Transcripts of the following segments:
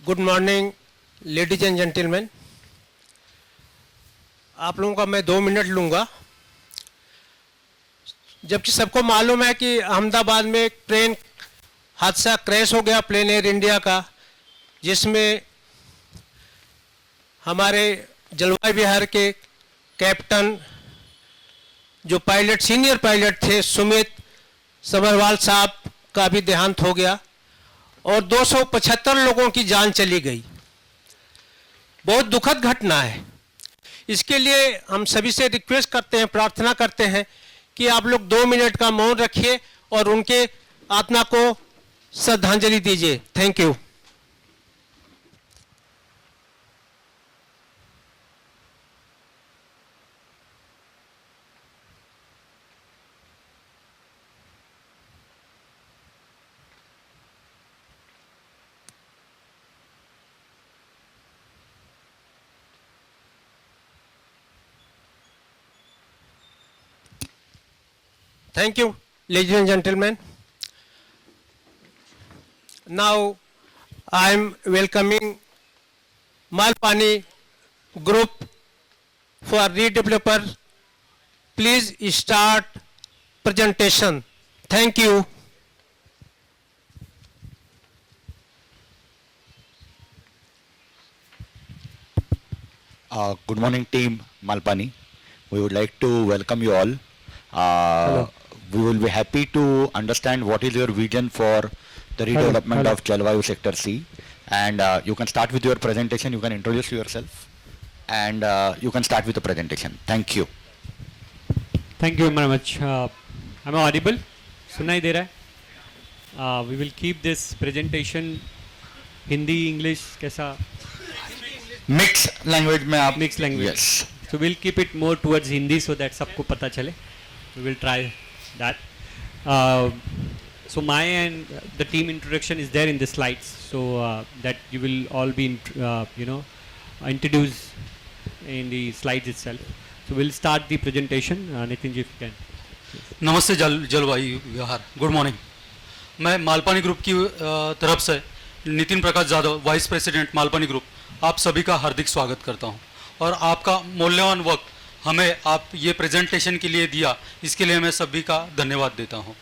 Good morning ladies and gentleman. आप लोगों का मैं 2 मिनट लूँगा। जबकि सबको मालूम है कि अहमदाबाद में एक ट्रेन हादसा क्रैश हो गया, प्लेन एयर इंडिया का, जिसमें हमारे जलवायु विहार के कैप्टन जो पायलट सीनियर पायलट थे सुमित सबरवाल साहब का भी देहांत हो गया और 275 लोगों की जान चली गई। बहुत दुखद घटना है। इसके लिए हम सभी से रिक्वेस्ट करते हैं, प्रार्थना करते हैं कि आप लोग 2 मिनट का मौन रखिए और उनके आत्मा को श्रद्धांजलि दीजिए। Thank you. Thank you, ladies and gentlemen. Now I am welcoming Malpani Group for redeveloper. Please start presentation. Thank you. Good morning, team Malpani. We would like to welcome you all. We will be happy to understand what is your vision for the redevelopment of Jalvayu Sector C. And you can start with your presentation. You can introduce yourself. And you can start with the presentation. Thank you. Thank you very much. Am I audible? सुनाई दे रहा है? We will keep this presentation Hindi, English कैसा? Mixed language में आप Mixed language. Yes. So we'll keep it more towards Hindi so that सबको पता चले. We will try that. So my and the team introduction is there in the slides, so that you will all be introduced in the slides itself. So we'll start the presentation. Nitin ji, if you can. नमस्ते जलवायु विहार, good morning. मैं Malpani group की तरफ से Nitin Prakash Yadav, vice president Malpani group, आप सभी का हार्दिक स्वागत करता हूं और आपका मूल्यवान वक्त हमें आप ये प्रेजेंटेशन के लिए दिया, इसके लिए मैं सभी का धन्यवाद देता हूं।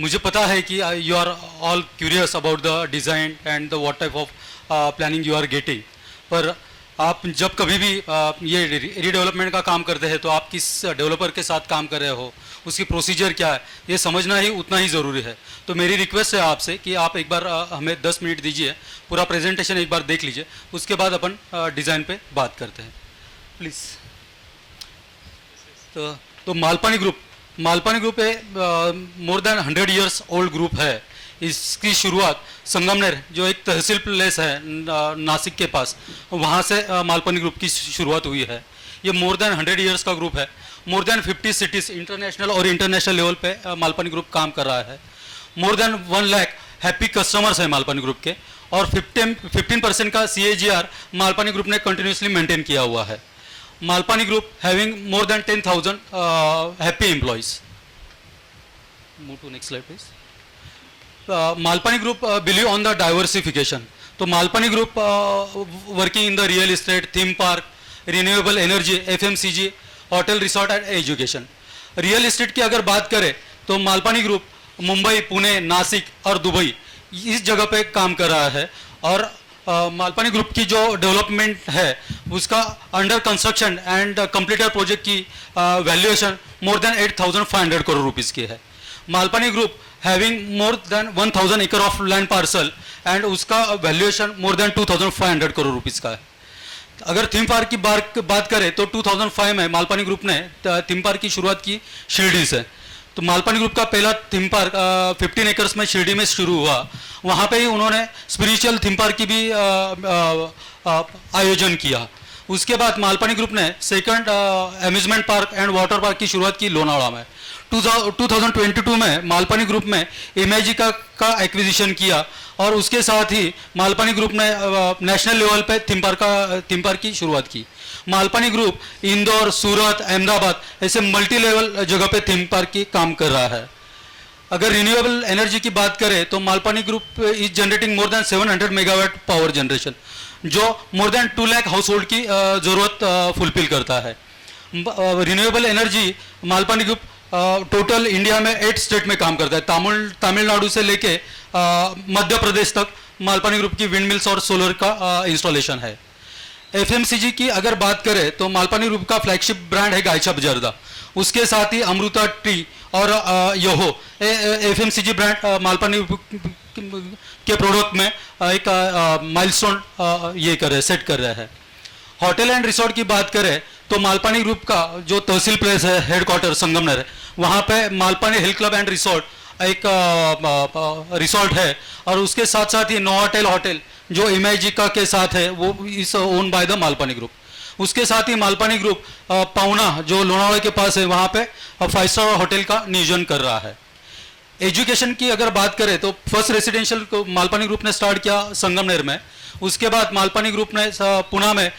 मुझे पता है कि you are all curious about the design and the what type of planning you are getting, पर आप जब कभी भी ये रीडेवलपमेंट का काम करते हैं तो आप किस डेवलपर के साथ काम कर रहे हो, उसकी प्रोसीजर क्या है, ये समझना ही उतना ही ज़रूरी है। तो मेरी रिक्वेस्ट है आपसे कि आप एक बार हमें 10 मिनट दीजिए, पूरा प्रेजेंटेशन एक बार देख लीजिए, उसके बाद अपन डिज़ाइन पे बात करते हैं, प्लीज़। तो मालपानी ग्रुप मोर देन 100 ईयर्स ओल्ड ग्रुप है। इसकी शुरुआत संगमनेर, जो एक तहसील प्लेस है नासिक के पास, वहाँ से मालपानी ग्रुप की शुरुआत हुई है। ये मोर देन 100 ईयर्स का ग्रुप है। मोर देन 50 सिटीज़ इंटरनेशनल और इंटरनेशनल लेवल पे मालपानी ग्रुप काम कर रहा है। मोर देन 1 लाख हैप्पी कस्टमर्स है मालपानी ग्रुप के, और 15% का CAGR मालपानी ग्रुप ने कंटिन्यूसली मेंटेन किया हुआ है। Malpani group having more than 10,000 happy employees. Move to next slide please. Malpani Group believe on the diversification. तो Malpani Group working in the real estate, theme park, renewable energy, FMCG, hotel, resort and education. Real estate की अगर बात करें तो Malpani group Mumbai, Pune, Nashik और Dubai इस जगह पे काम कर रहा है, और मालपानी ग्रुप की जो डेवलपमेंट है उसका under construction and completed project की valuation more than 8,500 crore rupees की है। Malpani group having more than 1,000 एकड़ ऑफ लैंड पार्सल एंड उसका valuation more than 2,500 crore rupees का है। अगर थीम पार्क की बात करें तो 2005 में मालपानी ग्रुप ने थीम पार्क की शुरुआत की शिरडी से। तो मालपानी ग्रुप का पहला थीम पार्क 15 एकर्स में शिरडी में शुरू हुआ। वहाँ पे ही उन्होंने स्पिरिचुअल थीम पार्क की भी आयोजन किया। उसके बाद मालपानी ग्रुप ने second amusement park and water park की शुरुआत की लोनावाड़ा में। 2022 में मालपानी ग्रुप में MIG का एक्विजिशन किया, और उसके साथ ही मालपानी ग्रुप ने नेशनल लेवल पे थीम पार्क की शुरुआत की। मालपानी ग्रुप इंदौर, सूरत, अहमदाबाद ऐसे मल्टी लेवल जगह पे थीम पार्क की काम कर रहा है। अगर रिन्यूएबल एनर्जी की बात करें तो Malpani group is generating more than 700 megawatt power generation, जो more than 2 lakh household की ज़रूरत फुलफिल करता है। Renewable energy Malpani group total India में 8 स्टेट में काम करता है। तमिलनाडु से लेके मध्य प्रदेश तक मालपानी ग्रुप की विंड मिल्स और सोलर का इंस्टॉलेशन है। एफएमसीजी की अगर बात करें तो मालपानी ग्रुप का फ्लैगशिप ब्रांड है गायछाप जर्दा, उसके साथ ही अमृता टी और योहो एफएमसीजी ब्रांड मालपानी के प्रोडक्ट में एक माइलस्टोन ये कर रहे सेट कर रहे हैं। होटल एंड रिसोर्ट की बात करें तो मालपानी ग्रुप का जो तहसील प्लेस है हेडक्वार्टर संगमनेर है, वहाँ पे मालपानी हिल क्लब एंड रिसोर्ट एक रिसोर्ट है, और उसके साथ साथ ही नोवाटेल होटल जो इमेजी का के साथ है वो इस own by the Malpani group. उसके साथ ही मालपानी ग्रुप पाउना जो लोनावाड़ा के पास है वहाँ पे 5 स्टार होटल का नियोजन कर रहा है। एजुकेशन की अगर बात करें तो फर्स्ट रेसिडेंशियल को मालपानी ग्रुप ने स्टार्ट किया संगमनेर में, उसके बाद मालपानी ग्रुप ने पुणे में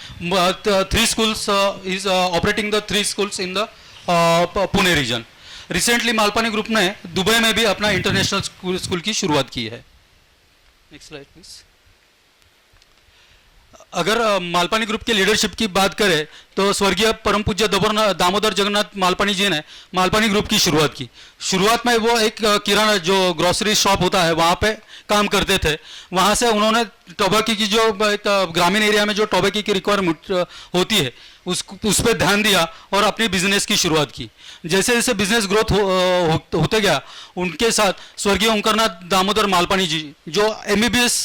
3 schools is operating the 3 schools in the Pune region. Recently Malpani group ने दुबई में भी अपना इंटरनेशनल स्कूल की शुरुआत की है। Next slide please. अगर मालपानी ग्रुप के लीडरशिप की बात करें तो स्वर्गीय परम पूज्य दामोदर जगन्नाथ मालपानी जी ने मालपानी ग्रुप की शुरुआत की। शुरुआत में वो एक किराना जो ग्रोसरी शॉप होता है वहाँ पे काम करते थे। वहाँ से उन्होंने टोबैको की जो एक ग्रामीण एरिया में जो टोबैको की रिक्वायरमेंट होती है उस पर ध्यान दिया और अपनी बिजनेस की शुरुआत की। जैसे जैसे बिजनेस ग्रोथ होते गया, उनके साथ स्वर्गीय ओंकारनाथ दामोदर मालपानी जी जो MBBS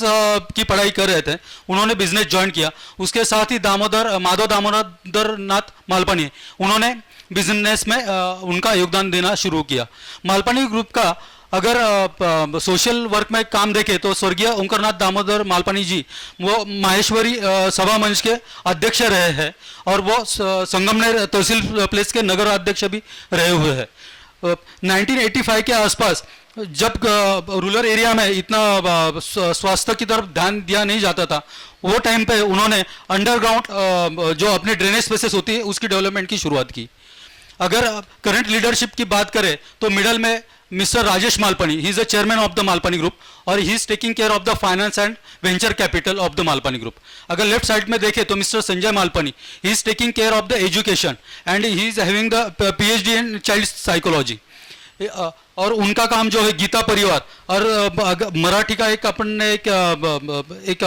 की पढ़ाई कर रहे थे, उन्होंने बिजनेस ज्वाइन किया। उसके साथ ही माधव दामोदर नाथ मालपानी उन्होंने बिजनेस में उनका योगदान देना शुरू किया। मालपानी ग्रुप का अगर सोशल वर्क में काम देखें तो स्वर्गीय ओंकारनाथ दामोदर मालपानी जी वो माहेश्वरी सभा मंच के अध्यक्ष रहे हैं और वो संगमनेर तहसील प्लेस के नगर अध्यक्ष भी रहे हुए हैं। 1985 के आसपास जब रूरल एरिया में इतना स्वास्थ्य की तरफ ध्यान दिया नहीं जाता था, वो टाइम पे उन्होंने अंडरग्राउंड जो अपने ड्रेनेज स्पेसेस होती है उसकी डेवलपमेंट की शुरुआत की। अगर करंट लीडरशिप की बात करें तो मिडल में mister Rajesh Malpani, he is the chairman of the Malpani group और he is taking care of the finance and venture capital of the Malpani group. अगर लेफ्ट साइड में देखें तो mister Sanjay Malpani, he is taking care of the education and he is having the PhD in child psychology. और उनका काम जो है गीता परिवार और मराठी का एक अपन ने एक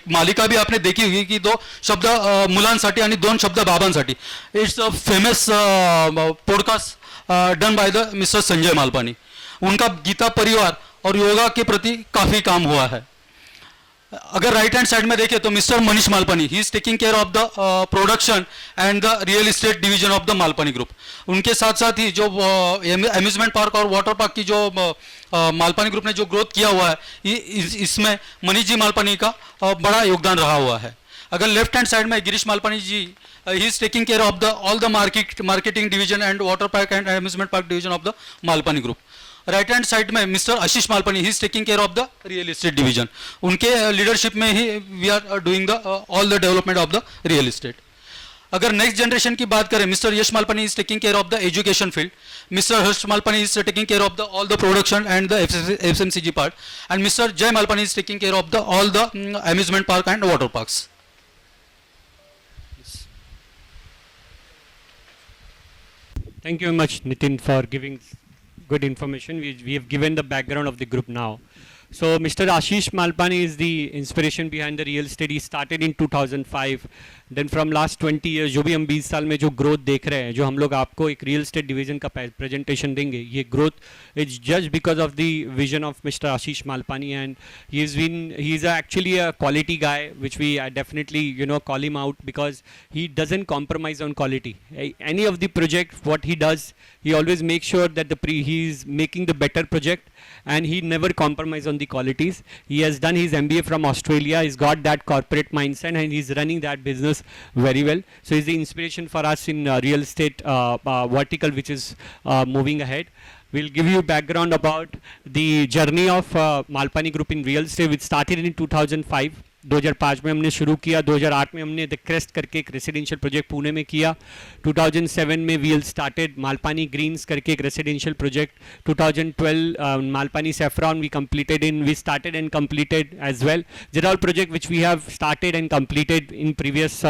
मालिका भी आपने देखी होगी की 2 शब्द मुलांसाठी आणि 2 शब्द बाबांसाठी। It's a famous podcast done by the mister Sanjay Malpani. उनका गीता परिवार और योगा के प्रति काफी काम हुआ है। अगर राइट हैंड साइड में देखें तो mister Manish Malpani, he is taking care of the production and the real estate division of the Malpani group. उनके साथ साथ ही जो अम्यूजमेंट पार्क और वाटर पार्क की जो मालपानी ग्रुप ने जो ग्रोथ किया हुआ है इसमें मनीष जी मालपानी का बड़ा योगदान रहा हुआ है। अगर लेफ्ट हैंड साइड में Girish Malpani ji, he is taking care of the all the marketing division and water park and amusement park division of the Malpani group. Right hand side में mister Ashish Malpani, he is taking care of the real estate division. उनके leadership में ही we are doing the all the development of the real estate. अगर next generation की बात करें, mister Yash Malpani is taking care of the education field, mister Harsh Malpani is taking care of the all the production and the FMCG part, and mister Jay Malpani is taking care of the all the amusement park and water parks. Thank you very much, Nitin, for giving good information. We have given the background of the group now. So, Mr. Ashish Malpani is the inspiration behind the real estate. He started in 2005. Then from last 20 years, जो भी हम 20 साल में जो growth देख रहे हैं, जो हम लोग आपको एक real estate division का presentation देंगे, ये growth is just because of the vision of Mr. Ashish Malpani, and he's actually a quality guy, which we definitely call him out because he doesn't compromise on quality. Any of the project, what he does, he always makes sure that he's making the better project, and he never compromise on the qualities. He has done his MBA from Australia. He's got that corporate mindset, and he's running that business very well. So he's the inspiration for us in real estate vertical, which is moving ahead. We'll give you background about the journey of Malpani Group in real estate, which started in 2005. 2005 में हमने शुरू किया, 2008 में हमने the crest करके एक residential project Pune में किया, 2007 में वी स्टार्टेड मालपानी ग्रीन्स करके एक residential project, 2012 Malpani Saffron we started and completed as well. There are all projects which we have started and completed in previous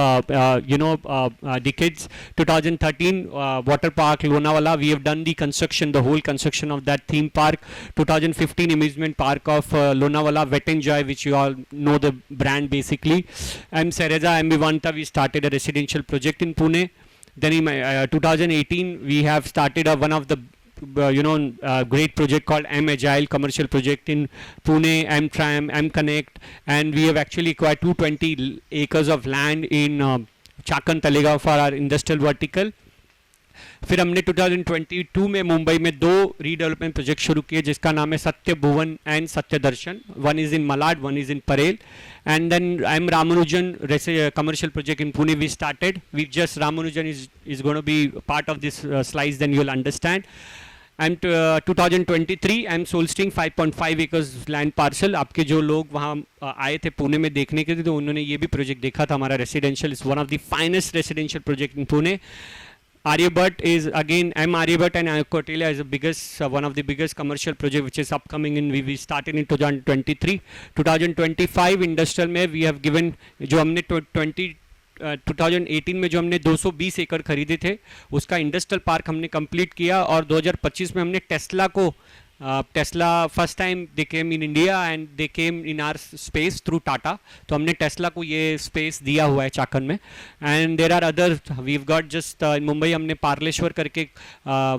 decades. 2013 water park Lonavala, we have done the whole construction of that theme park. 2015 amusement park of Lonavala, Wet n Joy, which you all know the brand basically. Sereza, Vivanta, we started a residential project in Pune. Then in 2018 we have started one of the great project called M Agile commercial project in Pune, M Tram, M Connect, and we have actually acquired 220 acres of land in Chakan Talegaon for our industrial vertical. फिर हमने 2022 में मुंबई में 2 redevelopment project शुरू किए जिसका नाम है सत्य Bhuvan and Satya Darshan. One is in Malad, one is in Parel. And then I am Ramanujan commercial project in Pune we started. We just Ramanujan is going to be part of this slides, then you'll understand. And 2023 I am soliciting 5.5 acres land parcel. आपके जो लोग वहाँ आए थे पुणे में देखने के लिए तो उन्होंने ये भी प्रोजेक्ट देखा था. हमारा residential is one of the finest residential project in Pune. Aryabhat is again, M Aryabhat and Kotelia is the biggest, one of the biggest commercial project which is upcoming in, we started in 2023. 2025 industrial में we have given, जो हमने 2018 में जो हमने 220 एकड़ खरीदे थे उसका इंडस्ट्रियल पार्क हमने कंप्लीट किया. और 2025 में हमने टेस्ला को Tesla first time they came in India and they came in our space through Tata. तो हमने Tesla को ये space दिया हुआ है चाकन में. And there are other, we've got just in Mumbai हमने पार्लेश्वर करके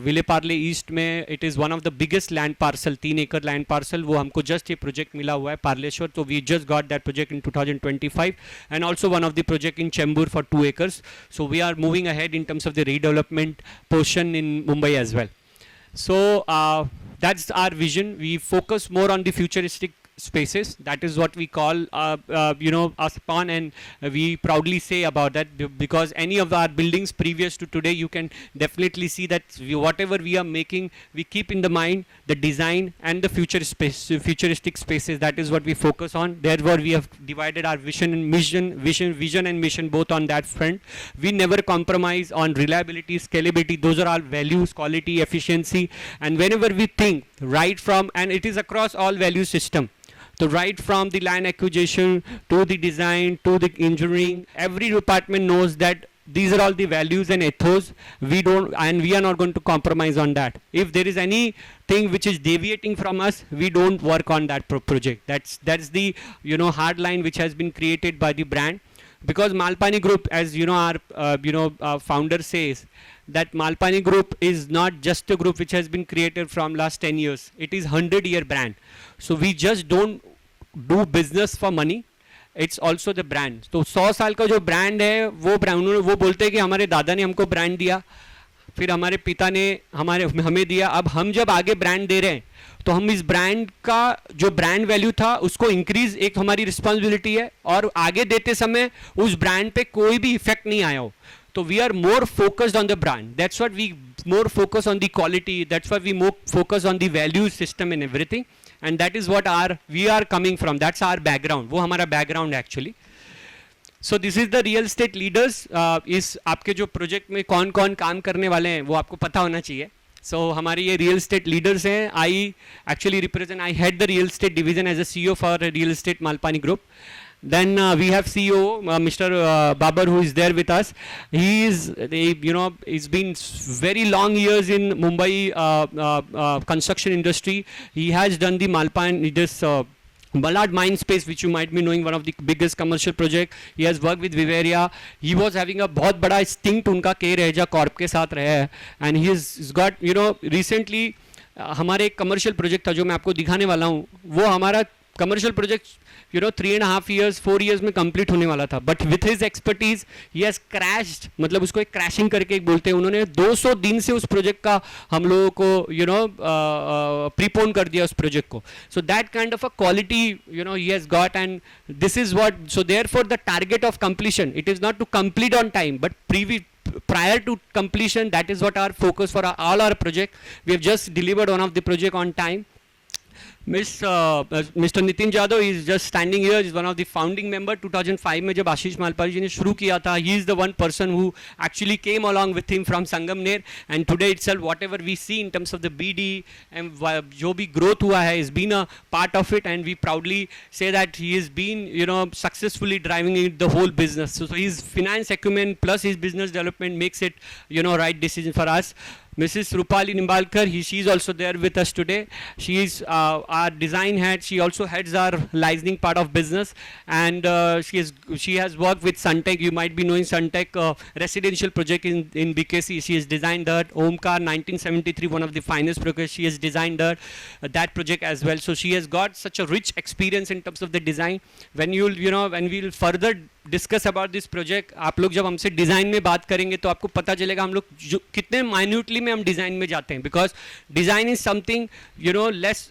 विले पार्ले ईस्ट में it is one of the biggest land parcel, 3 acre land parcel, वो हमको just ये project मिला हुआ है पार्लेश्वर. तो we just got that project in 2025 and also one of the project in Chembur for 2 acres. So we are moving ahead in terms of the redevelopment portion in Mumbai as well. So that's our vision. We focus more on the futuristic spaces. That is what we call us upon, and we proudly say about that because any of our buildings previous to today, you can definitely see that whatever we are making, we keep in the mind the design and the futuristic spaces. That is what we focus on. Therefore we have divided our vision and mission both on that front. We never compromise on reliability, scalability. Those are all values, quality, efficiency, and whenever we think right from, and it is across all value system. So right from the land acquisition to the design to the engineering, every department knows that these are all the values and ethos. We are not going to compromise on that. If there is anything which is deviating from us, we don't work on that project. That's the hard line which has been created by the brand. Because Malpani Group, as our founder says, that Malpani Group is not just a group which has been created from last 10 years. It is 100-year brand. So we just don't do business for money. It's also the brand. तो 100 साल का जो brand है वो बोलते हैं कि हमारे दादा ने हमको ब्रांड दिया, फिर हमारे पिता ने हमें दिया, अब हम जब आगे ब्रांड दे रहे हैं तो हम इस ब्रांड का जो ब्रांड वैल्यू था उसको इंक्रीज, एक हमारी रिस्पॉन्सिबिलिटी है, और आगे देते समय उस ब्रांड पे कोई भी इफेक्ट नहीं आया हो. So we are more focused on the brand. That's what we more focus on the quality. That's why we more focus on the value system and everything. And that is what we are coming from. That's our background. वो हमारा background actually. So this is the real estate leaders. इस आपके जो project में कौन-कौन काम करने वाले हैं वो आपको पता होना चाहिए. So हमारे ये real estate leaders हैं. I head the real estate division as a CEO for real estate Malpani Group. Then we have CEO Mr. Babar, who is there with us. He's been very long years in Mumbai construction industry. He has done the Malpani, this Malad Mindspace, which you might be knowing, one of the biggest commercial project. He has worked with Viveria. He was having a बहुत बड़ा stint उनका K Reja Corp के साथ रहा है, and he's got recently हमारे एक commercial project था जो मैं आपको दिखाने वाला हूँ. वो हमारा commercial project 3.5 years, 4 years में कंप्लीट होने वाला था. But with his expertise he has crashed, मतलब उसको एक क्रैशिंग करके एक बोलते हैं, उन्होंने 200 दिन से उस प्रोजेक्ट का हम लोगों को प्रीपोन कर दिया उस प्रोजेक्ट को. So that kind of a quality he has got, and this is what, so therefore the target of completion, it is not to complete on time but prior to completion. That is what our focus for all our project. We have just delivered one of the project on time. Mr. Nitin Jadhav is just standing here. He's one of the founding member. 2005 में जब आशीष मालपानी जी ने शुरू किया था, he is the one person who actually came along with him from Sangamner. And today itself, whatever we see in terms of the BD and जो भी growth हुआ है, has been a part of it. And we proudly say that he has been, successfully driving the whole business. So his finance acumen plus his business development makes it, right decision for us. Mrs. Rupali Nimbalkar, she is also there with us today. She is our design head. She also heads our licensing part of business, and she has worked with Suntech. You might be knowing Suntech residential project in BKC. She has designed that. Omkar 1973, one of the finest projects. She has designed that project as well. So she has got such a rich experience in terms of the design. When when we'll further discuss about this project, आप लोग जब हमसे design में बात करेंगे तो आपको पता चलेगा हम लोग कितने माइन्यूटली में हम डिज़ाइन में जाते हैं, because design is something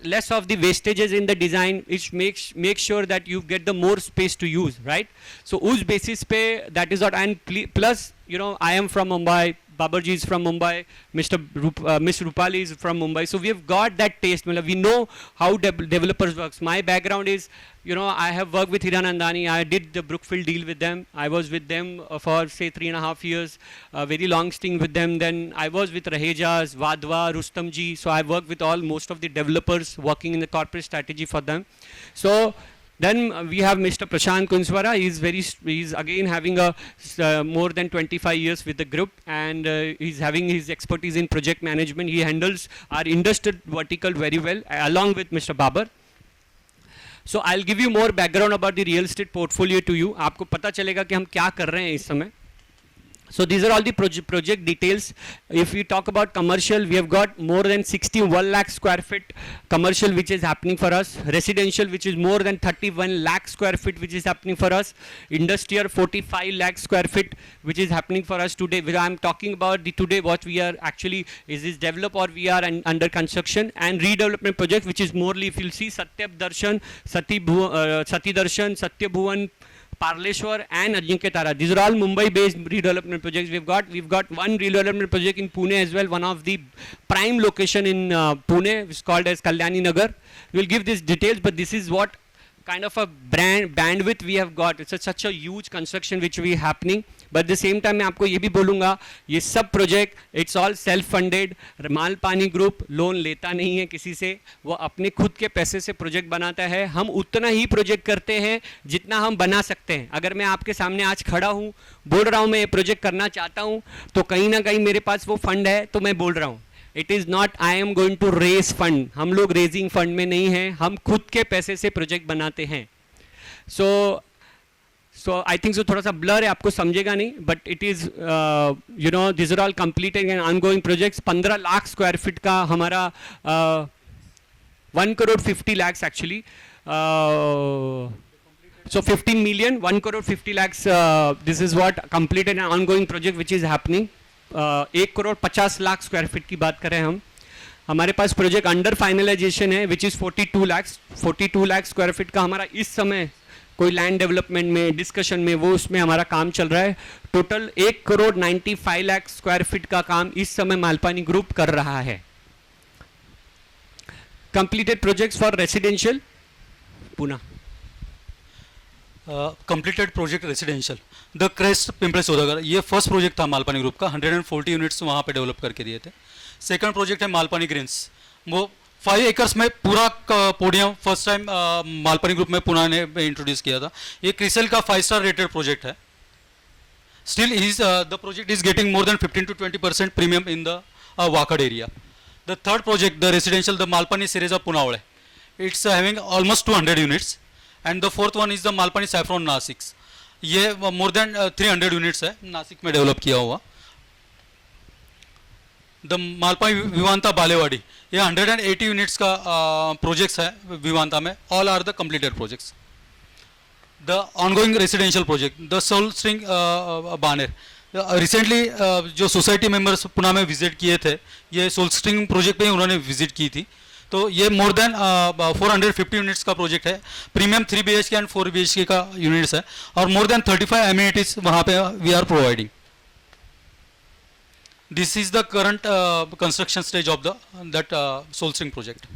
less of the wastages in the design each make sure that you get the more space to use, right. So उस बेसिस पे that is not, and plus I am from Mumbai, Babarji is from Mumbai, Miss Rupali is from Mumbai. So we have got that taste. We know how developers works. My background is, I have worked with Hiranandani. I did the Brookfield deal with them. I was with them for say 3.5 years, a very long stint with them. Then I was with Rahejas, Vadwa, Rustamji. So I worked with most of the developers working in the corporate strategy for them. So then we have Mr. Prashant Kunswara. He's again having more than 25 years with the group, and he's having his expertise in project management. He handles our industrial vertical very well, along with Mr. Babar. So I'll give you more background about the real estate portfolio to you. आपको पता चलेगा कि हम क्या कर रहे हैं इस समय. So these are all the project details. If we talk about commercial, we have got more than 61 lakh square feet commercial which is happening for us. Residential which is more than 31 lakh square feet which is happening for us. Industrial 45 lakh square feet which is happening for us today. I'm talking about today what we are actually is this develop or we are under construction, and redevelopment project which is morely, if you'll see Satya Darshan, Sati Darshan, Satya Bhuvan, Parleshwar and Ajinkya Tara. These are all Mumbai-based redevelopment projects. We've got one redevelopment project in Pune as well, one of the prime location in Pune, which is called as Kalyani Nagar. We'll give these details, but this is what kind of a bandwidth we have got. It's such a huge construction which we happening. But at the same time मैं आपको ये भी बोलूँगा, ये सब project it's all self funded. Malpani group loan लेता नहीं है किसी से, वो अपने खुद के पैसे से प्रोजेक्ट बनाता है. हम उतना ही प्रोजेक्ट करते हैं जितना हम बना सकते हैं. अगर मैं आपके सामने आज खड़ा हूँ, बोल रहा हूँ मैं ये प्रोजेक्ट करना चाहता हूँ, तो कहीं ना कहीं मेरे पास वो फंड है तो मैं बोल रहा हूँ. It is not I am going to raise fund. हम लोग रेजिंग फंड में नहीं हैं, हम खुद के पैसे से प्रोजेक्ट बनाते हैं. So I think so थोड़ा सा ब्लर है, आपको समझेगा नहीं, but it is these are all completed and ongoing projects. 15 lakh square feet का हमारा 1 crore 50 lakhs actually. So 15 million, 1 crore 50 lakhs. This is what completed and ongoing project which is happening. 1 crore 50 lakh square feet की बात करें हम. हमारे पास project under finalisation है which is 42 lakhs. 42 lakh square feet का हमारा इस समय कोई लैंड डेवलपमेंट में डिस्कशन में वो उसमें हमारा काम चल रहा है. Total 1 crore 95 lakh square feet का काम इस समय मालपानी ग्रुप कर रहा है. Completed projects for residential Pune. Completed project residential the crest Pimple सौदागर, ये फर्स्ट प्रोजेक्ट था मालपानी ग्रुप का. 140 यूनिट्स वहाँ पे डेवलप करके दिए थे. सेकंड प्रोजेक्ट है मालपानी ग्रीन्स, वो 5 एकर्स में पूरा podium first time Malpani group में पुणे ने इंट्रोड्यूस किया था. ये क्रिसल का 5 स्टार रेटेड प्रोजेक्ट है. Still the project is getting more than 15 to 20% premium in the Wakad area. The third project the residential the Malpani Sireja Punawale, it's having almost 200 units. And the fourth one is the Malpani saffron Nashik, ये more then 300 units है नासिक में develop किया हुआ. The Malpani Vivanta Balewadi, ये 180 units का projects है Vivanta में. All are the completed projects. The ongoing residential project the soul string Baner, recently जो सोसाइटी मेंबर्स पुणे में विजिट किए थे, ये सोल स्ट्रिंग प्रोजेक्ट पे उन्होंने विजिट की थी. तो ये मोर देन 450 यूनिट्स का प्रोजेक्ट है. प्रीमियम 3 BHK एंड 4 BHK का यूनिट्स है, और मोर देन 35 एमिनिटीज वहाँ पे we are providing. This is the current construction stage of that Soul String project.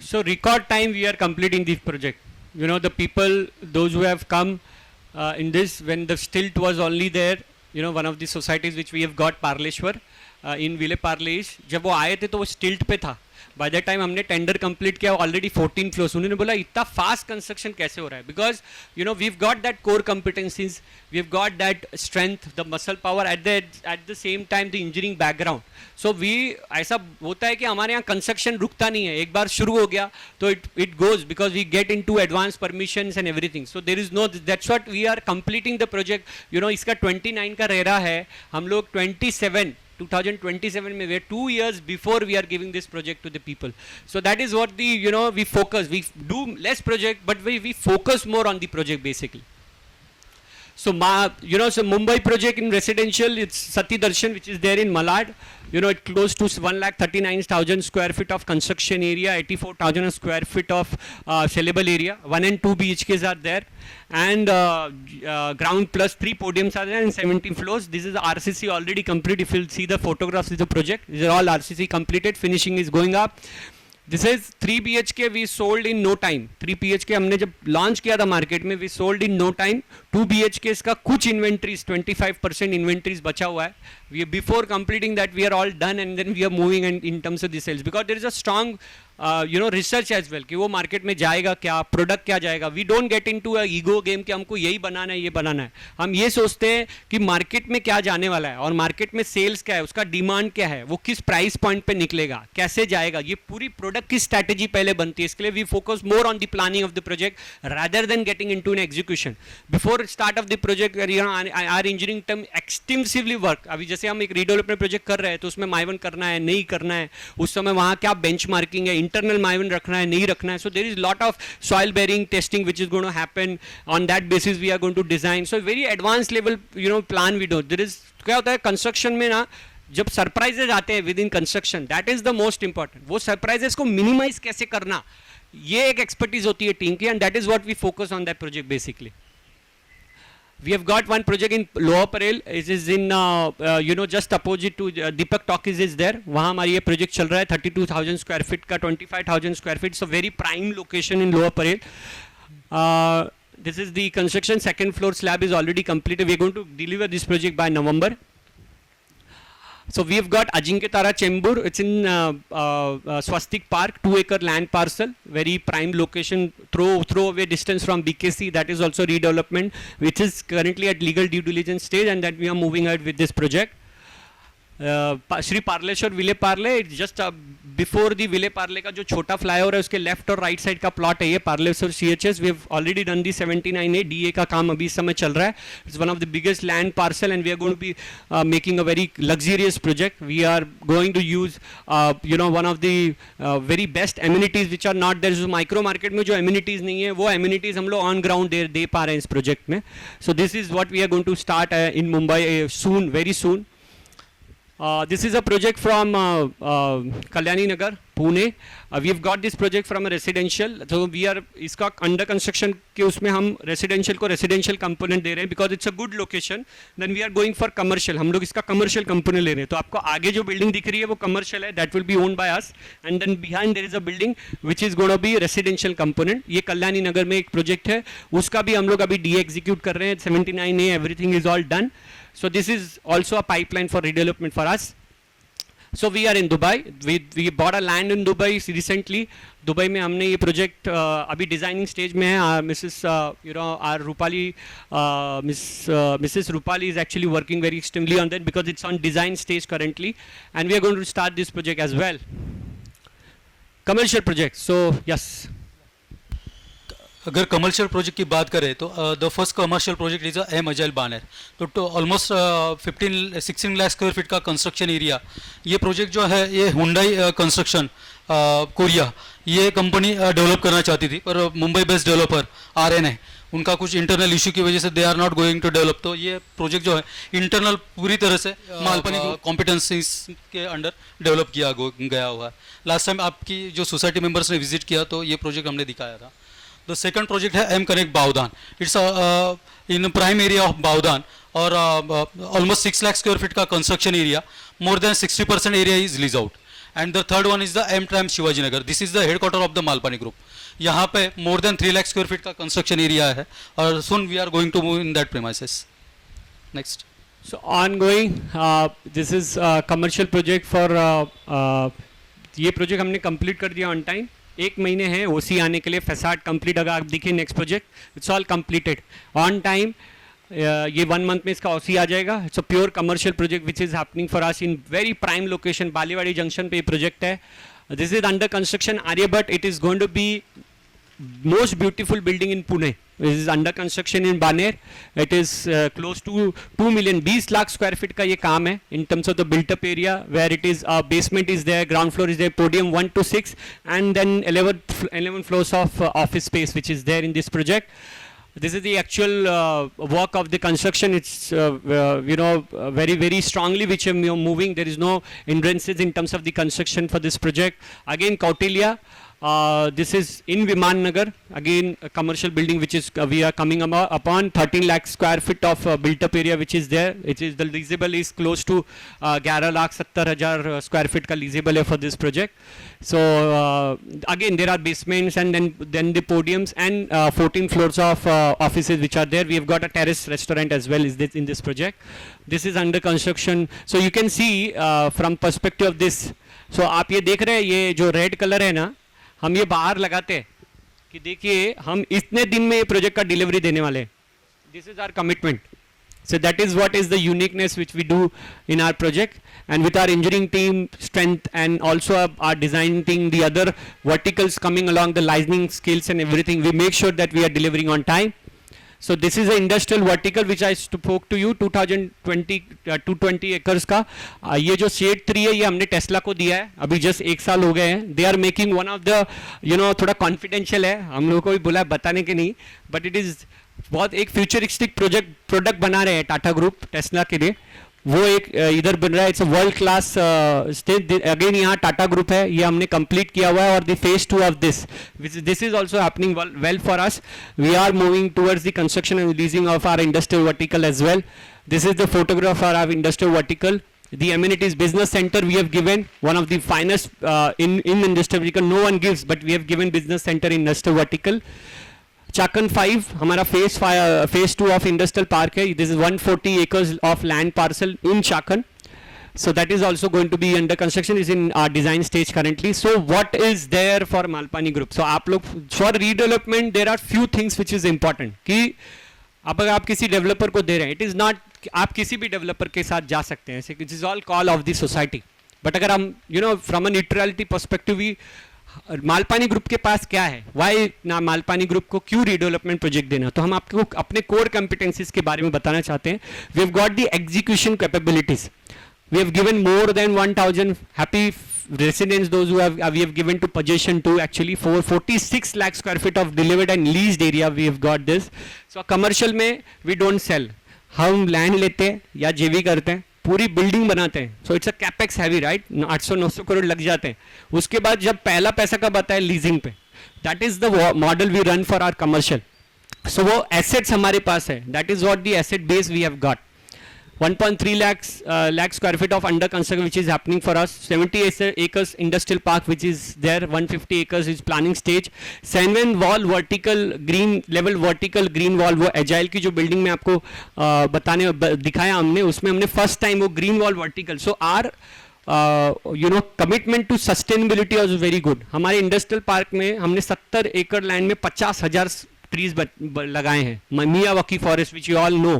So record time we are completing this project. You know, the people, those who have come in this, when the stilt was only there, you know, one of the societies which we have got, Parleshwar, in Ville Parlesh, जब वो आए थे तो वो stilt पे था. By the time हमने tender complete किया ऑलरेडी 14 फ्लोर्स. उन्होंने बोला इतना फास्ट कंस्ट्रक्शन कैसे हो रहा है, because you know we got that core competencies, we have got that strength, the muscle power, at the same time the engineering background. So we, ऐसा होता है कि हमारे यहाँ कंस्ट्रक्शन रुकता नहीं है, एक बार शुरू हो गया तो it goes, because we get in to advance permissions and everything. So there is no, that's what we are completing the project. You know, इसका 29 का रेरा है, हम लोग 2027 में, we are 2 years before we are giving this project to the people. So that is what the, you know, we focus, we do less project but we focus more on the project basically. So you know, so Mumbai project in residential, it's Sati Darshan, which is there in Malad. You know, it close to 1,39,000 square feet of construction area, 84,000 square feet of sellable area. 1 and 2 BHKs are there, and ground plus 3 podiums are there, and 70 floors. This is the RCC already complete. If you'll see the photographs of the project, these are all RCC completed. Finishing is going up. This is 3 BHK we sold in no time. 3 BHK हमने जब launch किया था market में, we sold in no time. 2 BHK का कुछ inventories, 25% inventories बचा हुआ है. We before completing that we are all done, and then we are moving in terms of the sales, because there is a strong you know, research as well कि वो market में जाएगा क्या, product क्या जाएगा. We don't get into a ego game कि हमको यही बनाना है, ये बनाना है. हम ये सोचते हैं कि मार्केट में क्या जाने वाला है और मार्केट में सेल्स क्या है, उसका डिमांड क्या है, वो किस प्राइस पॉइंट पे निकलेगा, कैसे जाएगा, ये पूरी प्रोडक्ट की स्ट्रैटेजी पहले बनती है. इसके लिए we focus more on the planning of the project rather than getting into an execution. Before start of the project our engineering team extensively work. अभी जैसे हम एक रीडेवलपमेंट प्रोजेक्ट कर रहे हैं तो उसमें माइवन करना है, नहीं करना है, उस समय वहाँ क्या बेंचमार्किंग है, इंटरनल माइवन रखना है, नहीं रखना है. So there is lot of soil bearing testing which is going to happen. On that basis we are going to design. So very advance level, you know, plan we do. There is, क्या होता है construction में ना, जब surprises आते हैं within construction, that is the most important. वो surprises को मिनिमाइज कैसे करना, ये एक एक्सपर्टीज होती है टीम की, and that is what we focus on that project basically. We have got one project in Lower Parel. It is in you know, just opposite to Deepak Talkies is there. वहाँ हमारी ये project चल रहा है, 32,000 square feet का, 25,000 square feet. So very prime location in Lower Parel. This is the construction. Second floor slab is already completed. We are going to deliver this project by November. So we have got Ajinkya Tara Chembur. It's in Swastik Park, 2-acre land parcel, very prime location, throw away distance from BKC. That is also redevelopment, which is currently at legal due diligence stage, and that we are moving ahead with this project. Shri Parleshwar Vile Parle, just before the Vile Parle का जो छोटा flyover है उसके left और right side का plot है ये Parleshwar CHS. We have already done the 79A DA का काम अभी इस समय चल रहा है. It's one of the biggest land parcel, and we are going to be making a very luxurious project. We are going to use you know, one of the very best amenities which are not there. जो micro market में जो amenities नहीं है, वो amenities हम लोग on ground दे पा रहे हैं इस प्रोजेक्ट में. So this is what we are going to start in Mumbai soon, very soon. This is a project from Kalyani Nagar, Pune. We have got this project from a residential. So we are इसका under construction के उसमें हम residential को residential component दे रहे हैं because it's a good location. Then we are going for commercial. हम लोग इसका commercial component ले रहे हैं. तो आपको आगे जो building दिख रही है वो commercial है. That will be owned by us. And then behind there is a building which is going to be residential component. ये कल्याणी नगर में एक project है. उसका भी हम लोग अभी DA execute कर रहे हैं. 79A, everything is all done. So this is also a pipeline for redevelopment for us. So we are in Dubai. We bought a land in Dubai recently. Dubai में हमने ये प्रोजेक्ट अभी designing stage में है. Mrs you know R Rupali, Mrs Rupali is actually working very extremely on that because it's on design stage currently, and we are going to start this project as well. Commercial project. So yes. अगर commercial project की बात करें तो the first commercial project is M agile Baner. तो almost 16 lakh square feet का construction area. ये project जो है ये हुंडई कंस्ट्रक्शन कोरिया, ये कंपनी डेवलप करना चाहती थी, पर मुंबई बेस्ड डेवलपर RN है, उनका कुछ इंटरनल इशू की वजह से they are not going to develop. तो ये प्रोजेक्ट जो है इंटरनल पूरी तरह से मालपानी कॉम्पिटेंसीज के अंडर डेवलप किया गया हुआ है. लास्ट टाइम आपकी जो सोसाइटी मेंबर्स ने विजिट किया तो ये प्रोजेक्ट हमने दिखाया था. द सेकंड प्रोजेक्ट है M connect Bavdhan. It's in prime area of Bavdhan और ऑलमोस्ट 6 लाख स्क्वायर फीट का construction area. More than 60% area is lease out, and the third one is the M trim Shivaji Nagar. This is the headquarter of the Malpani group. यहाँ पे more than 3 लाख square feet का construction area है और soon we are going to move in that premises. Next. So ongoing, this is commercial project for ये project हमने complete कर दिया ऑन टाइम. 1 महीने हैं ओसी आने के लिए. Facade complete. अगर आप देखिए next project, it's all completed on time. ये 1 मंथ में इसका ओसी आ जाएगा. It's a pure commercial project which is happening for us in very prime location. Balewadi junction पे ये प्रोजेक्ट है. This is under construction Aryabhatta. It is going to be most beautiful building in Pune. This is under construction in Baner. It is close to 2 million, 20 lakh square feet का ये काम है in terms of the built up area, where it is basement is there, ground floor is there, podium 1 to 6, and then 11 floors of office space which is there in this project. This is the actual work of the construction. It's very very strongly which are moving. There is no hindrances in terms of the construction for this project. Again, Kautilya. This is in Viman Nagar, again a commercial building which is we are coming upon 13 lakh square feet of built up area which is there. It is the leasable is close to 11,70,000 square feet ka leasable hai for this project. So again there are basements and then the podiums and 14 floors of offices which are there. We have got a terrace restaurant as well is this in this project. This is under construction. So you can see from perspective of this. So आप ये देख रहे हैं ये जो red colour है ना, हम ये बाहर लगाते हैं कि देखिए हम इतने दिन में ये प्रोजेक्ट का डिलीवरी देने वाले हैं. This is our commitment. So that is what is the uniqueness which we do in our project and with our engineering team strength and also our design team the other verticals coming along the liaisoning skills and everything. We make sure that we are delivering on time. So this is an industrial vertical which I spoke to you 220 acres का. ये जो shade 3 है ये हमने Tesla को दिया है. अभी जस्ट 1 साल हो गए हैं. They are making one of the थोड़ा कॉन्फिडेंशियल है, हम लोगों को भी बोला बताने के नहीं, बट इट इज बहुत एक फ्यूचरिस्टिक प्रोडक्ट बना रहे हैं टाटा ग्रुप टेस्ला के लिए. वो एक इधर बन रहा है. It's a world class stage. Again यहाँ टाटा ग्रुप है, ये हमने कंप्लीट किया हुआ है. और the phase 2 of this is also happening well for us. We are moving towards the construction and releasing of our industrial vertical as well. This is the photograph for our industrial vertical. The amenities business center we have given, one of the finest in industrial vertical. No one gives, but we have given business center in industrial vertical. Chakan 5 हमारा phase 2 of industrial park है. This is 140 acres of land parcel in Chakan. So that is also going to be under construction. Is in our design stage currently. So what is there for Malpani Group? So आप लोग for redevelopment there are few things which is important. कि अगर आप किसी developer को दे रहे हैं, it is not आप किसी भी डेवलपर के साथ जा सकते हैं. It is all call of the society. But अगर हम from a neutrality perspective we Malpani group के पास क्या है, वाई ना मालपानी ग्रुप को क्यों रीडेवलपमेंट प्रोजेक्ट देना, तो हम आपको अपने कोर कॉम्पिटेंसीज के बारे में बताना चाहते हैं. We have got the execution capabilities. We have given more than 1000 happy residents, those who we have given to possession to actually for 46 lakh square feet of delivered and leased area we have got this. So commercial में we don't sell, हम land लेते हैं या जेवी करते हैं, पूरी building बनाते हैं. So it's a capex heavy right. 800-900 crore लग जाते हैं. उसके बाद जब पहला पैसा कब आता है, लीजिंग पे. That is the model we run for our commercial. So वो एसेट्स हमारे पास है. That is what the asset base we have got. 1.3 lakh square feet of under construction which is happening for us. 70 acres industrial park which is there. 150 acres is planning stage. 7 wall vertical green level vertical green wall, वो agile की जो building में आपको दिखाया हमने, उसमें हमने first time वो green wall vertical. So our commitment to sustainability was very good. हमारे इंडस्ट्रियल पार्क में हमने 70 एकड़ लैंड में 50,000 ट्रीज लगाए हैं, Miyawaki forest which you all know.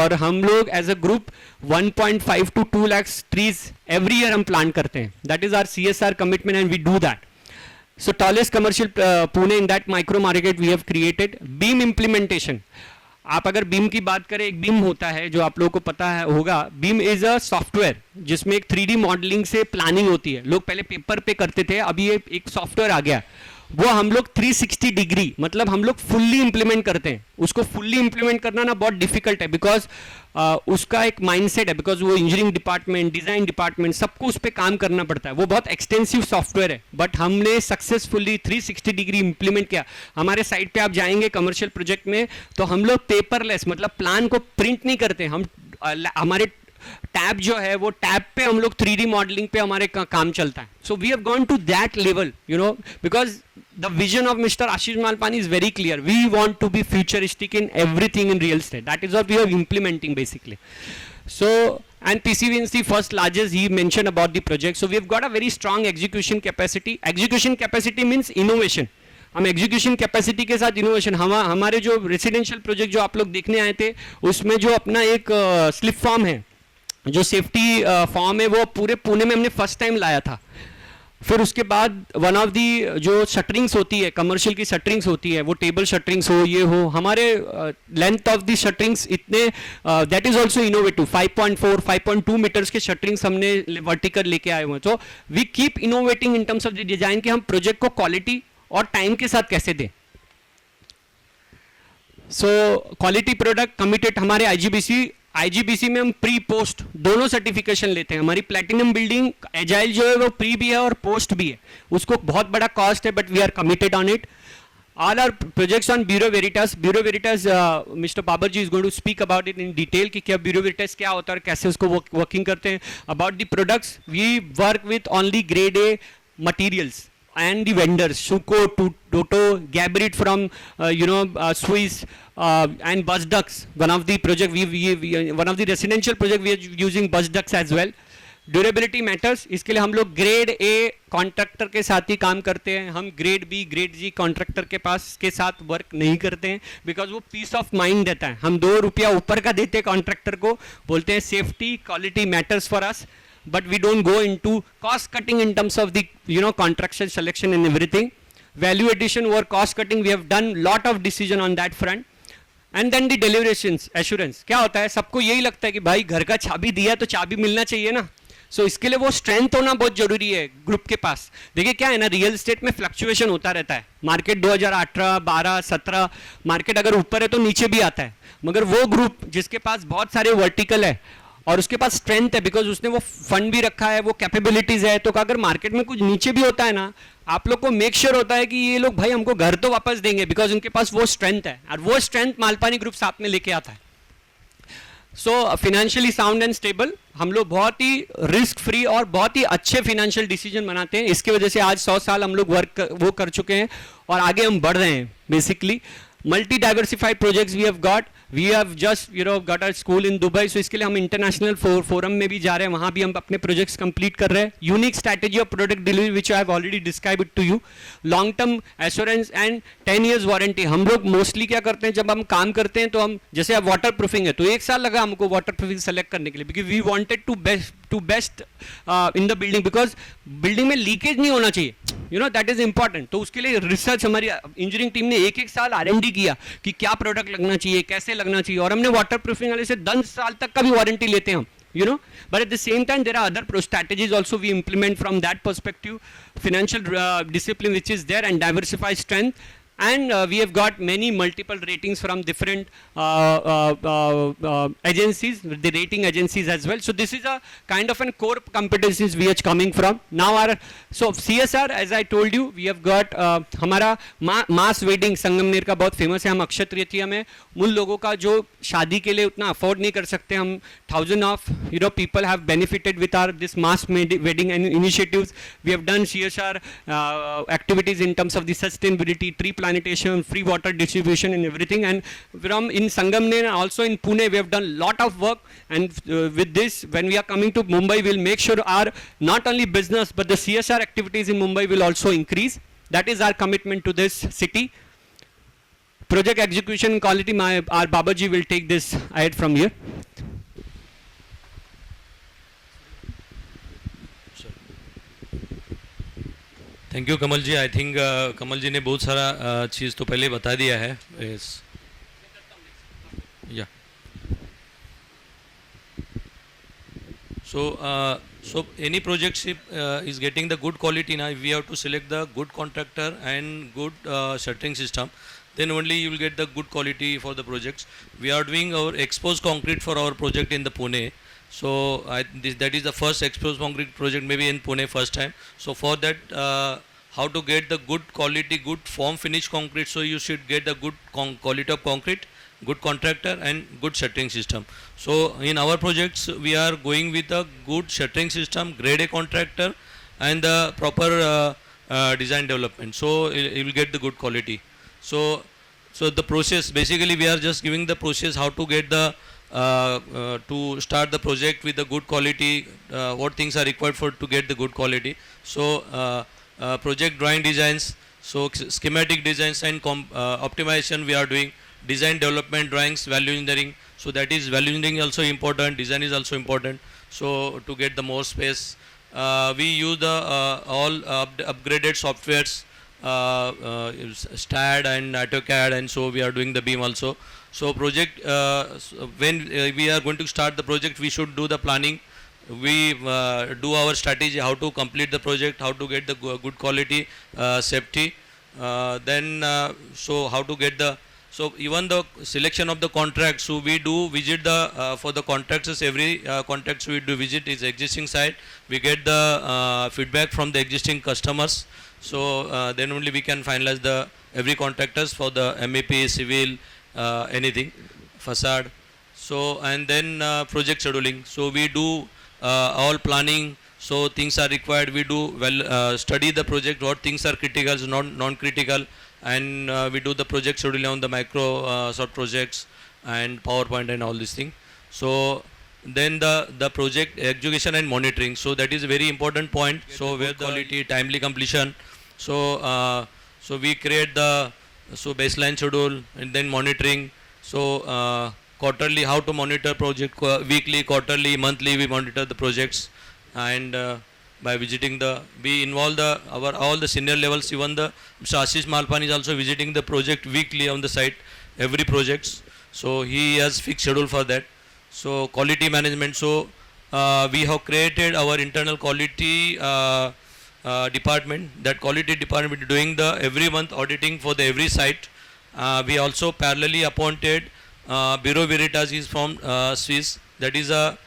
और हम लोग as a group 1.5 to 2 lakhs trees every year हम प्लांट करते हैं. That is our CSR commitment and we do that. So tallest commercial Pune in that micro market we have created. BIM implementation, आप अगर beam की बात करें, एक beam होता है जो आप लोगों को पता है होगा. बीम इज अ सॉफ्टवेयर जिसमें एक 3D मॉडलिंग से प्लानिंग होती है. लोग पहले पेपर पे करते थे, अभी ये एक सॉफ्टवेयर आ गया. वो हम लोग 360 डिग्री मतलब हम लोग फुल्ली इंप्लीमेंट करते हैं. उसको फुल्ली इंप्लीमेंट करना ना बहुत डिफिकल्ट है, बिकॉज उसका एक माइंडसेट है, बिकॉज वो इंजीनियरिंग डिपार्टमेंट, डिजाइन डिपार्टमेंट, सबको उस पर काम करना पड़ता है. वो बहुत एक्सटेंसिव सॉफ्टवेयर है, बट हमने सक्सेसफुली 360 डिग्री इंप्लीमेंट किया. हमारे साइट पे आप जाएंगे कमर्शियल प्रोजेक्ट में, तो हम लोग पेपरलेस मतलब प्लान को प्रिंट नहीं करते. हम हमारे टैब जो है वो टैब पे हम लोग 3D मॉडलिंग पे हमारे काम चलता है. So we have gone to that level, you know, because the vision of Mr. Ashish Malpani is very clear. We want to be futuristic in everything in real estate. That is what we are implementing basically. So, and PCVNC first largest, he mentioned about the project. So we have got a very strong execution capacity. Execution capacity means innovation. हम execution capacity के साथ innovation, हमारे जो residential project जो आप लोग देखने आए थे उसमें जो अपना एक स्लिप फॉर्म है, जो सेफ्टी फॉर्म है, वो पूरे पुणे में हमने फर्स्ट टाइम लाया था. फिर उसके बाद वन ऑफ दी जो शटरिंग्स होती है, कमर्शियल की शटरिंग्स होती है, वो टेबल शटरिंग्स हो, ये हो, हमारे लेंथ ऑफ दी शटरिंग्स इतने, that is also innovative. 5.4 5.2 metres के शटरिंग्स हमने वर्टिकल लेके आए हुए हैं. तो we keep innovating in terms of the design कि हम प्रोजेक्ट को क्वालिटी और टाइम के साथ कैसे दें. So quality product committed. हमारे आईजीबीसी में हम प्री पोस्ट दोनों सर्टिफिकेशन लेते हैं. हमारी प्लैटिनम बिल्डिंग एजाइल जो है वो प्री भी है और पोस्ट भी है. उसको बहुत बड़ा कॉस्ट है, but we are committed on it. All our projects on Bureau Veritas. Bureau Veritas, Mr. Babarji is going to speak about it in detail कि क्या Bureau Veritas क्या होता है और कैसे उसको वर्किंग करते हैं. About the products, we work with only grade A materials and the vendors, Suco, Toto, Gabbrit from Swiss, and bus ducts. One of the project one of the residential project we are using bus ducts as well. Durability matters, इसके लिए हम लोग grade a contractor के साथ ही काम करते हैं. हम ग्रेड बी ग्रेड जी कॉन्ट्रैक्टर के साथ वर्क नहीं करते हैं, बिकॉज वो पीस ऑफ माइंड देता है. हम 2 रुपया ऊपर का देते हैं कॉन्ट्रैक्टर को, बोलते हैं safety quality matters for us, but we don't go into cost cutting in terms of the contraction selection and everything. Value addition or cost cutting, we have done lot of decision on that front. And then the delivery assurance. क्या होता है, सबको यही लगता है कि भाई घर का चाबी दिया तो चाबी मिलना चाहिए ना. सो इसके लिए वो स्ट्रेंथ होना बहुत जरूरी है ग्रुप के पास. देखिए क्या है ना, रियल एस्टेट में फ्लक्चुएशन होता रहता है. मार्केट 2018, 12, 17 मार्केट अगर ऊपर है तो नीचे भी आता है, मगर वो ग्रुप जिसके पास बहुत सारे वर्टिकल है और उसके पास स्ट्रेंथ है, बिकॉज उसने वो फंड भी रखा है, वो कैपेबिलिटीज है, तो अगर मार्केट में कुछ नीचे भी होता है ना, आप लोग को मेक श्योर होता है कि ये लोग भाई हमको घर तो वापस देंगे, बिकॉज उनके पास वो स्ट्रेंथ है, और वो स्ट्रेंथ मालपानी ग्रुप साथ में लेके आता है. सो फाइनेंशियली साउंड एंड स्टेबल, हम लोग बहुत ही रिस्क फ्री और बहुत ही अच्छे फाइनेंशियल डिसीजन बनाते हैं. इसकी वजह से आज 100 साल हम लोग वर्क वो कर चुके हैं और आगे हम बढ़ रहे हैं. Basically multi diversified projects we have got. We have just got a school in Dubai, so इसके लिए हम इंटरनेशनल फोरम में भी जा रहे हैं, वहाँ भी हम अपने प्रोजेक्ट्स कंप्लीट कर रहे हैं. Unique strategy of product delivery which I have already describe it to you. Long term assurance and 10 years warranty. हम लोग मोस्टली क्या करते हैं, जब हम काम करते हैं तो हम, जैसे अब वाटर प्रूफिंग है तो 1 साल लगा हमको वाटर प्रूफिंग सेलेक्ट करने के लिए, because we wanted to best in the building, because building में लीकेज नहीं होना चाहिए, दैट इज इंपॉर्टेंट. तो उसके लिए रिसर्च हमारी इंजीनियरिंग टीम ने 1 साल R&D किया कि क्या प्रोडक्ट लगना चाहिए, कैसे लगना चाहिए, और हमने वाटर प्रूफिंग वाले से 10 साल तक का भी वारंटी लेते हैं हम, but at the same time there are other strategies also we implement from that perspective. Financial discipline which is there, and diversified strength, and we have got many multiple ratings from different agencies, the rating agencies as well. So this is a kind of an core competencies we are coming from. Now so CSR, as I told you, we have got हमारा मास wedding Sangamner का बहुत famous है. हम अक्षय तृतीया में उन लोगों का जो शादी के लिए उतना अफोर्ड नहीं कर सकते, हम 1000 of people have benefited with our this mass wedding and initiatives. We have done CSR activities in terms of the sustainability, tree plantation, free water distribution and everything. And from in Sangamner and also in Pune we have done lot of work, and with this when we are coming to Mumbai we'll make sure our not only business but the CSR activities in Mumbai will also increase. That is our commitment to this city. Project execution quality, our Babaji will take this ahead from here. Thank you Kamal ji. I think Kamal ji ने बहुत सारा चीज़ तो पहले बता दिया है. या so any project is getting the good quality. Now we have to select the good contractor and good shuttering system, then only you will get the good quality for the projects. We are doing our exposed concrete for our project in the Pune. So that is the first exposed concrete project maybe in Pune first time. So for that how to get the good quality, good form finish concrete, so you should get the good quality of concrete good contractor and good shuttering system. So in our projects we are going with a good shuttering system, grade A contractor and the proper design development. So you will get the good quality. So the process, basically we are just giving the process how to get the to start the project with the good quality, what things are required for to get the good quality. So project drawing designs, so schematic designs and optimization we are doing, design development drawings, value engineering. So that is value engineering also important, design is also important. So to get the more space, we use the all upgraded softwares, STAD and AutoCAD, and so we are doing the BIM also. So project, when we are going to start the project, we should do the planning. We do our strategy, how to complete the project, how to get the good quality, safety. Then so how to get the, so even the selection of the contract, so we do visit the for the contractors, every contracts we do visit is existing site. We get the feedback from the existing customers. So then only we can finalize the every contractors for the MEP, civil, anything, facade. So and then project scheduling. So we do all planning. So things are required. We do well study the project. What things are critical, non-critical, and we do the project scheduling on the Microsoft projects and PowerPoint and all these things. So then the project execution and monitoring. So that is a very important point. So where the quality, timely completion. So so we create the baseline schedule and then monitoring. So quarterly, how to monitor project, weekly, quarterly, monthly we monitor the projects, and by visiting the, we involve the all the senior levels. Even the Mr. Ashish Malpani is also visiting the project weekly on the site, every projects. So he has fixed schedule for that. So quality management. So we have created our internal quality department. That quality department is doing the every month auditing for the every site. We also parallelly appointed Bureau Veritas is from Swiss. That is a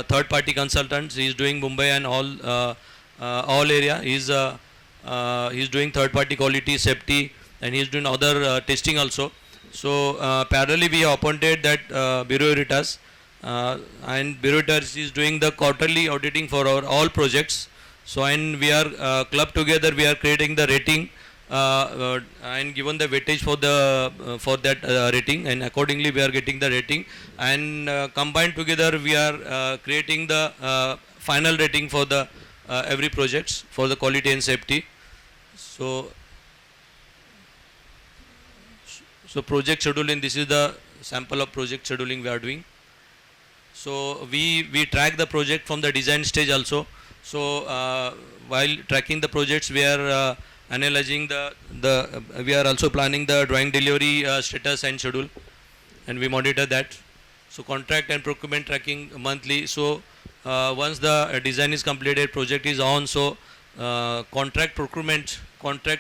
third party consultant. He is doing Mumbai and all area. He is doing third party quality, safety, and he is doing other testing also. So parallelly we have appointed that Bureau Veritas, and Bureau Veritas is doing the quarterly auditing for our all projects. So and we are clubbed together. We are creating the rating and given the weightage for the for that rating, and accordingly we are getting the rating, and combined together we are creating the final rating for the every projects for the quality and safety. So project scheduling, this is the sample of project scheduling we are doing. So we track the project from the design stage also. So while tracking the projects, we are analyzing we are also planning the drawing delivery status and schedule, and we monitor that. So contract and procurement tracking monthly. So once the design is completed, project is on. So contract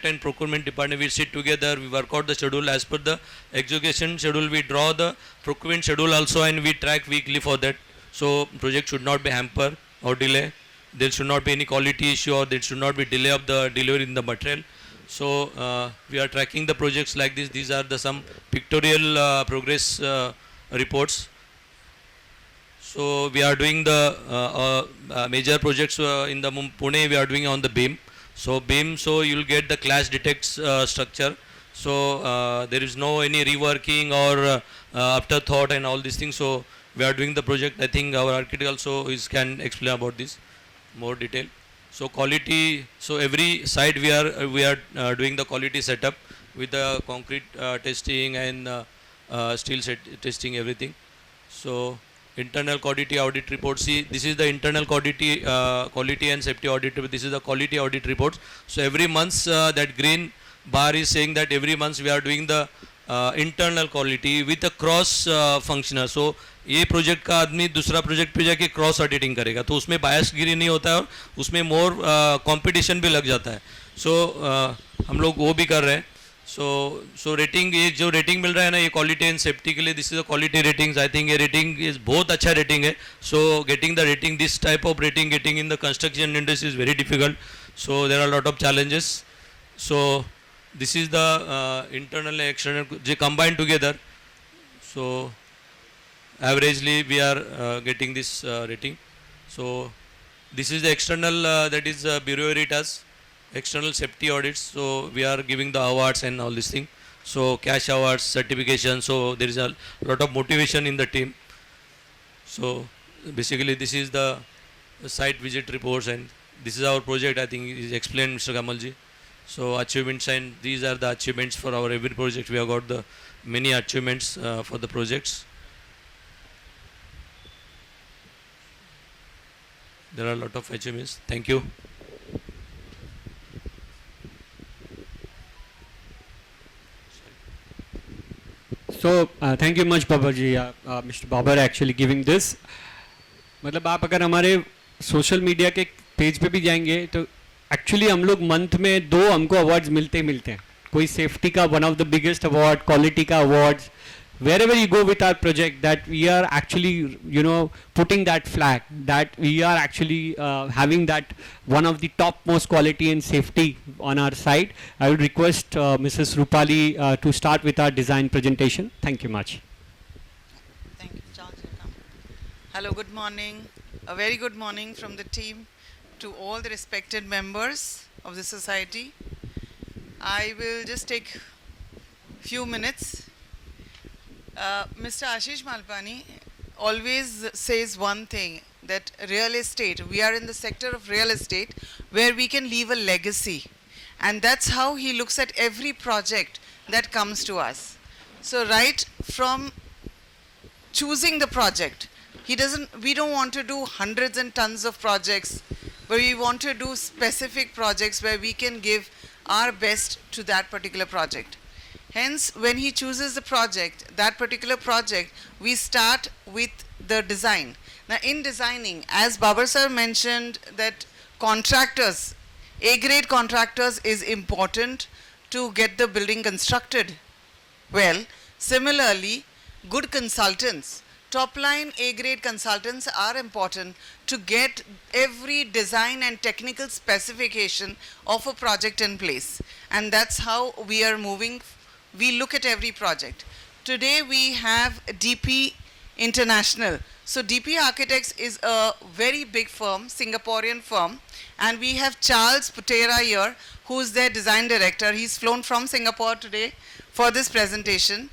and procurement department, we sit together, we work out the schedule as per the execution schedule. We draw the procurement schedule also, and we track weekly for that. So project should not be hampered or delay. There should not be any quality issue, or there should not be delay of the delivery in the material. So we are tracking the projects like this. These are the some pictorial progress reports. So we are doing the major projects in the Pune. We are doing on the BIM. So BIM, so you will get the clash detects structure. So there is no any reworking or afterthought and all these things. So we are doing the project. I think our architect also can explain about this more detail. So quality, so every site we are doing the quality setup with the concrete testing and steel testing, everything. So internal quality audit report. See, this is the internal quality and safety audit. This is the quality audit report. So every month that green bar is saying that every month we are doing the internal quality with a cross functional. So ये project का आदमी दूसरा project पे जाके cross auditing करेगा, तो उसमें बायस गिरी नहीं होता है और उसमें मोर कंपटीशन भी लग जाता है. सो हम लोग वो भी कर रहे हैं. सो रेटिंग, ये जो रेटिंग मिल रहा है ना, ये क्वालिटी एंड सेफ्टी के लिए, this is the quality ratings. I think ये रेटिंग इज बहुत अच्छा रेटिंग है. So getting the rating, this type of rating getting in the construction industry is very difficult. So there are lot of challenges. So this is the internal external J combined together. So averagely we are getting this rating. So this is the external that is Bureau Veritas external safety audits. So we are giving the awards and all this thing. So cash awards, certification. So there is a lot of motivation in the team. So basically this is the site visit reports, and this is our project. I think is explained Mr. Kamalji. So achievements, and these are the achievements for our every project. We have got the many achievements for the projects. There are a lot of achievements. Thank you. So thank you much Babaji, Mr. Babar actually giving this. मतलब आप अगर हमारे social media के page पे भी जाएंगे तो actually हम लोग मंथ में 2 हमको अवार्ड्स मिलते हैं. कोई सेफ्टी का one of the biggest award, quality का awards. Wherever you go with our project, that we are actually, putting that flag, that we are actually having that one of the topmost quality and safety on our side. I would request Mrs. Rupali to start with our design presentation. Thank you much. Thank you, Charles. Hello, good morning. A very good morning from the team to all the respected members of the society. I will just take few minutes. Mr. Ashish Malpani always says one thing, that real estate, we are in the sector of real estate where we can leave a legacy. And that's how he looks at every project that comes to us. So right from choosing the project, we don't want to do hundreds and tons of projects, but we want to do specific projects where we can give our best to that particular project. Hence, when he chooses the project, that particular project, we start with the design. Now, in designing, as Babar sir mentioned, that contractors, A-grade contractors is important to get the building constructed well. Similarly, good consultants, top-line A-grade consultants are important to get every design and technical specification of a project in place. And that's how we are moving. We look at every project. Today we have DP International. So DP Architects is a very big firm, Singaporean firm, and we have Charles Putera here, who is their design director. He's flown from Singapore today for this presentation.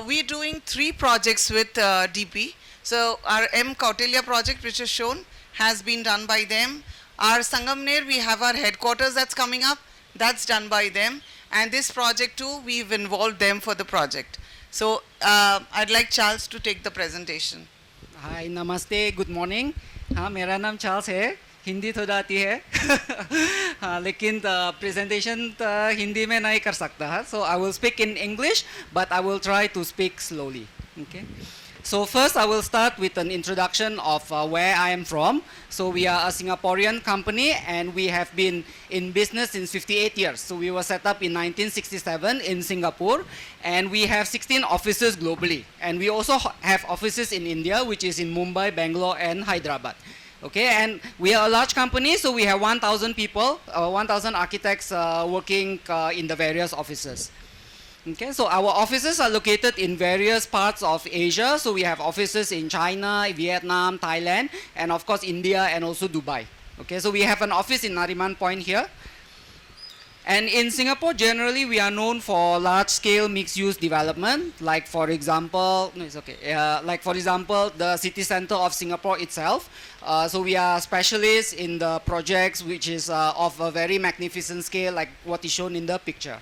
We're doing 3 projects with DP. So our M. Kautilya project, which is shown, has been done by them. Our Sangamner, we have our headquarters that's coming up. That's done by them. And this project too, we've involved them for the project. So I'd like Charles to take the presentation. हाय नमस्ते good morning. हाँ मेरा नाम Charles है. हिंदी थोड़ा आती है हाँ लेकिन प्रेजेंटेशन हिंदी में नहीं कर सकता है. So I will speak in English but I will try to speak slowly. Okay. So first I will start with an introduction of where I am from. So we are a Singaporean company and we have been in business since 58 years. So we were set up in 1967 in Singapore and we have 16 offices globally. And we also have offices in India, which is in Mumbai, Bangalore and Hyderabad. Okay, and we are a large company, so we have 1,000 people, 1,000 architects working in the various offices. Okay, so our offices are located in various parts of Asia. So we have offices in China, Vietnam, Thailand, and of course India and also Dubai. Okay, so we have an office in Nariman Point here. And in Singapore, generally, we are known for large-scale mixed-use development. Like for example, no, it's okay. Like for example, the city center of Singapore itself. So we are specialists in the projects which is of a very magnificent scale, like what is shown in the picture.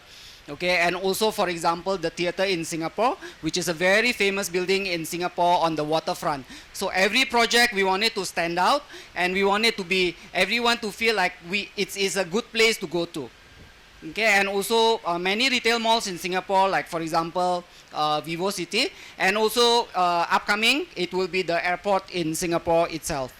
Okay, and also for example the theatre in Singapore, which is a very famous building in Singapore on the waterfront. So every project we want it to stand out and we want it to be everyone to feel like it is a good place to go to. Okay, and also many retail malls in Singapore, like for example VivoCity, and also upcoming it will be the airport in Singapore itself.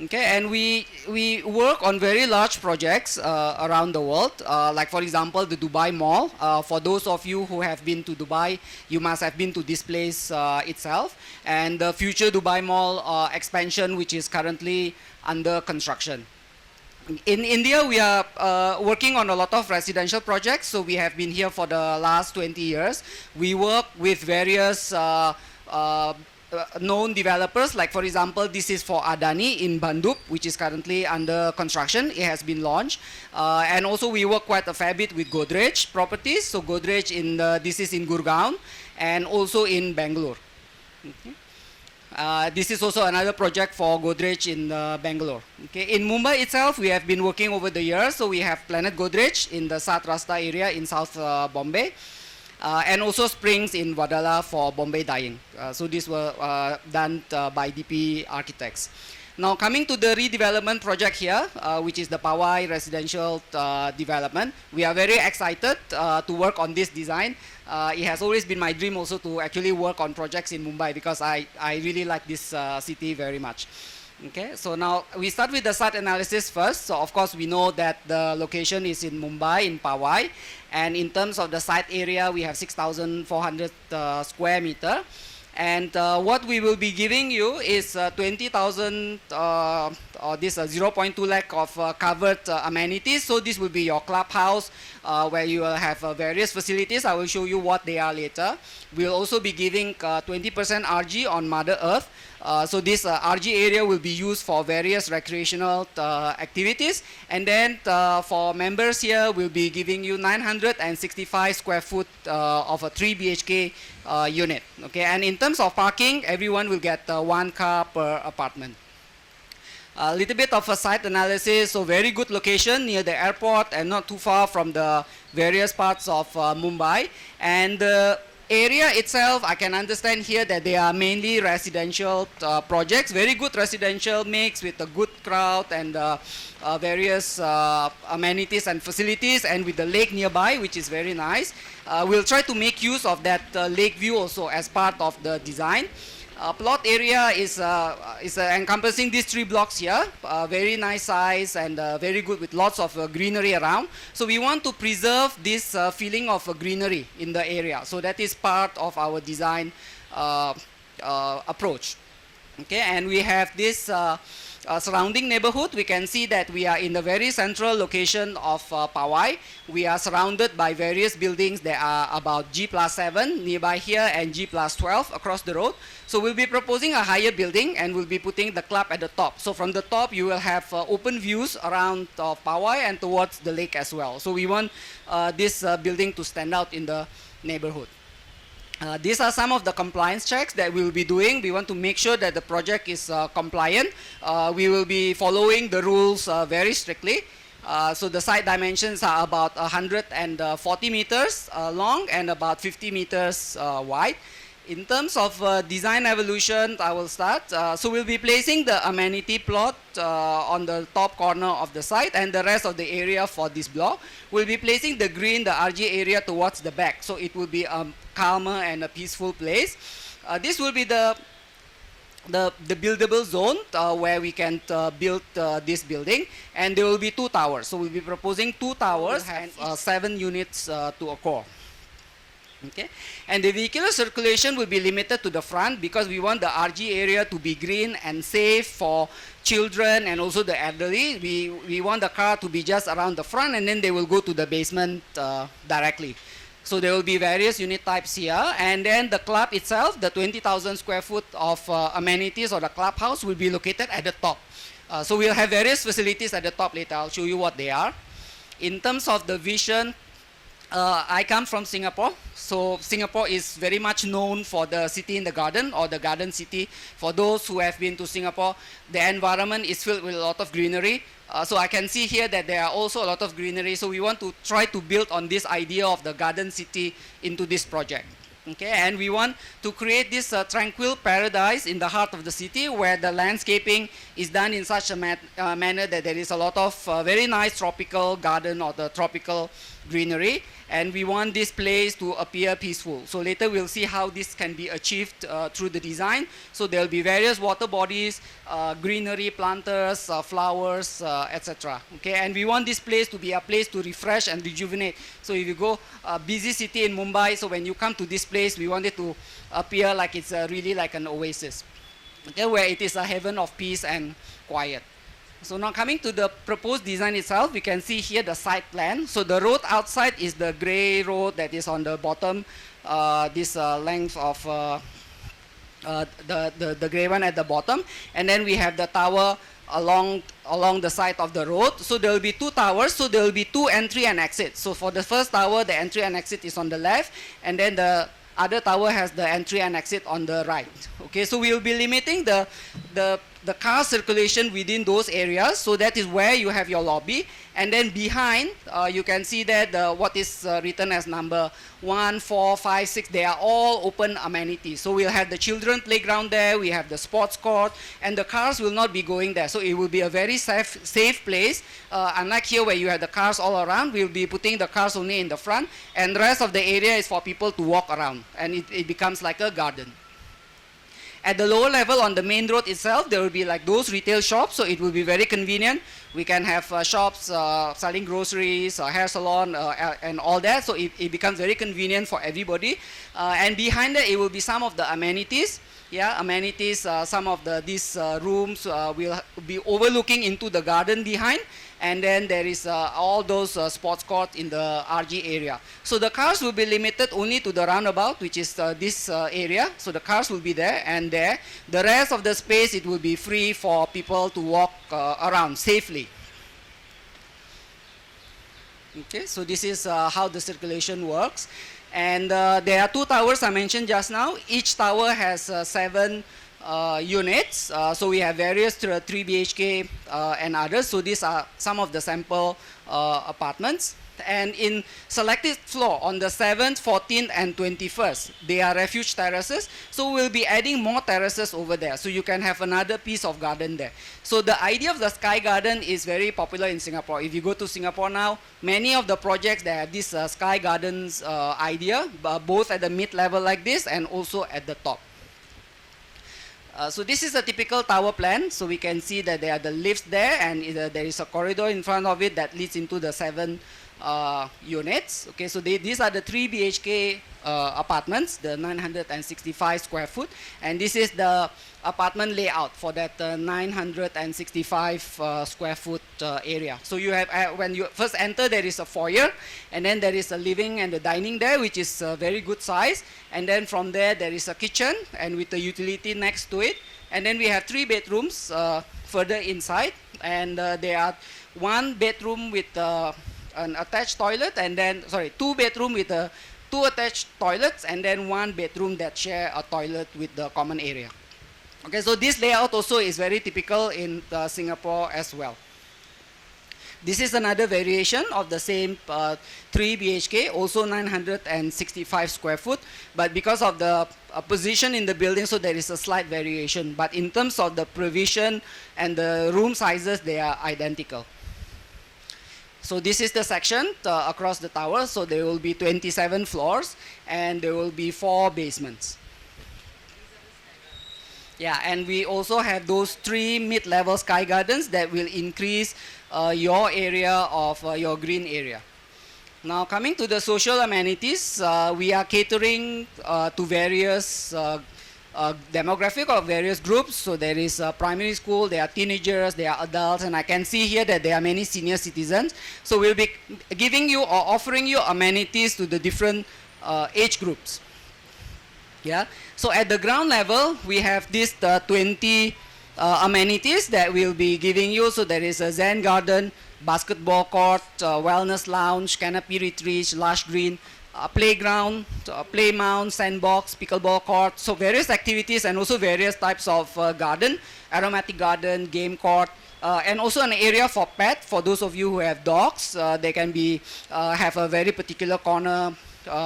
Okay, and we work on very large projects around the world, like for example the Dubai Mall. For those of you who have been to Dubai, you must have been to this place itself, and the future Dubai Mall expansion, which is currently under construction. In India, we are working on a lot of residential projects. So we have been here for the last 20 years. We work with various known developers. Like for example, this is for Adani in Bhandup, which is currently under construction. It has been launched. And also we work quite a fair bit with Godrej Properties. So Godrej this is in Gurgaon and also in Bangalore. Okay. This is also another project for Godrej in Bangalore. Okay. In Mumbai itself, we have been working over the years. So we have Planet Godrej in the South Rasta area in South Bombay. And also Springs in Wadala for Bombay dyeing. So these were done by DP Architects. Now coming to the redevelopment project here, which is the Powai residential development. We are very excited to work on this design. It has always been my dream also to actually work on projects in Mumbai because I really like this city very much. Okay, so now we start with the site analysis first. So of course we know that the location is in Mumbai, in Powai. And in terms of the site area, we have 6,400 square meter. And what we will be giving you is 20,000, this 0.2 lakh of covered amenities. So this will be your clubhouse where you will have various facilities. I will show you what they are later. We'll also be giving 20% RG on Mother Earth. So this RG area will be used for various recreational activities. And then for members here, we'll be giving you 965 square foot of a 3 BHK unit. Okay, and in terms of parking, everyone will get 1 car per apartment. A little bit of a site analysis. So very good location near the airport and not too far from the various parts of Mumbai. And the area itself, I can understand here that they are mainly residential projects. Very good residential mix with a good crowd and various amenities and facilities, and with the lake nearby, which is very nice. We'll try to make use of that lake view also as part of the design. Plot area is encompassing these 3 blocks here, very nice size and very good with lots of greenery around. So we want to preserve this feeling of greenery in the area. So that is part of our design approach. Okay, and we have this surrounding neighborhood. We can see that we are in the very central location of Powai. We are surrounded by various buildings. There are about G+7 nearby here and G+12 across the road. So we'll be proposing a higher building and we'll be putting the club at the top. So from the top you will have open views around Powai and towards the lake as well. So we want this building to stand out in the neighborhood. These are some of the compliance checks that we will be doing. We want to make sure that the project is compliant. We will be following the rules very strictly. So the site dimensions are about 140 meters long and about 50 meters wide. In terms of design evolution, I will start. So we'll be placing the amenity plot on the top corner of the site, and the rest of the area for this block. We'll be placing the green, the RG area towards the back. So it will be a calmer and a peaceful place. This will be the buildable zone where we can build this building, and there will be 2 towers. So we'll be proposing 2 towers and 7 units to a core. Okay, and the vehicular circulation will be limited to the front because we want the RG area to be green and safe for children and also the elderly. We want the car to be just around the front, and then they will go to the basement directly. So there will be various unit types here, and then the club itself, the 20,000 square foot of amenities or the clubhouse will be located at the top. So we'll have various facilities at the top later. I'll show you what they are. In terms of the vision, I come from Singapore. So Singapore is very much known for the city in the garden, or the garden city. For those who have been to Singapore, the environment is filled with a lot of greenery. So I can see here that there are also a lot of greenery. So we want to try to build on this idea of the garden city into this project. Okay, and we want to create this tranquil paradise in the heart of the city, where the landscaping is done in such a manner that there is a lot of very nice tropical garden or the tropical greenery, and we want this place to appear peaceful. So later we'll see how this can be achieved through the design. So there will be various water bodies, greenery, planters, flowers, etc. Okay, and we want this place to be a place to refresh and rejuvenate. So if you go busy city in Mumbai, so when you come to this place, we want it to appear like it's really like an oasis, okay, where it is a heaven of peace and quiet. So now coming to the proposed design itself, we can see here the site plan. So the road outside is the gray road that is on the bottom, this length of the gray one at the bottom. And then we have the tower along the side of the road. So there will be two towers, so there will be two entry and exit. So for the first tower, the entry and exit is on the left, and then the other tower has the entry and exit on the right. Okay, so we will be limiting the car circulation within those areas. So that is where you have your lobby, and then behind you can see that what is written as number 1, 4, 5, 6. They are all open amenities. So we'll have the children playground there. We have the sports court, and the cars will not be going there. So it will be a very safe place. Unlike here where you have the cars all around, we'll be putting the cars only in the front, and the rest of the area is for people to walk around, and it becomes like a garden. At the lower level on the main road itself, there will be like those retail shops, so it will be very convenient. We can have shops selling groceries, hair salon, and all that, so it becomes very convenient for everybody. And behind that, it will be some of the amenities. Yeah, amenities, some of these rooms will be overlooking into the garden behind, and then there is all those sports courts in the RG area. So the cars will be limited only to the roundabout, which is this area. So the cars will be there and there. The rest of the space, it will be free for people to walk around safely. Okay, so this is how the circulation works. And there are two towers I mentioned just now. Each tower has 7 units. So we have various 3 BHK and others. So these are some of the sample apartments. And in selected floor on the 7th, 14th, and 21st, they are refuge terraces. So we'll be adding more terraces over there. So you can have another piece of garden there. So the idea of the sky garden is very popular in Singapore. If you go to Singapore now, many of the projects that have this sky gardens idea, both at the mid-level like this and also at the top. So this is a typical tower plan. So we can see that there are the lifts there, and there is a corridor in front of it that leads into the 7 units. Okay, so these are the 3 BHK apartments, the 965 square foot, and this is the apartment layout for that 965 square foot area. So you have, when you first enter, there is a foyer, and then there is a living and the dining there, which is very good size, and then from there is a kitchen and with a utility next to it, and then we have 3 bedrooms further inside, and there are 1 bedroom with an attached toilet, and then 2 bedroom with 2 attached toilets, and then 1 bedroom that share a toilet with the common area. Okay, so this layout also is very typical in Singapore as well. This is another variation of the same 3 BHK, also 965 square foot, but because of the position in the building, so there is a slight variation. But in terms of the provision and the room sizes, they are identical. So this is the section across the tower. So there will be 27 floors, and there will be 4 basements. Yeah, and we also have those 3 mid-level sky gardens that will increase your area of your green area. Now coming to the social amenities, we are catering to various demographic of various groups. So there is primary school, there are teenagers, there are adults, and I can see here that there are many senior citizens. So we'll be giving you or offering you amenities to the different age groups. Yeah. So at the ground level, we have these 20 amenities that we'll be giving you. So there is a Zen garden, basketball court, wellness lounge, canopy retreat, lush green, playground, play mount, sandbox, pickleball court. So various activities and also various types of garden, aromatic garden, game court, and also an area for pet. For those of you who have dogs, they can be have a very particular corner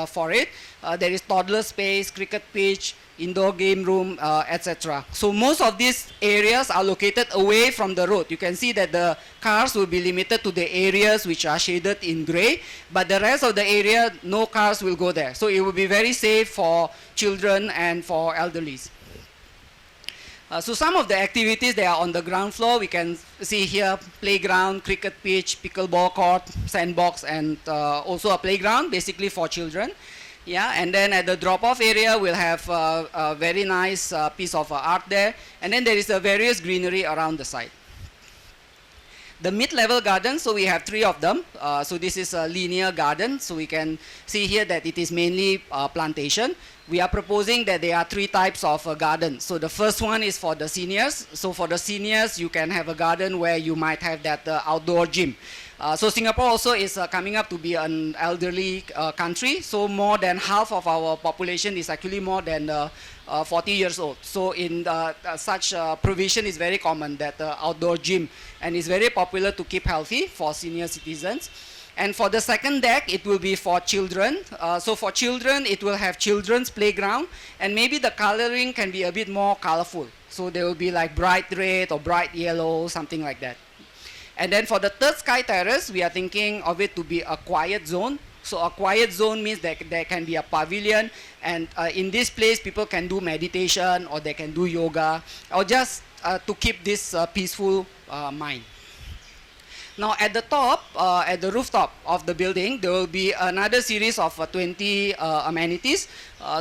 for it. There is toddler space, cricket pitch, indoor game room, etc. So most of these areas are located away from the road. You can see that the cars will be limited to the areas which are shaded in gray, but the rest of the area, no cars will go there. So it will be very safe for children and for elderlies. So some of the activities that are on the ground floor, we can see here, playground, cricket pitch, pickleball court, sandbox, and also a playground, basically for children. Yeah, and then at the drop-off area, we'll have a very nice piece of art there. And then there is a various greenery around the site. The mid-level gardens, so we have 3 of them. So this is a linear garden. So we can see here that it is mainly plantation. We are proposing that there are 3 types of garden. So the first one is for the seniors. So for the seniors, you can have a garden where you might have that outdoor gym. So Singapore also is coming up to be an elderly country. So more than half of our population is actually more than 40 years old. So in such provision is very common, that outdoor gym, and is very popular to keep healthy for senior citizens. And for the second deck, it will be for children. So for children, it will have children's playground, and maybe the coloring can be a bit more colorful. So there will be like bright red or bright yellow, something like that. And then for the third sky terrace, we are thinking of it to be a quiet zone. So a quiet zone means that there can be a pavilion, and in this place people can do meditation, or they can do yoga, or just to keep this peaceful mind. Now at the top, at the rooftop of the building, there will be another series of 20 amenities.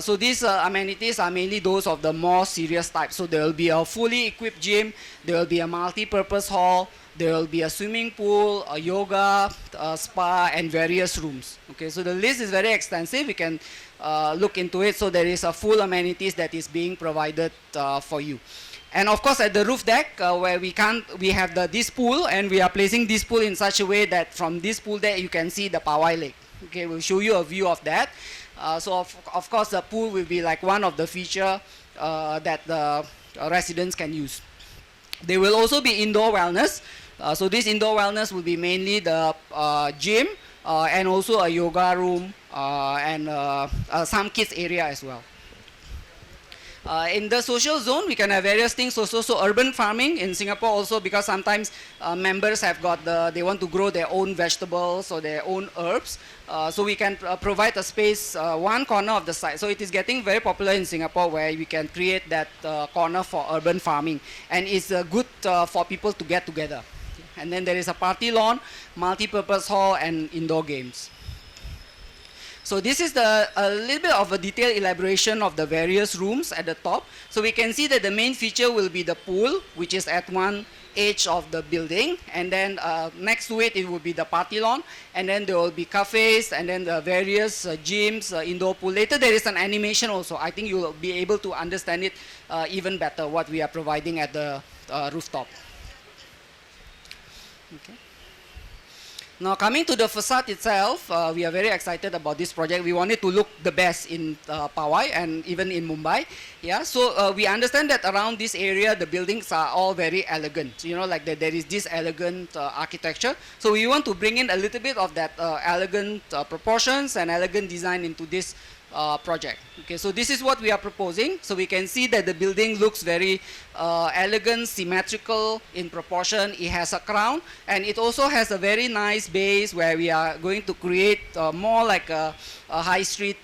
So these amenities are mainly those of the more serious type. So there will be a fully equipped gym, there will be a multi-purpose hall, there will be a swimming pool, a yoga, a spa, and various rooms. Okay, so the list is very extensive. You can look into it. So there is a full amenities that is being provided for you. And of course, at the roof deck, where we have this pool, and we are placing this pool in such a way that from this pool deck you can see the Pawai Lake. Okay, we'll show you a view of that. So of course, the pool will be like one of the feature that the residents can use. There will also be indoor wellness. So this indoor wellness will be mainly the gym and also a yoga room and some kids area as well. In the social zone, we can have various things also. So urban farming in Singapore also, because sometimes members have got they want to grow their own vegetables or their own herbs. So we can provide a space, one corner of the site. So it is getting very popular in Singapore, where we can create that corner for urban farming. And it's good for people to get together. And then there is a party lawn, multi-purpose hall, and indoor games. So this is a little bit of a detailed elaboration of the various rooms at the top. So we can see that the main feature will be the pool, which is at one edge of the building. And then next to it, it will be the party lawn. And then there will be cafes, and then the various gyms, indoor pool. Later, there is an animation also. I think you will be able to understand it even better, what we are providing at the rooftop. Okay. Now coming to the facade itself, we are very excited about this project. We want it to look the best in Powai and even in Mumbai. Yeah, so we understand that around this area, the buildings are all very elegant. You know, like there is this elegant architecture. So we want to bring in a little bit of that elegant proportions and elegant design into this project. Okay, so this is what we are proposing. So we can see that the building looks very elegant, symmetrical in proportion. It has a crown, and it also has a very nice base where we are going to create more like a high street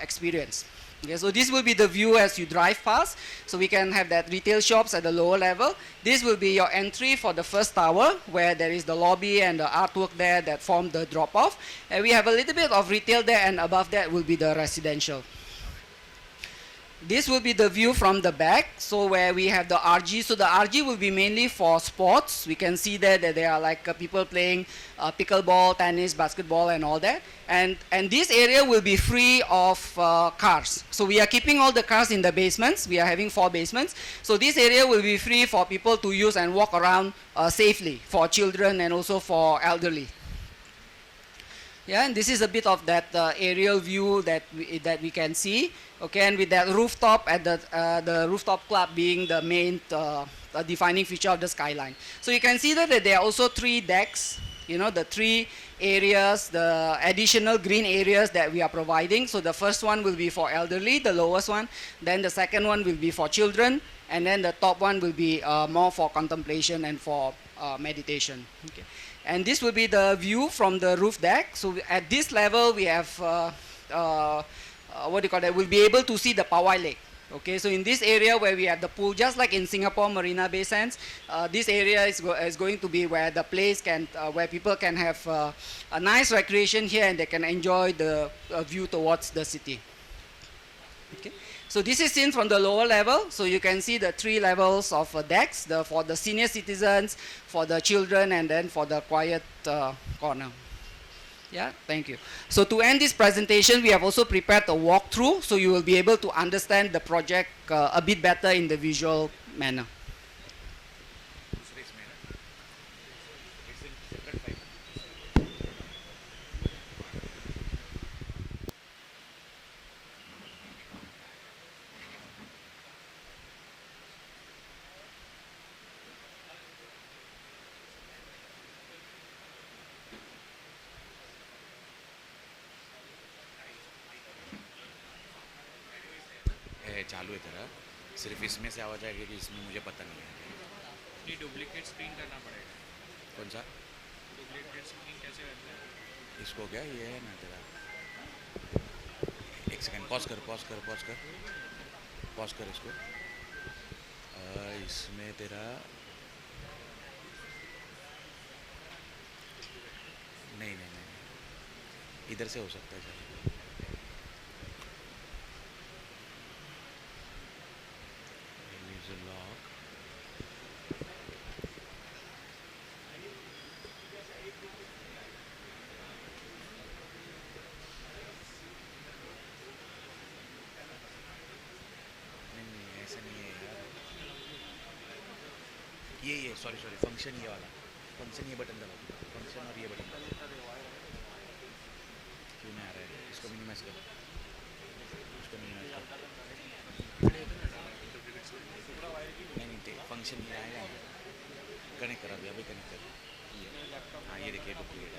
experience. Okay, so this will be the view as you drive past. So we can have that retail shops at the lower level. This will be your entry for the first tower, where there is the lobby and the artwork there that form the drop-off. And we have a little bit of retail there, and above that will be the residential. This will be the view from the back, so where we have the RG. So the RG will be mainly for sports. We can see there that there are like people playing pickleball, tennis, basketball, and all that. And this area will be free of cars. So we are keeping all the cars in the basements. We are having 4 basements. So this area will be free for people to use and walk around safely, for children and also for elderly. Yeah, and this is a bit of that aerial view that we can see. Okay, and with that rooftop at the rooftop club being the main defining feature of the skyline. So you can see that there are also 3 decks. You know, the 3 areas, the additional green areas that we are providing. So the first one will be for elderly, the lowest one. Then the second one will be for children, and then the top one will be more for contemplation and for meditation. Okay. And this will be the view from the roof deck. So at this level, we have, what do you call that? We'll be able to see the Powai Lake. Okay, so in this area where we have the pool, just like in Singapore Marina Bay Sands, this area is going to be where the place can, where people can have a nice recreation here, and they can enjoy the view towards the city. Okay. So this is seen from the lower level. So you can see the 3 levels of decks, for the senior citizens, for the children, and then for the quiet corner. Yeah, thank you. So to end this presentation, we have also prepared a walkthrough, so you will be able to understand the project a bit better in the visual manner. चालू है तेरा, सिर्फ इसमें से आवाज़ आएगी कि इसमें मुझे पता नहीं है। डुप्लीकेट स्क्रीन करना पड़ेगा। कौन सा? डुप्लीकेट स्क्रीन कैसे करते हैं? इसको क्या ये है ना तेरा, एक सेकंड पॉज कर इसको। इसमें तेरा नहीं, इधर से हो सकता है सर। लॉक नहीं, ऐसा नहीं है यार। ये सॉरी फंक्शन, ये वाला फंक्शन, ये बटन दबा, फंक्शन और ये बटन दबा। क्यों नहीं आ रहा है? इसको मिनिमाइज कर, नहीं फंक्शन ये आएगा ना, कनेक्ट करा अभी कनेक्ट कर। हाँ ये देखिए duplicate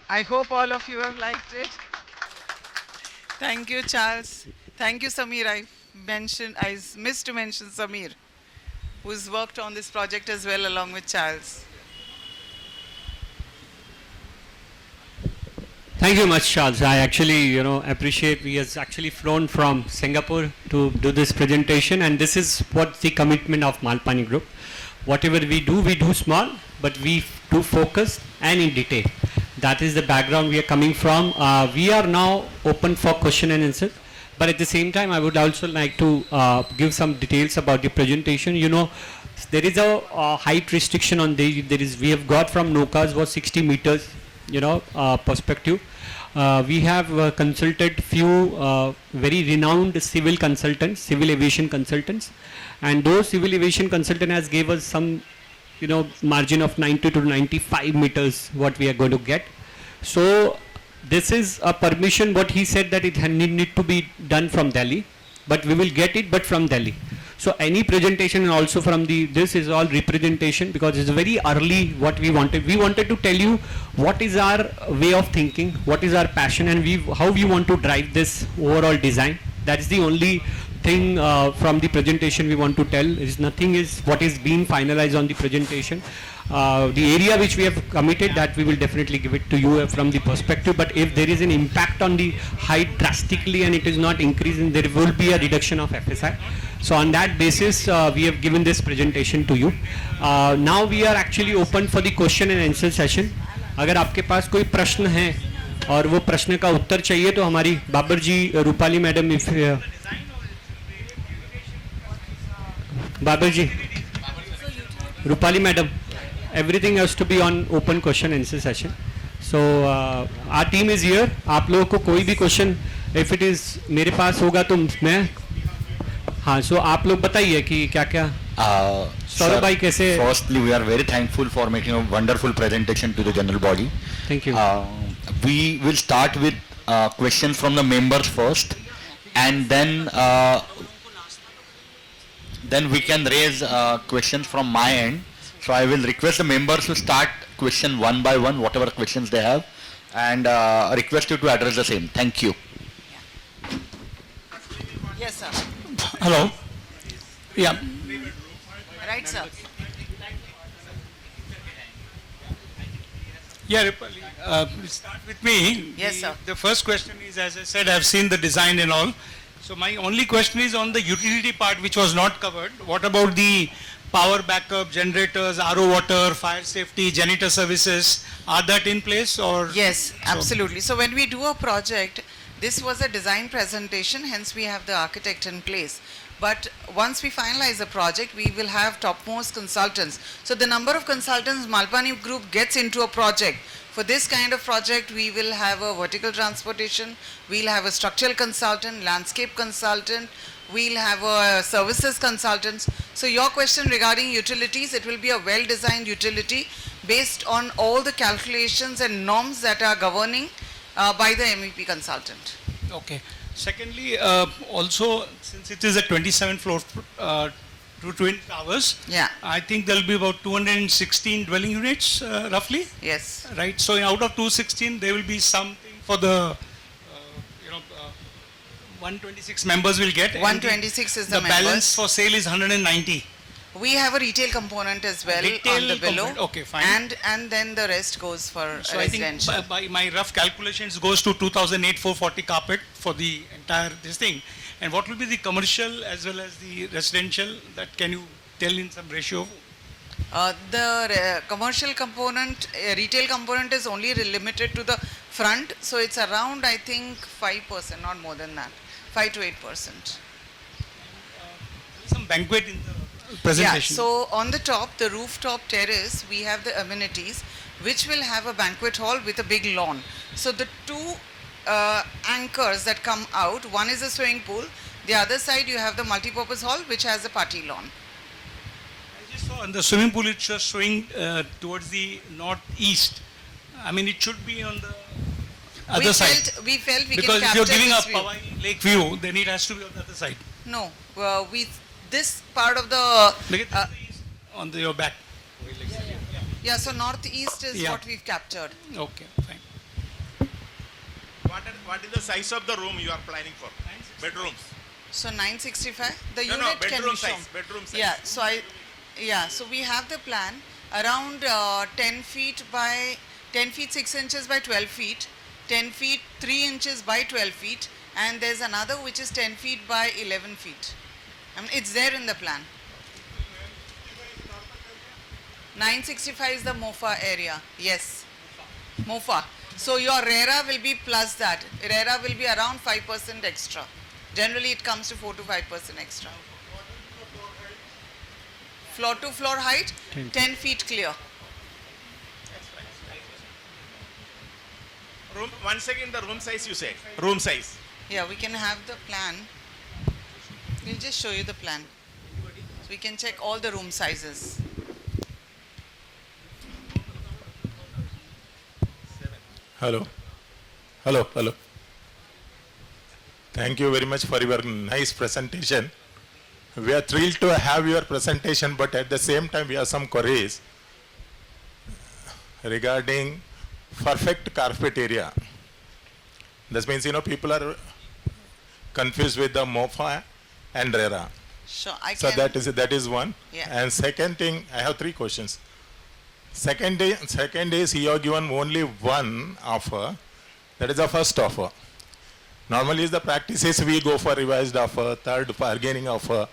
I hope all of you have liked it. Thank you, Charles. Thank you, Samir. I missed to mention Samir, who's worked on this project as well along with Charles. Thank you much, Charles. I actually, appreciate we has actually flown from Singapore to do this presentation, and this is what the commitment of Malpani Group. Whatever we do small, but we do focus and in detail. That is the background we are coming from. We are now open for question and answer, but at the same time, I would also like to give some details about the presentation. There is a height restriction on we have got from NOCAS was 60 meters, perspective. We have consulted few very renowned civil consultants, civil aviation consultants, and those civil aviation consultant has gave us some, margin of 90 to 95 meters what we are going to get. So this is a permission what he said that it need to be done from Delhi, but we will get it but from Delhi. So any presentation and also from this is all representation, because it's very early what we wanted. We wanted to tell you what is our way of thinking, what is our passion, and how we want to drive this overall design. That is the only thing from the presentation we want to tell. Nothing is what is being finalized on the presentation. The area which we have committed, that we will definitely give it to you from the perspective, but if there is an impact on the height drastically and it is not increasing, there will be a reduction of FSI. So on that basis, we have given this presentation to you. Now we are actually open for the question and answer session. अगर आपके पास कोई प्रश्न है और वो प्रश्न का उत्तर चाहिए तो हमारी Babar ji, Rupali madam, Babar ji, Rupali madam, everything has to be on open question answer session. So our team is here. आप लोगों को कोई भी question if it is मेरे पास होगा तो मैं, हाँ, so आप लोग बताइए कि क्या क्या. Sir, firstly, we are very thankful for making a wonderful presentation to the general body. Thank you. We will start with questions from the members first, and then we can raise questions from my end. So I will request the members to start question one by one, whatever questions they have, and request you to address the same. Thank you. Yes, sir. Hello. Yeah. Right, sir. Yeah, Rupali, start with me. Yes, sir. The first question is, as I said, I've seen the design and all. So my only question is on the utility part, which was not covered. What about the power backup, generators, RO water, fire safety, janitor services? Are that in place or? Yes, absolutely. So when we do a project, this was a design presentation, hence we have the architect in place. But once we finalize the project, we will have topmost consultants. So the number of consultants Malpani Group gets into a project, for this kind of project, we will have a vertical transportation, we'll have a structural consultant, landscape consultant, we'll have a services consultants. So your question regarding utilities, it will be a well-designed utility based on all the calculations and norms that are governing by the MEP consultant. Okay. Secondly, also, since it is a 27 floor to twin towers, Yeah. I think there will be about 216 dwelling units, roughly. Yes. Right, so out of 216, there will be something for the, 126 members will get. and 126 is the balance members. for sale is 190. We have a retail component as well on Retail the below. component, okay, fine. And then the rest goes for So I think residential. by my rough calculations goes to 2,440 carpet for the entire this thing. And what will be the commercial as well as the residential? That can you tell in some ratio? The commercial component, retail component is only limited to the front, so it's around, I think, 5%, not more than that, 5 to 8%. Some banquet in the Yeah, presentation. so on the top, the rooftop terrace, we have the amenities, which will have a banquet hall with a big lawn. So the two anchors that come out, one is a swimming pool, the other side you have the multipurpose hall, which has a party lawn. I just saw on the swimming pool it's just showing towards the northeast. I mean, it should be on the other side. We felt we Because can if you're capture giving a this view. Powai Lake view, then it has to be on the other side. No, this part of the, Because this is the east on your back. yeah, so northeast is Yeah. what we've captured. Okay, fine. What is the size of the room you are planning for? Bedrooms. So 965, the No, unit can bedroom be shown. size. Bedroom size. So we have the plan around 10 feet by 10 feet 6 inches by 12 feet, 10 feet 3 inches by 12 feet, and there's another which is 10 feet by 11 feet. I mean, it's there in the plan. 965 is the MOFA area. Yes, MOFA. So your RERA will be plus that. RERA will be around 5% extra. Generally, it comes to 4 to 5% extra. Floor to floor height, 10 feet clear. Room. Once again, the room size you said. Room size. Yeah, we can have the plan. We'll just show you the plan. So we can check all the room sizes. Hello. Hello. Hello. Thank you very much for your nice presentation. We are thrilled to have your presentation, but at the same time, we have some queries regarding perfect carpet area. This means, people are confused with the MOFA and RERA. Sure, So that is one. Yeah. And second thing, I have three questions. Second is you are given only one offer. That is the first offer. Normally the practice is we go for revised offer, third bargaining offer.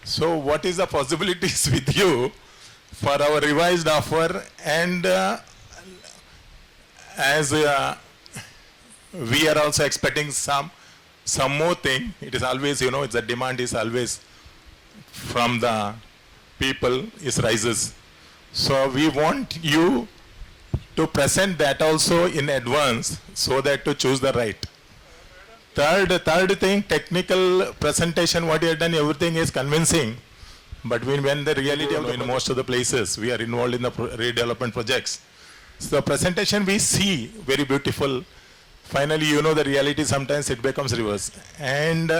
So what is the possibilities with you for our revised offer, and as we are also expecting some more thing. It is always, it's the demand is always from the people is rises. So we want you to present that also in advance so that to choose the right. Third thing, technical presentation, what you have done, everything is convincing. But when the reality of in most of the places, we are involved in the redevelopment projects. So the presentation we see, very beautiful. Finally, the reality sometimes it becomes reverse. And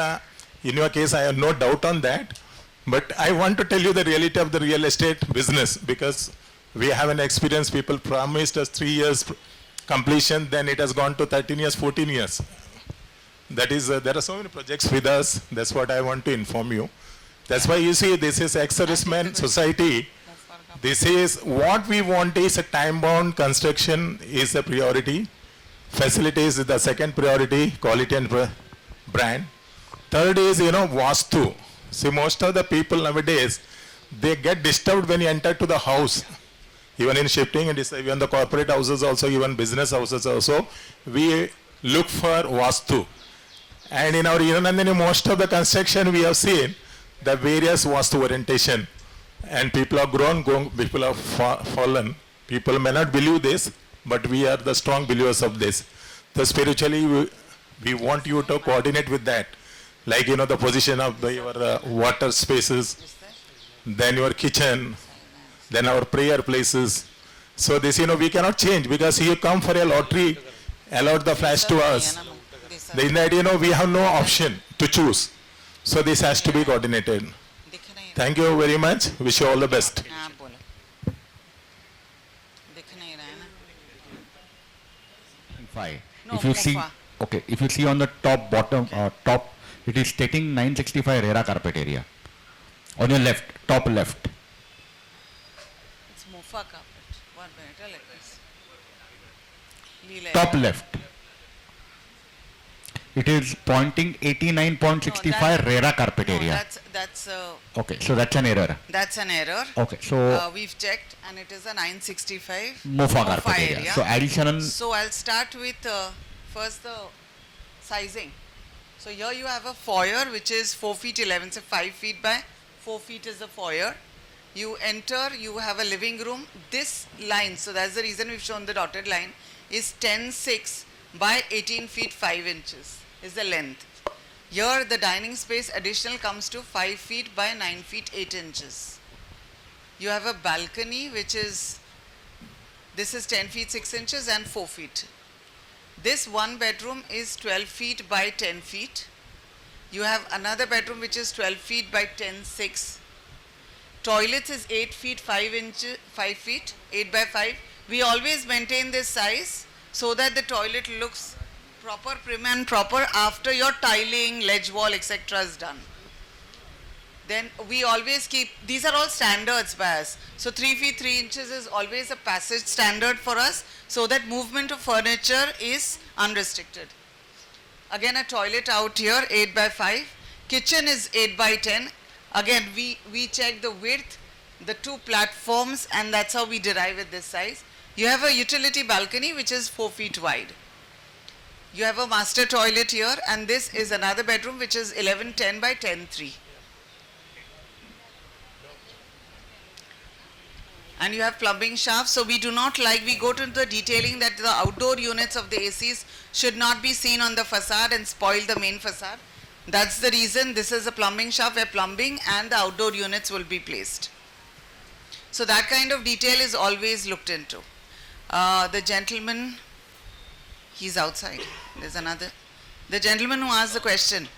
in your case, I have no doubt on that. But I want to tell you the reality of the real estate business, because we have an experience. People promised us 3 years completion, then it has gone to 13 years, 14 years. That is, there are so many projects with us. That's what I want to inform you. That's why you see this is ex-serviceman society. This is what we want is a time-bound construction is a priority. Facilities is the second priority, quality and brand. Third is, Vastu. See, most of the people nowadays, they get disturbed when you enter to the house. Even in shifting, and even the corporate houses also, even business houses also, we look for Vastu. And in our Hiranandani, most of the construction we have seen the various Vastu orientation. And people have grown, people have fallen. People may not believe this, but we are the strong believers of this. So spiritually, we want you to coordinate with that. Like, the position of your water spaces, then your kitchen, then our prayer places. So this, we cannot change, because you come for a lottery, allot the flash to us. In that, we have no option to choose. So this has to be coordinated. Thank you very much. Wish you all the best. Five. No, If you see, MOFA. okay, if you see on the top, it is stating 965 RERA carpet area. On your left, top left. It's MOFA carpet. 1 minute, like this. Leela. Top left. It is pointing 89.65 RERA carpet No, area. that's Okay, so that's an error. That's an error. Okay, so We've checked, and it is a 965 MOFA carpet area. So additional. So I'll start with first the sizing. So here you have a foyer which is 4 feet 11, so 5 feet by 4 feet is the foyer. You enter, you have a living room. This line, so that's the reason we've shown the dotted line, is 10.6 by 18 feet 5 inches is the length. Here the dining space additional comes to 5 feet by 9 feet 8 inches. You have a balcony which is, this is 10 feet 6 inches and 4 feet. This one bedroom is 12 feet by 10 feet. You have another bedroom which is 12 feet by 10.6. Toilets is 8 feet 5 inches, 5 feet, 8 by 5. We always maintain this size so that the toilet looks proper prim and proper after your tiling, ledge wall, etc. is done. Then we always keep, these are all standards by us. So 3 feet 3 inches is always a passage standard for us, so that movement of furniture is unrestricted. Again, a toilet out here, 8 by 5. Kitchen is 8 by 10. Again, we check the width, the 2 platforms, and that's how we derive at this size. You have a utility balcony which is 4 feet wide. You have a master toilet here, and this is another bedroom which is 1110 by 10.3. And you have plumbing shafts, so we do not like, we go to the detailing that the outdoor units of the ACs should not be seen on the facade and spoil the main facade. That's the reason this is a plumbing shaft where plumbing and the outdoor units will be placed. So that kind of detail is always looked into. The gentleman, he's outside. There's another. The gentleman who asked the question,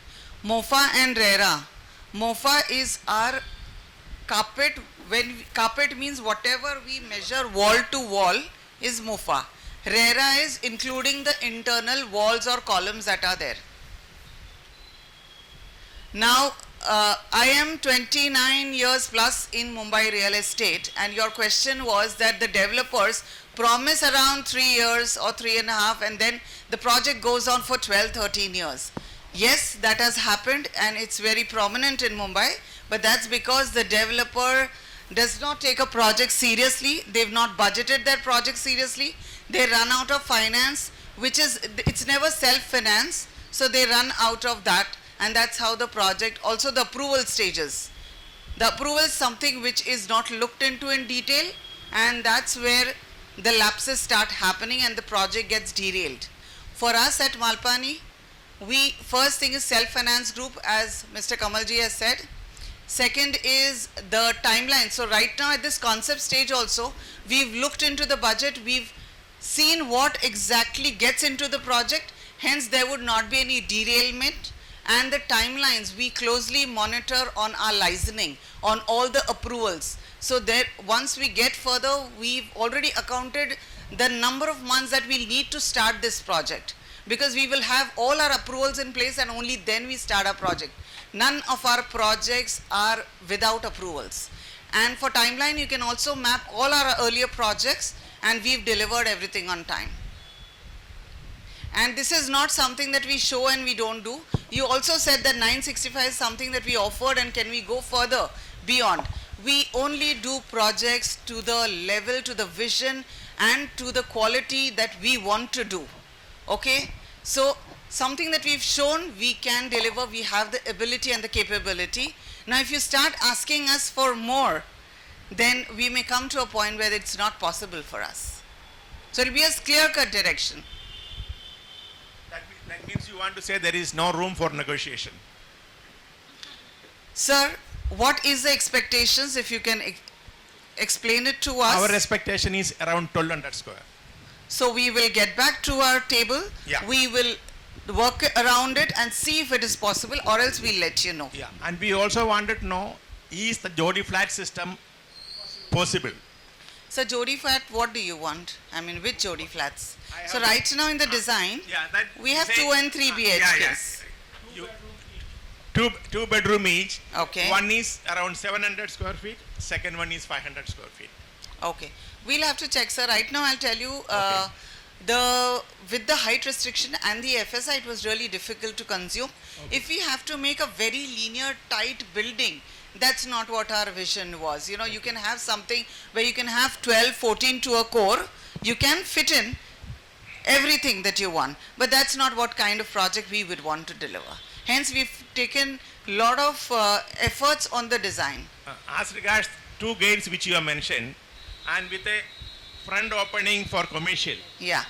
Mofa and RERA. Mofa is our carpet. When carpet means whatever we measure wall to wall is Mofa. RERA is including the internal walls or columns that are there. Now, I am 29 years plus in Mumbai real estate, and your question was that the developers promise around 3 years or 3.5, and then the project goes on for 12, 13 years. Yes, that has happened, and it's very prominent in Mumbai, but that's because the developer does not take a project seriously. They've not budgeted their project seriously. They run out of finance, which is, it's never self-finance, so they run out of that. And that's how the project, also the approval stages. The approval is something which is not looked into in detail, and that's where the lapses start happening and the project gets derailed. For us at Malpani, first thing is self-finance group, as Mr. Kamalji has said. Second is the timeline. So right now at this concept stage also, we've looked into the budget, we've seen what exactly gets into the project, hence there would not be any derailment. And the timelines we closely monitor on our licensing, on all the approvals. So that once we get further, we've already accounted the number of months that we'll need to start this project, because we will have all our approvals in place and only then we start our project. None of our projects are without approvals. And for timeline, you can also map all our earlier projects, and we've delivered everything on time. And this is not something that we show and we don't do. You also said that 965 is something that we offered, and can we go further beyond? We only do projects to the level, to the vision, and to the quality that we want to do. Okay? So something that we've shown we can deliver, we have the ability and the capability. Now if you start asking us for more, then we may come to a point where it's not possible for us. So it will be a clear-cut direction. That means you want to say there is no room for negotiation. Sir, what is the expectations, if you can explain it to us? Our expectation is around 1200 square. So we will get back to our table. Yeah. We will work around it and see if it is possible, or else we'll let you know. Yeah, and we also wanted to know, is the Jodi flat system possible? So Jodi flat, what do you want? I mean, which Jodi flats? I So have- right now in the design, that we have say- 2 and 3 BHKs. Two bedroom each. Okay. One is around 700 square feet. Second one is 500 square feet. Okay. We'll have to check, sir. Right now I'll tell you, with the height restriction and the FSI, it was really difficult to consume. If we have to make a very linear, tight building, that's not what our vision was. You know, you can have something where you can have 12, 14 to a core. You can fit in everything that you want, but that's not what kind of project we would want to deliver. Hence, we've taken a lot of efforts on the design. As regards 2 gates which you have mentioned, and with a front opening for commercial, Yeah.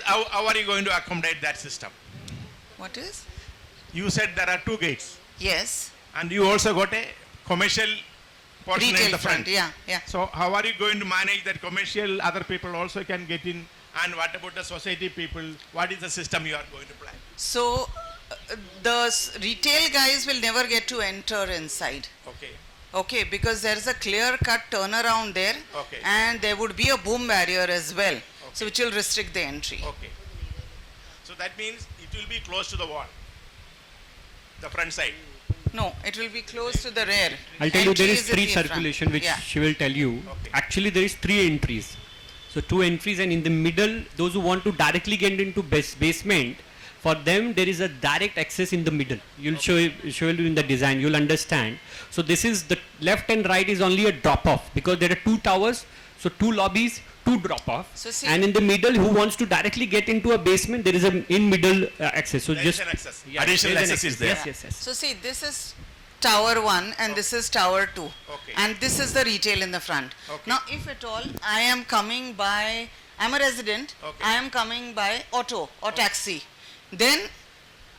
how are you going to accommodate that system? What is? You said there are 2 gates, Yes. and you also got a commercial portion Retail in the front. Yeah, yeah. So how are you going to manage that commercial? Other people also can get in, and what about the society people? What is the system you are going to plan? So the retail guys will never get to enter inside. Okay. Okay, because there is a clear-cut turnaround there, Okay. and there would be a boom barrier as well, so which will restrict the entry. Okay. So that means it will be close to the wall, the front side. No, it will be close to the rear. I'll tell you, there Entry is is in three the front. circulation which Yeah. she will tell you. Okay. Actually, there is 3 entries. So 2 entries, and in the middle, those who want to directly get into basement, for them there is a direct access in the middle. You'll show you in the design. You'll understand. So this is the left and right is only a drop off because there are 2 towers. So 2 lobbies, 2 drop off. So see- And in the middle, who wants to directly get into a basement, there is a in middle access. So There just is an access. Yeah, Additional there is an access is there. Yes, yes, yes. So see, this is tower 1 and this is tower 2. Okay. And this is the retail in the front. Okay. Now, if at all I am coming by, I'm a resident, Okay. I am coming by auto or taxi. Then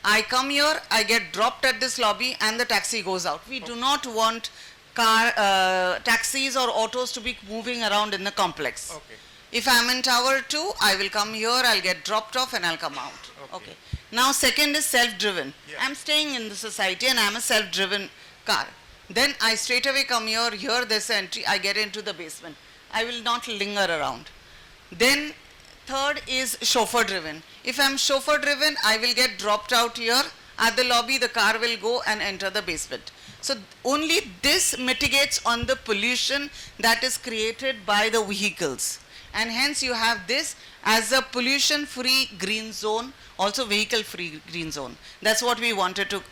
I come here, I get dropped at this lobby and the taxi goes out. We do not want taxis or autos to be moving around in the complex. Okay. If I'm in tower 2, I will come here, I'll get dropped off and I'll come out. Okay. Now second is self-driven. Yeah. I'm staying in the society and I'm a self-driven car. Then I straight away come here there's an entry, I get into the basement. I will not linger around. Then third is chauffeur-driven. If I'm chauffeur-driven, I will get dropped out here. At the lobby, the car will go and enter the basement. So only this mitigates on the pollution that is created by the vehicles. And hence you have this as a pollution-free green zone, also vehicle-free green zone. That's what we wanted to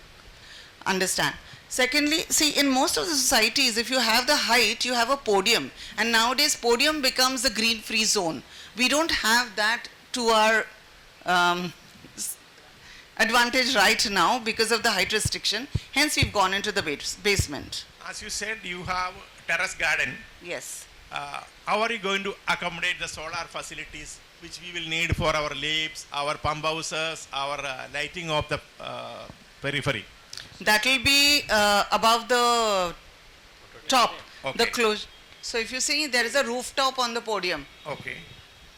understand. Secondly, see, in most of the societies, if you have the height, you have a podium. And nowadays, podium becomes the green-free zone. We don't have that to our advantage right now because of the height restriction. Hence, we've gone into the basement. As you said, you have terrace garden. Yes. How are you going to accommodate the solar facilities which we will need for our labs, our pump houses, our lighting of the periphery? That will be above the top, the Okay. close. So if you see, there is a rooftop on the podium. Okay.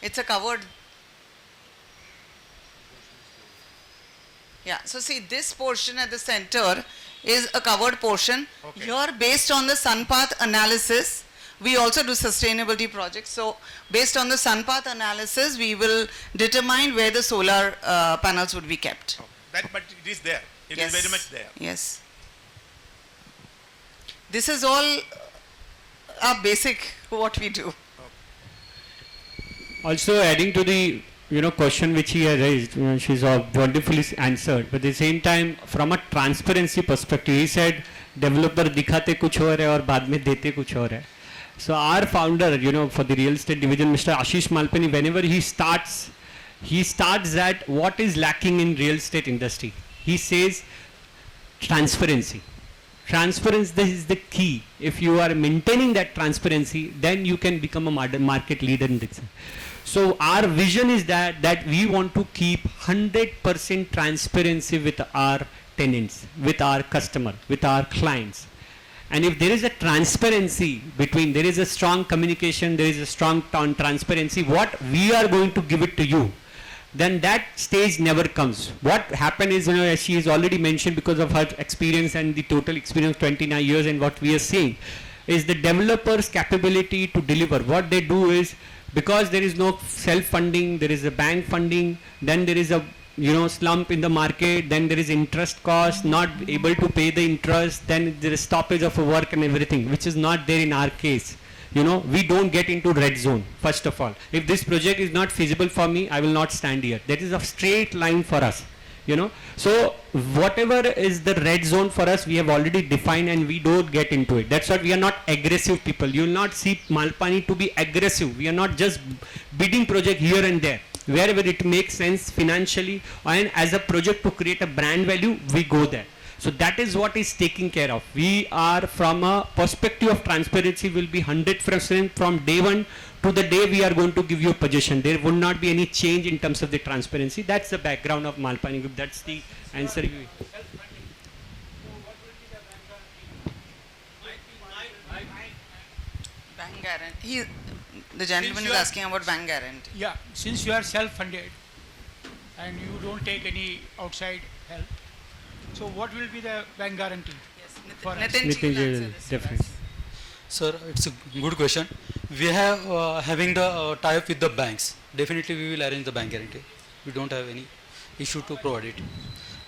It's a covered. Yeah, so see, this portion at the center is a covered portion. Okay. Here, based on the sun path analysis, we also do sustainability projects. So based on the sun path analysis, we will determine where the solar panels would be kept. But it is there. It is very much there. Yes. This is all basic what we do. Also adding to the question which he had raised, she's wonderfully answered. But at the same time, from a transparency perspective, he said developer दिखाते कुछ और है और बाद में देते कुछ और है. So our founder, for the real estate division, Mr. Ashish Malpani, whenever he starts at what is lacking in real estate industry. He says transparency. Transparency is the key. If you are maintaining that transparency, then you can become a market leader in this. So our vision is that we want to keep 100% transparency with our tenants, with our customer, with our clients. And if there is a transparency there is a strong communication, there is a strong transparency, what we are going to give it to you, then that stage never comes. What happened is, as she has already mentioned, because of her experience and the total experience 29 years and what we are seeing, is the developer's capability to deliver. What they do is, because there is no self-funding, there is a bank funding, then there is a slump in the market, then there is interest cost, not able to pay the interest, then there is stoppage of work and everything, which is not there in our case. We don't get into red zone, first of all. If this project is not feasible for me, I will not stand here. That is a straight line for us, So whatever is the red zone for us, we have already defined and we don't get into it. That's why we are not aggressive people. You will not see Malpani to be aggressive. We are not just bidding project here and there. Wherever it makes sense financially and as a project to create a brand value, we go there. So that is what is taken care of. We are, from a perspective of transparency, will be 100% from day one to the day we are going to give you a position. There would not be any change in terms of the transparency. That's the background of Malpani Group. That's the answer. Bank guarantee. The gentleman is asking about bank guarantee. Yeah, since you are self-funded and you don't take any outside help, so what will be the bank guarantee? For us? Nitin ji will answer this. Definitely. Sir, it's a good question. We have having the tie-up with the banks. Definitely, we will arrange the bank guarantee. We don't have any issue to provide it.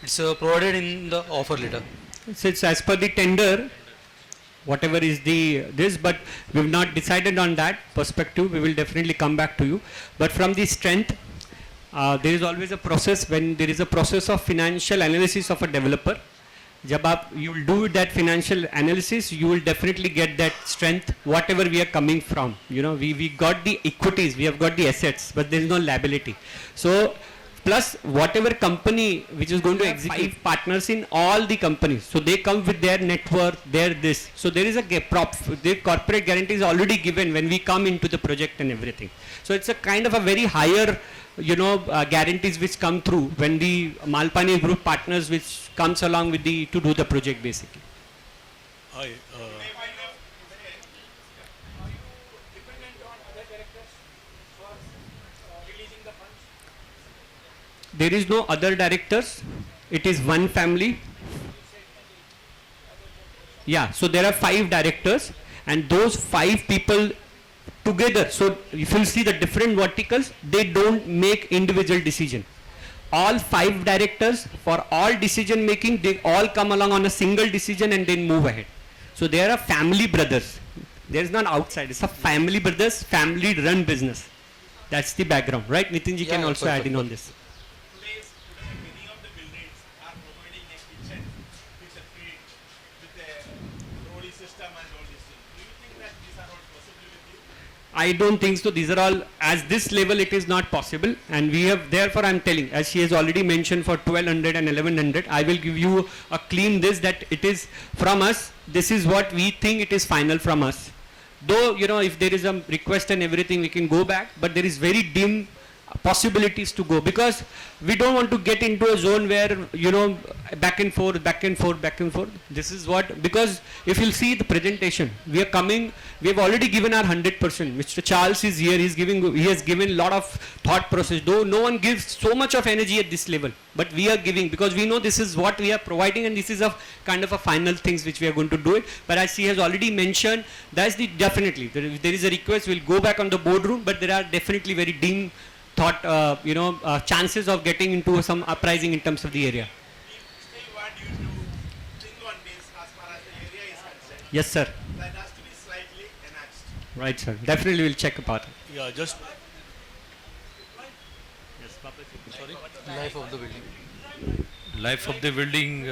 It's provided in the offer letter. It's as per the tender, whatever is the this, but we've not decided on that perspective. We will definitely come back to you. But from the strength, there is always a process. When there is a process of financial analysis of a developer, जब आप you will do that financial analysis, you will definitely get that strength, whatever we are coming from. You know, we got the equities, we have got the assets, but there is no liability. So plus whatever company which is going to execute, 5 partners in all the companies, so they come with their net worth, their this, so there is a their corporate guarantee is already given when we come into the project and everything. So it's a kind of a very higher, you know, guarantees which come through when the Malpani group partners which comes along with the to do the project basically. Hi. There is no other directors. It is one family. Yeah, so there are 5 directors and those 5 people together. So if you see the different verticals, they don't make individual decision. All 5 directors for all decision making, they all come along on a single decision and then move ahead. So they are family brothers. There is not outside. It's a family brothers, family run business. That's the background, right? Nitinji can also add in on this. I don't think so. These are all, as this level it is not possible, and we have, therefore I'm telling, as she has already mentioned for 1200 and 1100, I will give you a clean this that it is from us, this is what we think it is final from us. Though, you know, if there is a request and everything, we can go back, but there is very dim possibilities to go, because we don't want to get into a zone where, you know, back and forth. This is what, because if you'll see the presentation, we are coming, we have already given our 100%. Mr. Charles is here, he has given a lot of thought process, though no one gives so much of energy at this level, but we are giving, because we know this is what we are providing and this is a kind of a final things which we are going to do it. But as she has already mentioned, that's the, definitely, if there is a request, we'll go back on the boardroom, but there are definitely very dim thought, you know, chances of getting into some uprising in terms of the area. Still want you to think on this as far as the area is concerned. Yes, sir. That has to be slightly enhanced. Right, sir. Definitely we'll check about it. Yeah, just Sorry? Life of the building. Life of the building,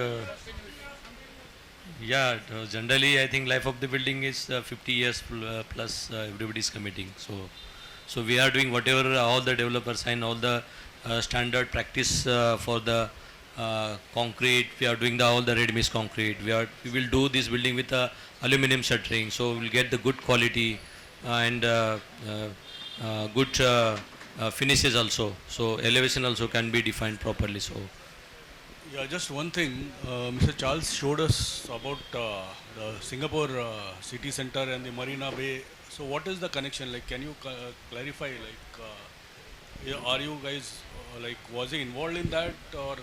generally I think life of the building is 50 years plus everybody is committing. So we are doing whatever all the developers and all the standard practice for the concrete. We are doing all the ready mix concrete. We will do this building with aluminum shuttering. So we will get the good quality and good finishes also. So elevation also can be defined properly. So yeah, just one thing. Mr. Charles showed us about the Singapore city center and the Marina Bay. So what is the connection? Like, can you clarify? Like, are you guys like, was he involved in that, or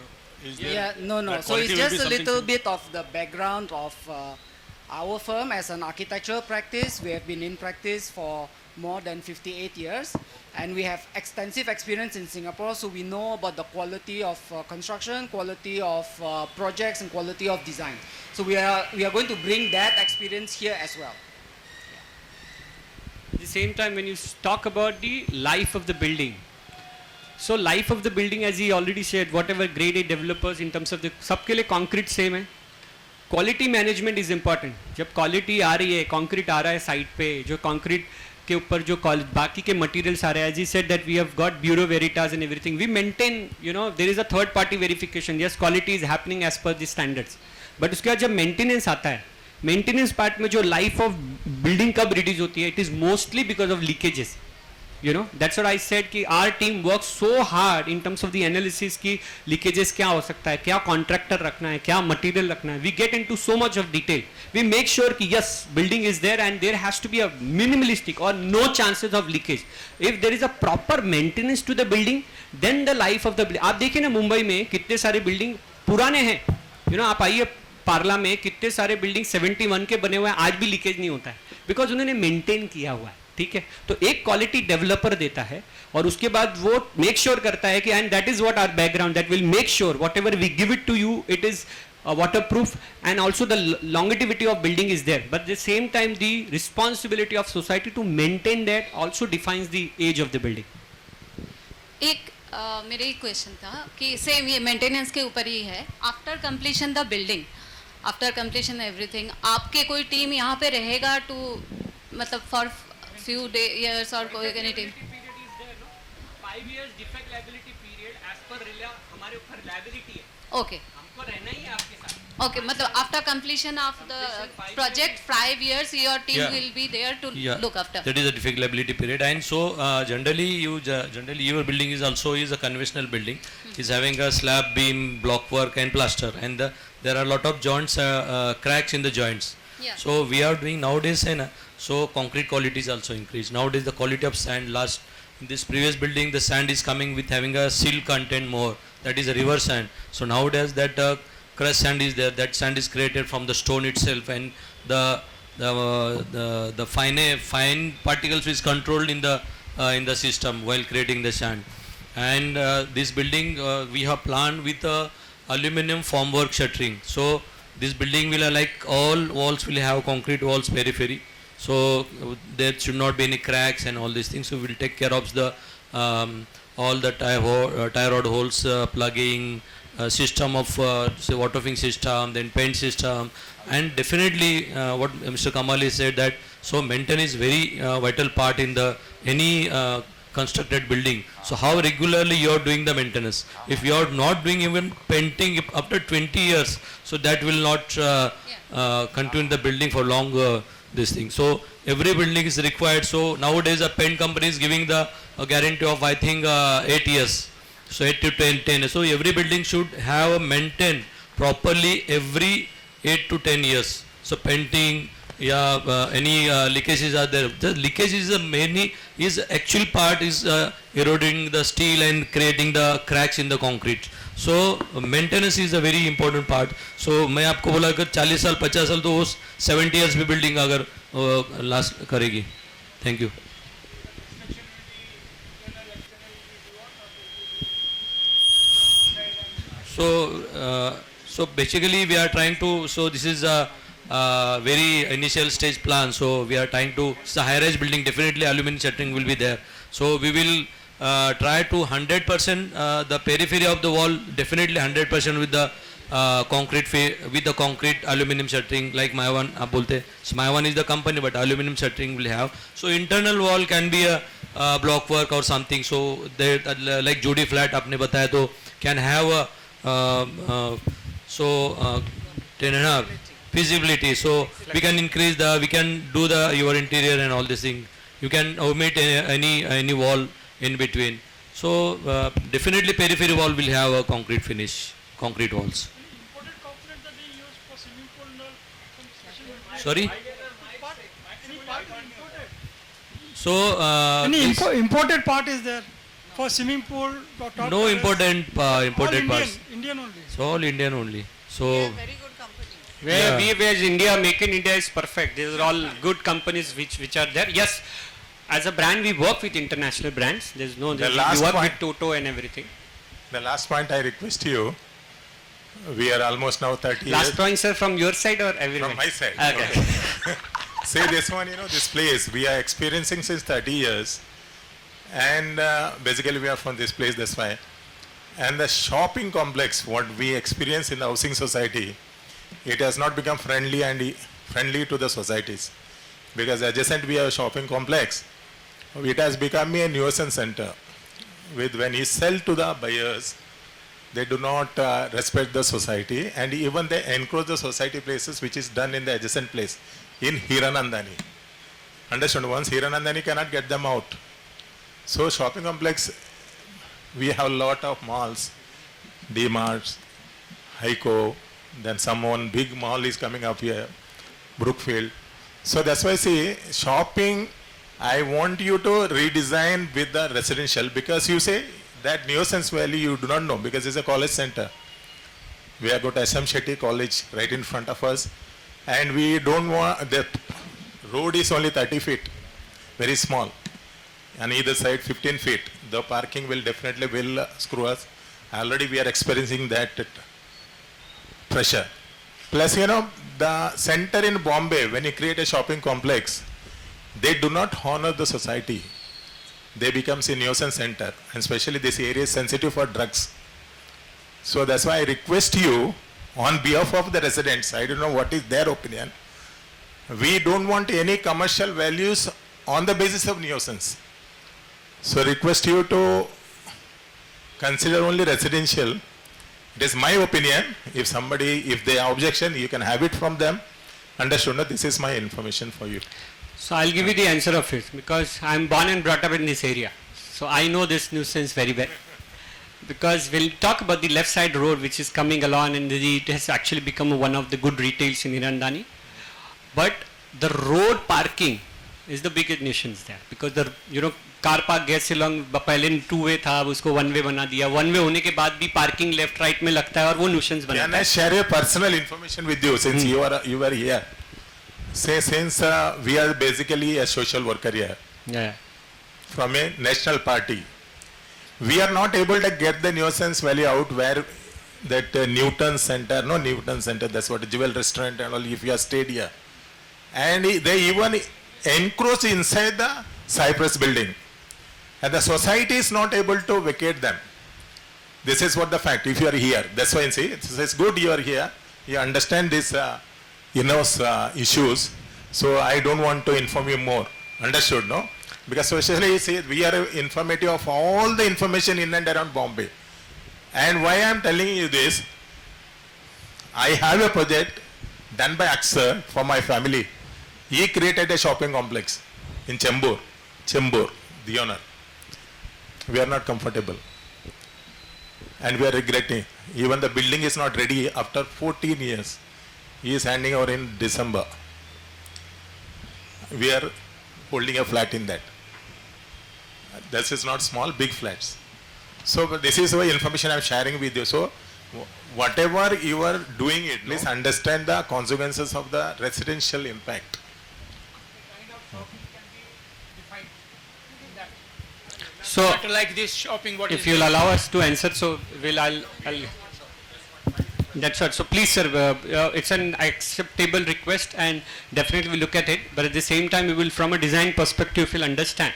is there? Yeah, no. So it's just a little bit of the background of our firm as an architectural practice. We have been in practice for more than 58 years, and we have extensive experience in Singapore. So we know about the quality of construction, quality of projects, and quality of design. So we are going to bring that experience here as well. At the same time, when you talk about the life of the building, so life of the building, as he already said, whatever grade A developers in terms of the सबके लिए concrete same है. Quality management is important. जब quality आ रही है, concrete आ रहा है site पे, जो concrete के ऊपर जो बाकी के materials आ रहे हैं, as he said that we have got Bureau Veritas and everything. We maintain, you know, there is a third party verification. Yes, quality is happening as per the standards. But उसके बाद जब maintenance आता है, maintenance part में जो life of building कब reduce होती है, it is mostly because of leakages. You know, that's what I said कि our team work so hard in terms of the analysis की लीकेजेस क्या हो सकता है, क्या कॉन्ट्रैक्टर रखना है, क्या मटेरियल रखना है. We get into so much of detail. We make sure कि yes, building is there and there has to be a minimalistic और no chances of leakage. If there is a proper maintenance to the building, then the life of the building. आप देखिए ना, मुंबई में कितने सारे building पुराने हैं. You know, आप आइए पार्ला में, कितने सारे बिल्डिंग 71 के बने हुए हैं, आज भी लीकेज नहीं होता है, बिकॉज उन्होंने मेंटेन किया हुआ है. ठीक है, तो एक क्वालिटी डेवलपर देता है और उसके बाद वो मेक श्योर करता है कि and that is what our background, that will make sure whatever we give it to you it is waterproof, and also the longevity of building is there, but at the same time the responsibility of society to maintain that also defines the age of the building. एक मेरे एक question था कि same ये maintenance के ऊपर ही है. After completion the building, after completion everything, आपके कोई टीम यहाँ पे रहेगा टू मतलब फॉर फ्यू years और कोई any team? 5 years defect liability period as per हमारे ऊपर liability है. ओके, हमको रहना ही है आपके साथ. ओके, मतलब after completion of the project 5 years your team will be there to look after. That is a defect liability period, and so generally your building is also a conventional building, is having a slab, beam, block work and plaster, and there are a lot of joints, cracks in the joints. Yeah. So we are doing nowadays, so concrete quality is also increased. Nowadays the quality of sand, in this previous building the sand is coming with having a silt content more, that is a river sand. So nowadays that crushed sand is there, that sand is created from the stone itself, and the fine particles is controlled in the system while creating the sand. And this building we have planned with aluminum formwork shuttering, so this building will like all walls will have concrete walls periphery, so there should not be any cracks and all these things. So we will take care of the all the tie rod holes, plugging, system of say waterproofing system, then paint system, and definitely what Mr. Kamali said, that so maintenance is very vital part in the any constructed building. So how regularly you are doing the maintenance? If you are not doing even painting after 20 years, so that will not continue the building for long this thing. So every building is required. So nowadays a paint company is giving the guarantee of I think 8 years. So 8 to 10. So every building should have maintained properly every 8 to 10 years. So painting, any leakages are there. The leakage is actual part is eroding the steel and creating the cracks in the concrete. So maintenance is a very important part. So मैं आपको बोला अगर 40 साल 50 साल तो उस 70 years भी building अगर last करेगी. Thank you. So basically we are trying to, so this is a very initial stage plan, so we are trying to, it's a high rise building, definitely aluminum shuttering will be there, so we will try to 100% the periphery of the wall, definitely 100% with the concrete aluminum shuttering, like Maiwan आप बोलते, so Maiwan is the company but aluminum shuttering will have. So internal wall can be a block work or something, so there like Jodi flat आपने बताया तो can have a feasibility, so we can increase we can do your interior and all this thing. You can omit any wall in between. So definitely periphery wall will have a concrete finish, concrete walls. Sorry. So any imported part is there for swimming pool? No imported parts. Indian only. So all Indian only. So Very good company. Where we as India, Make in India is perfect. These are all good companies which are there. Yes, as a brand we work with international brands. There's no, we work with Toto and everything. The last point I request you, we are almost now 30 Last years. point, sir, from your side or everyone? From my side. Okay. Say this one, this place we are experiencing since 30 years, and basically we are from this place, that's why. And the shopping complex, what we experience in the housing society, it has not become friendly to the societies, because adjacent we have a shopping complex. It has become a nuisance center. When you sell to the buyers, they do not respect the society, and even they encroach the society places, which is done in the adjacent place in Hiranandani. Understand? Once Hiranandani cannot get them out. So shopping complex, we have a lot of malls, D-Marts, Heiko, then one big mall is coming up here, Brookfield. So that's why see, shopping, I want you to redesign with the residential, because you say that nuisance value you do not know, because it's a college center. We have got SM Shetty College right in front of us, and we don't want, the road is only 30 feet. very small. On either side 15 feet. The parking will definitely screw us. Already we are experiencing that pressure. Plus, the center in Bombay, when you create a shopping complex, they do not honor the society. They become a nuisance center, and especially this area is sensitive for drugs. So that's why I request you, on behalf of the residents, I don't know what is their opinion, we don't want any commercial values on the basis of nuisance. So request you to consider only residential. It is my opinion. If they objection, you can have it from them. Understood? No? This is my information for you. So I'll give you the answer of it, because I'm born and brought up in this area. So I know this nuisance very well. Because we'll talk about the left side road which is coming along, and it has actually become one of the good retails in Hirandani. But the road parking is the biggest nuisance there, because car park gas से long पहले 2 वे था, अब उसको 1 वे बना दिया. 1 वे होने के बाद भी पार्किंग लेफ्ट राइट में लगता है और वो न्यूसेंस बनाता है. Can I share a personal information with you since you were here? Since we are basically a social worker here, from a national party, we are not able to get the nuisance value out where that Newton Center, that's what Jewel Restaurant and all, if you have stayed here. And they even encroach inside the Cypress building. And the society is not able to vacate them. This is what the fact, if you are here. That's why I say, it's good you are here. You understand these issues. So I don't want to inform you more. Understood, no? Because especially say we are informative of all the information in and around Bombay. And why I am telling you this, I have a project done by Aksar for my family. He created a shopping complex in Chembur, the owner. We are not comfortable. And we are regretting. Even the building is not ready after 14 years. He is handing over in December. We are holding a flat in that. This is not small, big flats. So this is the information I am sharing with you. So whatever you are doing it, please understand the consequences of the residential impact. So Not like this shopping, what if is you'll there? allow us to answer, so I'll that's what. So please, sir, it's an acceptable request, and definitely we'll look at it. But at the same time, we will, from a design perspective, we'll understand.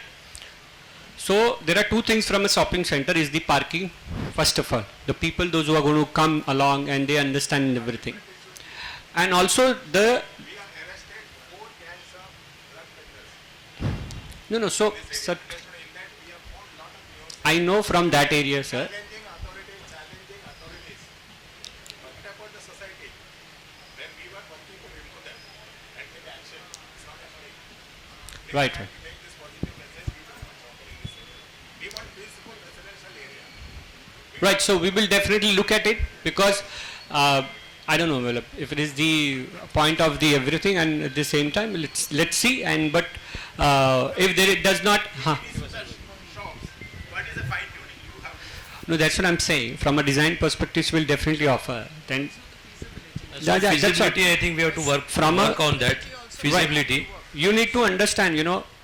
So there are two things from a shopping center: is the parking, first of all, the people, those who are going to come along and they understand everything, and also the. No. So, sir, I know from that area, sir. Right. Right, so we will definitely look at it, because I don't know if it is the point of the everything, and at the same time let's see, and but if there it does not, no, that's what I'm saying. From a design perspective, we'll definitely offer. Then So that's what. feasibility, I think we have to work on that. Feasibility. Right. You need to understand,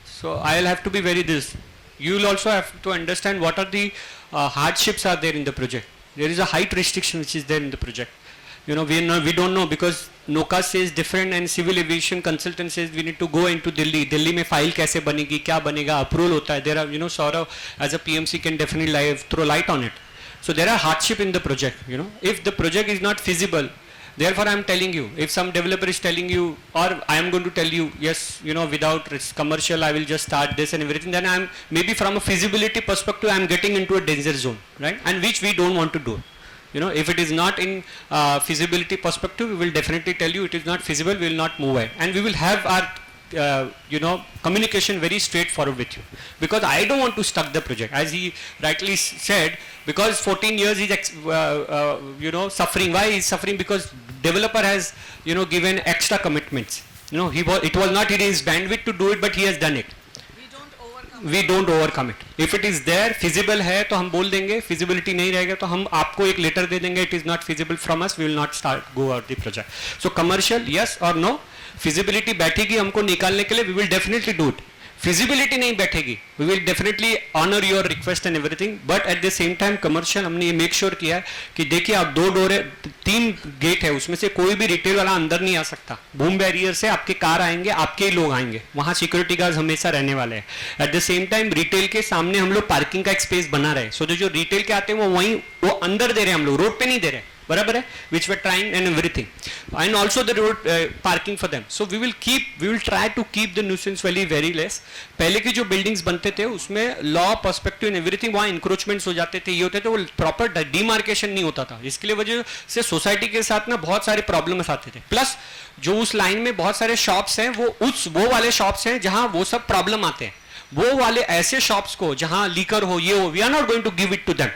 so I'll have to be very this. You will also have to understand what are the hardships are there in the project. There is a height restriction which is there in the project. We don't know, because NOCA says different and civil aviation consultant says we need to go into Delhi. Delhi mein file kaise banegi, kya banega, approval hota hai. There are, Saurav as a PMC can definitely throw light on it. So there are hardship in the project, If the project is not feasible, therefore I am telling you, if some developer is telling you, or I am going to tell you, yes, without commercial I will just start this and everything, then I am, maybe from a feasibility perspective, I am getting into a danger zone, right? And which we don't want to do. If it is not in feasibility perspective, we will definitely tell you it is not feasible, we will not move ahead. And we will have our, communication very straightforward with you. Because I don't want to stuck the project. As he rightly said, because 14 years he is, suffering. Why he is suffering? Because developer has, given extra commitments. It was not in his bandwidth to do it, but he has done it. We don't overcome it. If it is there, feasible है तो हम बोल देंगे, feasibility नहीं रहेगा तो हम आपको एक letter दे देंगे, it is not feasible from us, we will not go out the project. So commercial, yes or no, feasibility बैठेगी हमको निकालने के लिए, we will definitely do it. Feasibility नहीं बैठेगी, we will definitely honour your request and everything, but at the same time commercial हमने ये make sure किया है कि देखिए आप 2 डोर है, 3 गेट है, उसमें से कोई भी रिटेल वाला अंदर नहीं आ सकता। बूम बैरियर से आपके कार आएंगे, आपके ही लोग आएंगे, वहां सिक्योरिटी गार्ड हमेशा रहने वाले हैं। Eight the same time retail के सामने हम लोग पार्किंग का एक स्पेस बना रहे हैं, सो जो रिटेल के आते हैं वो अंदर दे रहे हैं, हम लोग रोड पे नहीं दे रहे, बराबर है, which we trying and everything, and also the road parking for them. So we will try to keep the nuisance value very less. पहले की जो बिल्डिंग्स बनते थे उसमें लॉ पर्सपेक्टिव एंड एवरीथिंग वहाँ इंक्रोचमेंट्स हो जाते थे, ये होते थे, वो प्रॉपर डिमार्केशन नहीं होता था, इसके लिए वजह से सोसाइटी के साथ ना बहुत सारे प्रॉब्लम्स आते थे। प्लस जो उस लाइन में बहुत सारे शॉप्स हैं वो वाले शॉप्स हैं जहां वो सब प्रॉब्लम आते हैं, वो वाले ऐसे शॉप्स को जहां लीकर हो, ये हो, we are not going to give it to them,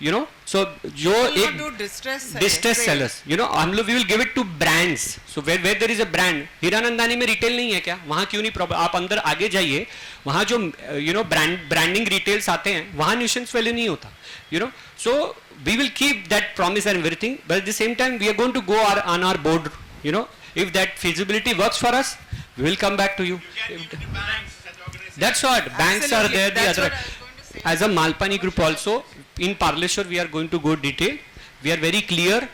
you know, so जो एक distress sellers, you know, हम लोग we will give it to brands, so where there is a brand, Hiranandani में रिटेल नहीं है क्या, वहाँ क्यों नहीं प्रॉब्लम, आप अंदर आगे जाइए, वहाँ जो you know ब्रांडिंग रिटेल्स आते हैं वहाँ न्यूसेंस वैल्यू नहीं होता, you know, so we will keep that promise and everything, but at the same time we are going to go on our board, you know, if that feasibility works for us, we will come back to you. That's what banks are there, the other. As a Malpani group also, in Parleshwar we are going to go detail. We are very clear.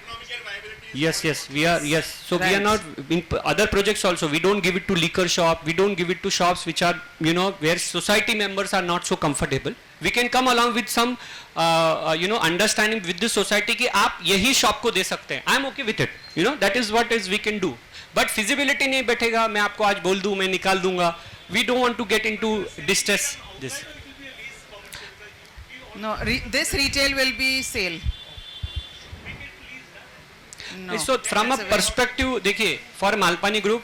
Yes, we are, yes. So we are not, in other projects also, we don't give it to liquor shop, we don't give it to shops which are, you know, where society members are not so comfortable. We can come along with some, you know, understanding with the society कि आप यही shop को दे सकते हैं. I am okay with it. You know, that is what is we can do. But feasibility नहीं बैठेगा, मैं आपको आज बोल दूँ, मैं निकाल दूँगा. We don't want to get into distress. This. No, this retail will be sale. No. So from a perspective, देखिए, for Malpani group,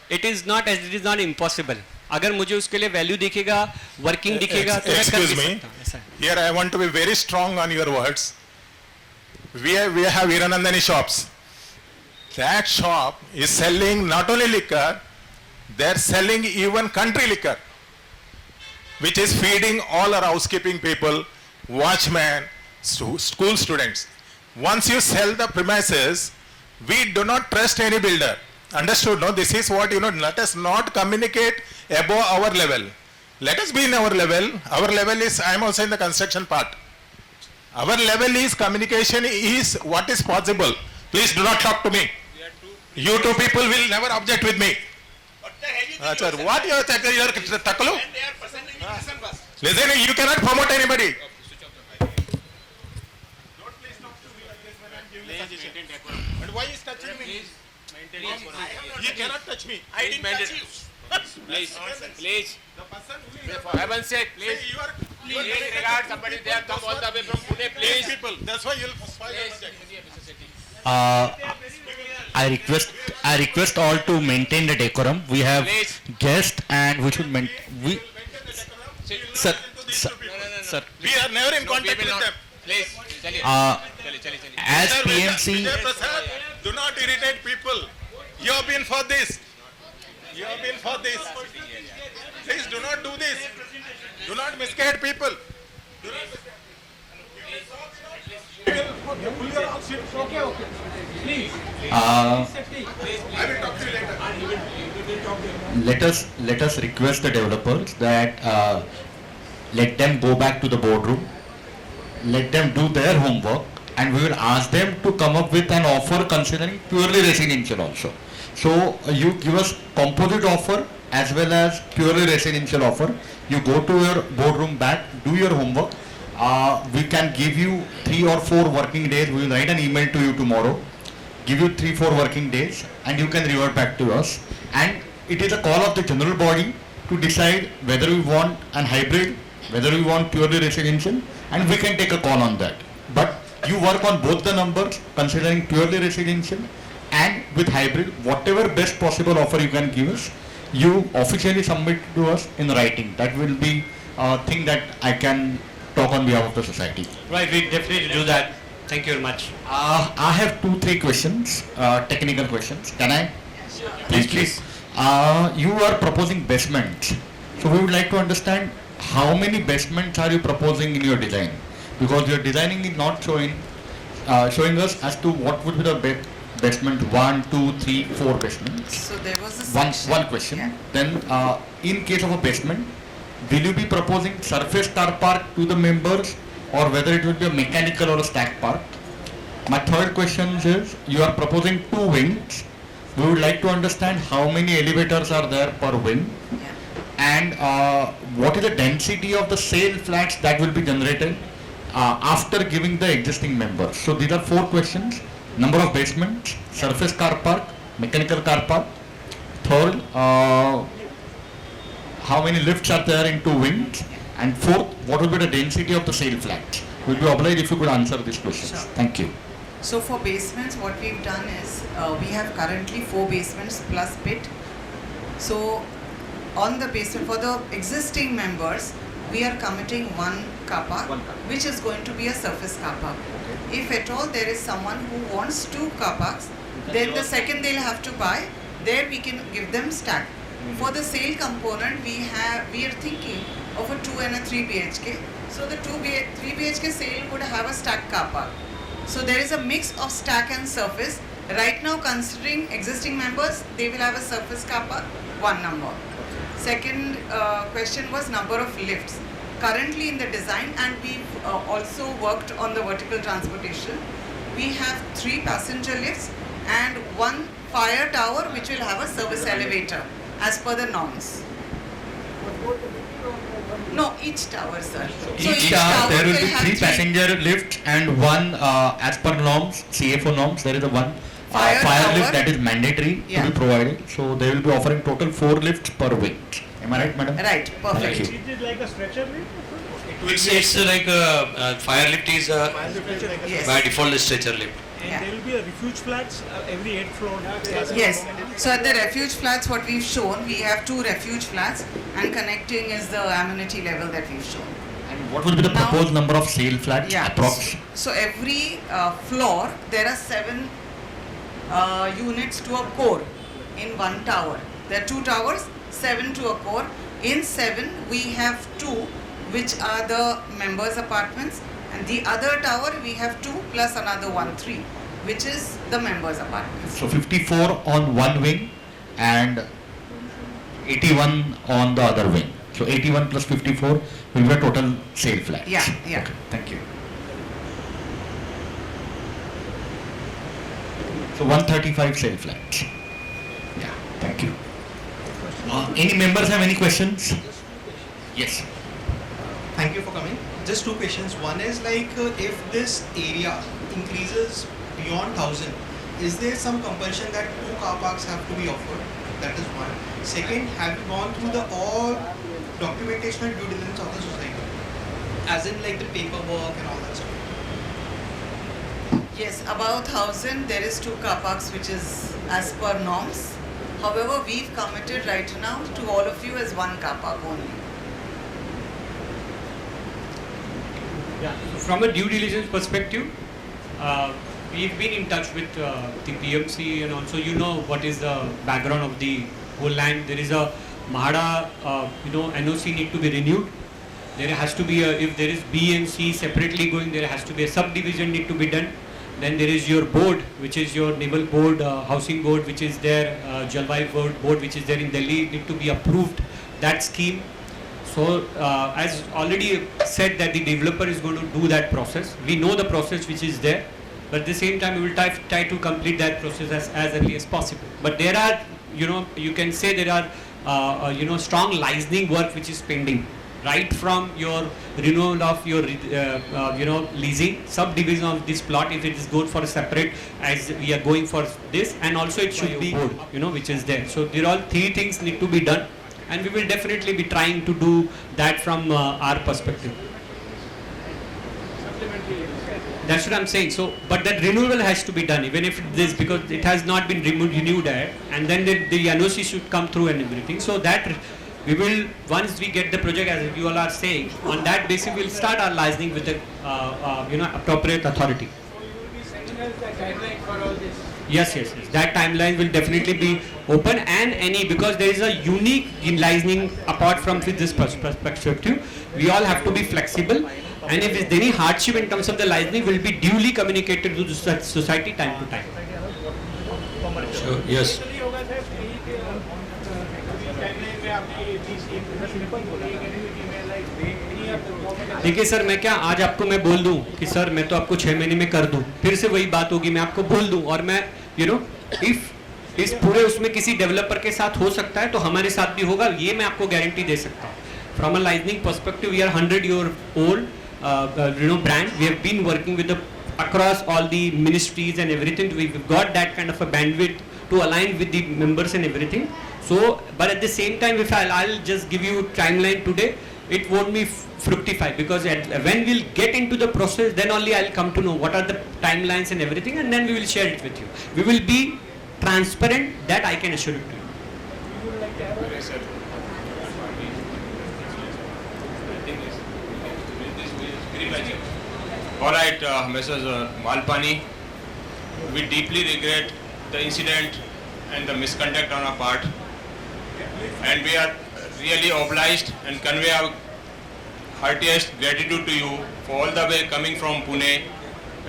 it is not impossible. अगर मुझे उसके लिए value दिखेगा, working दिखेगा, तो मैं कर भी सकता हूँ. Here I want to be very strong on your words. We have Hiranandani shops. That shop is selling not only liquor, they are selling even country liquor, which is feeding all our housekeeping people, watchmen, school students. Once you sell the premises, we do not trust any builder. Understood? No, this is what, you know, let us not communicate above our level. Let us be in our level. Our level is, I am also in the construction part. Our level is communication is what is possible. Please do not talk to me. You two people will never object with me. Sir, what you are Takalu? Listen, you cannot promote anybody. But why is touching me? You cannot touch me. I didn't touch you. Please. The person who is For heaven's sake, please. you are regard somebody they have come all the way from Pune, please. people. That's why you will spoil the project. I request all to maintain the decorum. We have guests and we should maintain. Sir. We are never in contact with them. Please. As PMC. Vijay Prasad, do not irritate people. You have been for this. You have been for this. Please do not do this. Do not misguide people. Do not Let us request the developers that let them go back to the boardroom, let them do their homework, and we will ask them to come up with an offer considering purely residential also. So you give us composite offer as well as purely residential offer. You go to your boardroom back, do your homework. We can give you 3 or 4 working days. We will write an email to you tomorrow, give you 3-4 working days, and you can revert back to us. And it is a call of the general body to decide whether we want an hybrid, whether we want purely residential, and we can take a call on that. But you work on both the numbers, considering purely residential and with hybrid, whatever best possible offer you can give us, you officially submit to us in writing. That will be a thing that I can talk on behalf of the society. Right, we definitely do that. Thank you very much. I have 2-3 questions, technical questions. Can I? Please. You are proposing basements. So we would like to understand how many basements are you proposing in your design? Because your designing is not showing us as to what would be the basement 1, 2, 3, 4 basements. So there was a One section. one question. Then, in case of a basement, will you be proposing surface car park to the members, or whether it will be a mechanical or a stack park? My third question is, you are proposing 2 wings. We would like to understand how many elevators are there per wing, and what is the density of the sale flats that will be generated after giving the existing members. So these are 4 questions. Number of basements, surface car park, mechanical car park. Third, how many lifts are there in 2 wings? And fourth, what will be the density of the sale flats? We'll be obliged if you could answer these questions. Sure. Thank you. So for basements, what we've done is we have currently 4 basements plus pit. So on the basement, for the existing members, we are committing 1 car park, which is going to be a surface car park. If at all there is someone who wants 2 car parks, then the second they'll have to buy. There we can give them stack. For the sale component, we are thinking of a 2 and a 3 BHK. So the 3 BHK sale would have a stack car park. So there is a mix of stack and surface. Right now, considering existing members, they will have a surface car park, 1 number. Second question was number of lifts. Currently in the design, and we've also worked on the vertical transportation, we have 3 passenger lifts and 1 fire tower which will have a service elevator as per the norms. No, each tower, sir. So Each tower there will be have 3 passenger lifts and 1 as per norms, CFO norms, there is a 1 Fire fire tower. lift that is mandatory to Yeah. be provided. So they will be offering total 4 lifts per wing. Am I right, madam? Right, perfect. Thank you. Is it like a stretcher lift? It's like fire lift is Yes. by default a stretcher lift. And Yeah. there will be a refuge flats every 8th floor. Yes. So at the refuge flats, what we've shown, we have 2 refuge flats, and connecting is the amenity level that we've shown. And what will be the Now- proposed number of sale flats Yeah. approx? So every floor, there are 7 units to a core in 1 tower. There are 2 towers, 7 to a core. In 7, we have 2, which are the members' apartments, and the other tower we have 2 plus another 1, 3, which is the members' apartments. So 54 on one wing and 81 on the other wing. So 81 plus 54 will be a total sale flat. Yeah, yeah. Okay, thank you. So 135 sale flats. Yeah, thank you. Any members have any questions? Yes. Thank you for coming. Just 2 questions. One is like if this area increases beyond 1000, is there some compulsion that 2 car parks have to be offered? That is one. Second, have you gone through the all documentation and due diligence of the society? As in like the paperwork and all that stuff. Yes, above 1000 there is 2 car parks which is as per norms. However, we've committed right now to all of you as 1 car park only. Yeah. So from a due diligence perspective, we've been in touch with the PMC, and also what is the background of the whole land. There is a Mahada, NOC need to be renewed. There has to be if there is B and C separately going, there has to be a subdivision need to be done. Then there is your board, which is your naval board, housing board, which is there, Jalwayu board, which is there in Delhi, need to be approved, that scheme. So as already said that the developer is going to do that process. We know the process which is there, but at the same time we will try to complete that process as early as possible. But there are, you can say there are, strong licensing work which is pending. Right from your renewal of your, leasing, subdivision of this plot, if it is good for a separate, as we are going for this, and also it should be board, which is there. So there are 3 things need to be done, and we will definitely be trying to do that from our perspective. That's what I'm saying. So, but that renewal has to be done, even if this, because it has not been renewed yet, and then the NOC should come through and everything. So that we will, once we get the project, as you all are saying, on that basis we'll start our licensing with the appropriate authority. Yes. That timeline will definitely be open, and because there is a unique licensing apart from this perspective, we all have to be flexible, and if there is any hardship in terms of the licensing, will be duly communicated to the society time to time. Sure, yes. देखिए sir, मैं क्या आज आपको मैं बोल दूं कि sir मैं तो आपको 6 महीने में कर दूं, फिर से वही बात होगी, मैं आपको बोल दूं और मैं इफ इस पूरे उसमें किसी डेवलपर के साथ हो सकता है तो हमारे साथ भी होगा, ये मैं आपको गारंटी दे सकता हूँ. From a Lightning perspective, we are 100-year-old brand. We have been working with across all the ministries and everything. We've got that kind of a bandwidth to align with the members and everything. So, but at the same time, if I'll just give you timeline today, it won't be fructify, because when we'll get into the process, then only I'll come to know what are the timelines and everything, and then we will share it with you. We will be transparent, that I can assure it to you. All right, Mrs. Malpani, we deeply regret the incident and the misconduct on our part, and we are really obliged and convey our heartiest gratitude to you for all the way coming from Pune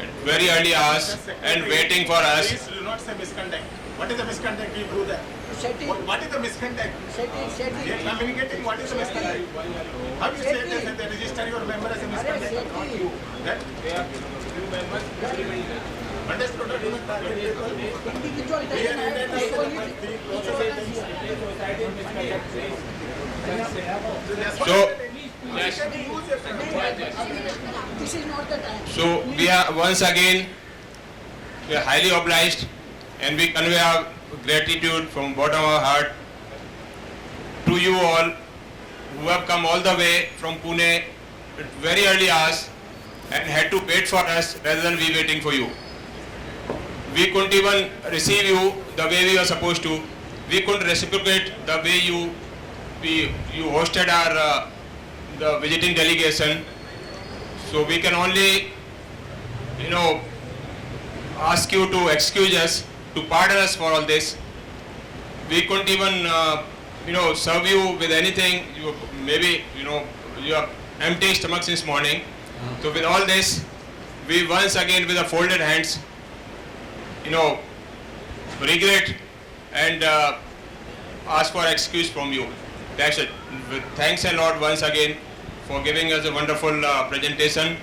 at very early hours and waiting for us. Please do not say misconduct. What is the misconduct? We do that. What is the misconduct? We are communicating. What is the misconduct? How you say that they register your member as a misconduct? Not you. That they are few members. Understood? Do not target people. We are in So we are once again, we are highly obliged, and we convey our gratitude from bottom of our heart to you all who have come all the way from Pune at very early hours and had to wait for us rather than we waiting for you. We couldn't even receive you the way we were supposed to. We couldn't reciprocate the way you hosted our the visiting delegation. So we can only, ask you to excuse us, to pardon us for all this. We couldn't even, serve you with anything. You have empty stomach since morning. So with all this, we once again with the folded hands, regret and ask for excuse from you. That's it. Thanks a lot once again for giving us a wonderful presentation.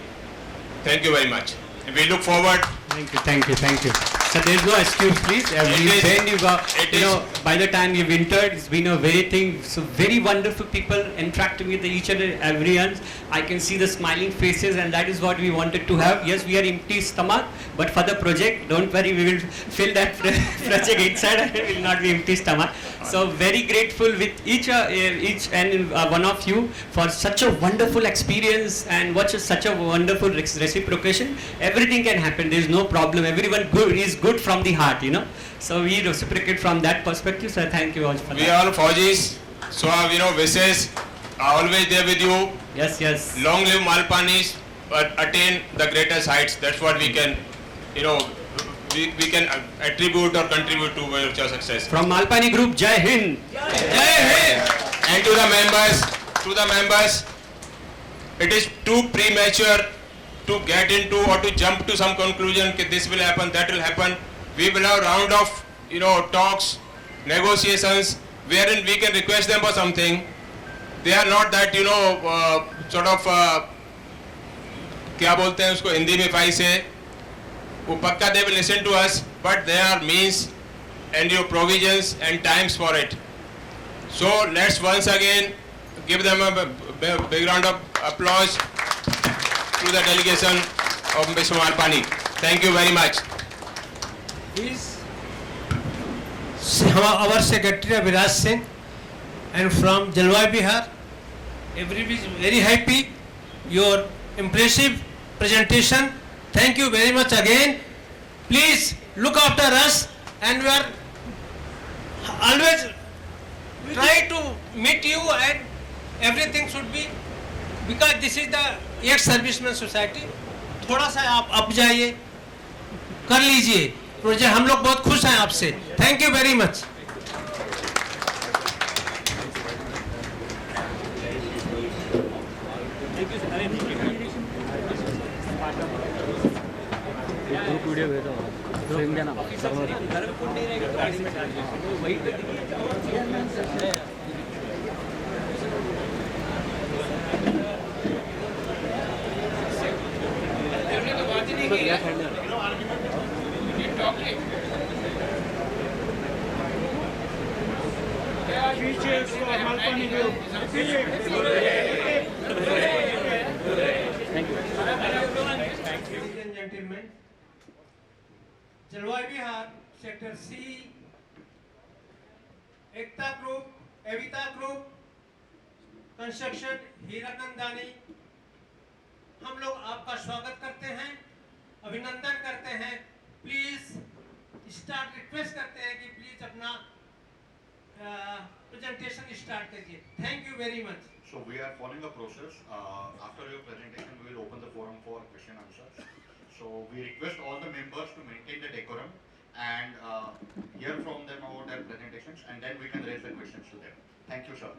Thank you very much. We look forward. Thank you. So there is no excuse, please. By the time you've entered, it's been a very wonderful people interacting with each other, everyone. I can see the smiling faces, and that is what we wanted to have. Yes, we are empty stomach, but for the project, don't worry, we will fill that project inside, and it will not be empty stomach. So very grateful with each and one of you for such a wonderful experience and such a wonderful reciprocation. Everything can happen. There is no problem. Everyone is good from the heart, So we reciprocate from that perspective. So thank you all for that. We are Faujis, so wishes are always there with you. Yes. Long live Malpanis, but attain the greatest heights. That's what we can, we can attribute or contribute to your success. From Malpani Group, Jai Hind. Jai Hind. And to the members, it is too premature to get into or to jump to some conclusion that this will happen, that will happen. We will have round of talks, negotiations, wherein we can request them for something. They are not that क्या बोलते हैं उसको हिंदी में phi से वो पक्का they will listen to us, but there are means and your provisions and times for it. So let's once again give them a big round of applause to the delegation of Mr. Malpani. Thank you very much. Please, our Secretary Viraj Singh, and from Jalwai Bihar, everybody is very happy. Your impressive presentation. Thank you very much again. Please look after us, and we are always try to meet you, and everything should be, because this is the ex-serviceman society. थोड़ा सा आप अब जाइए, कर लीजिए project. हम लोग बहुत खुश हैं आपसे. Thank you very much. Group video भेजो. Ladies and gentlemen, जलवायु विहार सेक्टर सी, एकता group, Evita group, construction Hiranandani, हम लोग आपका स्वागत करते हैं, अभिनंदन करते हैं। प्लीज स्टार्ट, रिक्वेस्ट करते हैं कि प्लीज अपना प्रेजेंटेशन स्टार्ट करिए। Thank you very much. So we are following a process. After your presentation, we will open the forum for question answers. So we request all the members to maintain the decorum and hear from them about their presentations, and then we can raise the questions to them. Thank you, sir.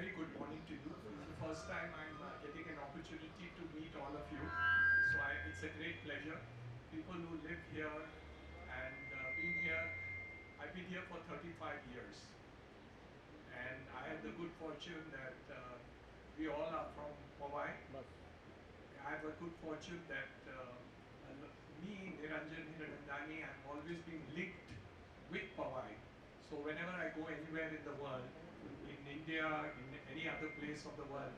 Very good morning to you. This is the first time I'm getting an opportunity to meet all of you. So it's a great pleasure. People who live here and been here, I've been here for 35 years. And I had the good fortune that we all are from Powai. I have a good fortune that me, Niranjan Hiranandani, I've always been linked with Powai. So whenever I go anywhere in the world, in India, in any other place of the world,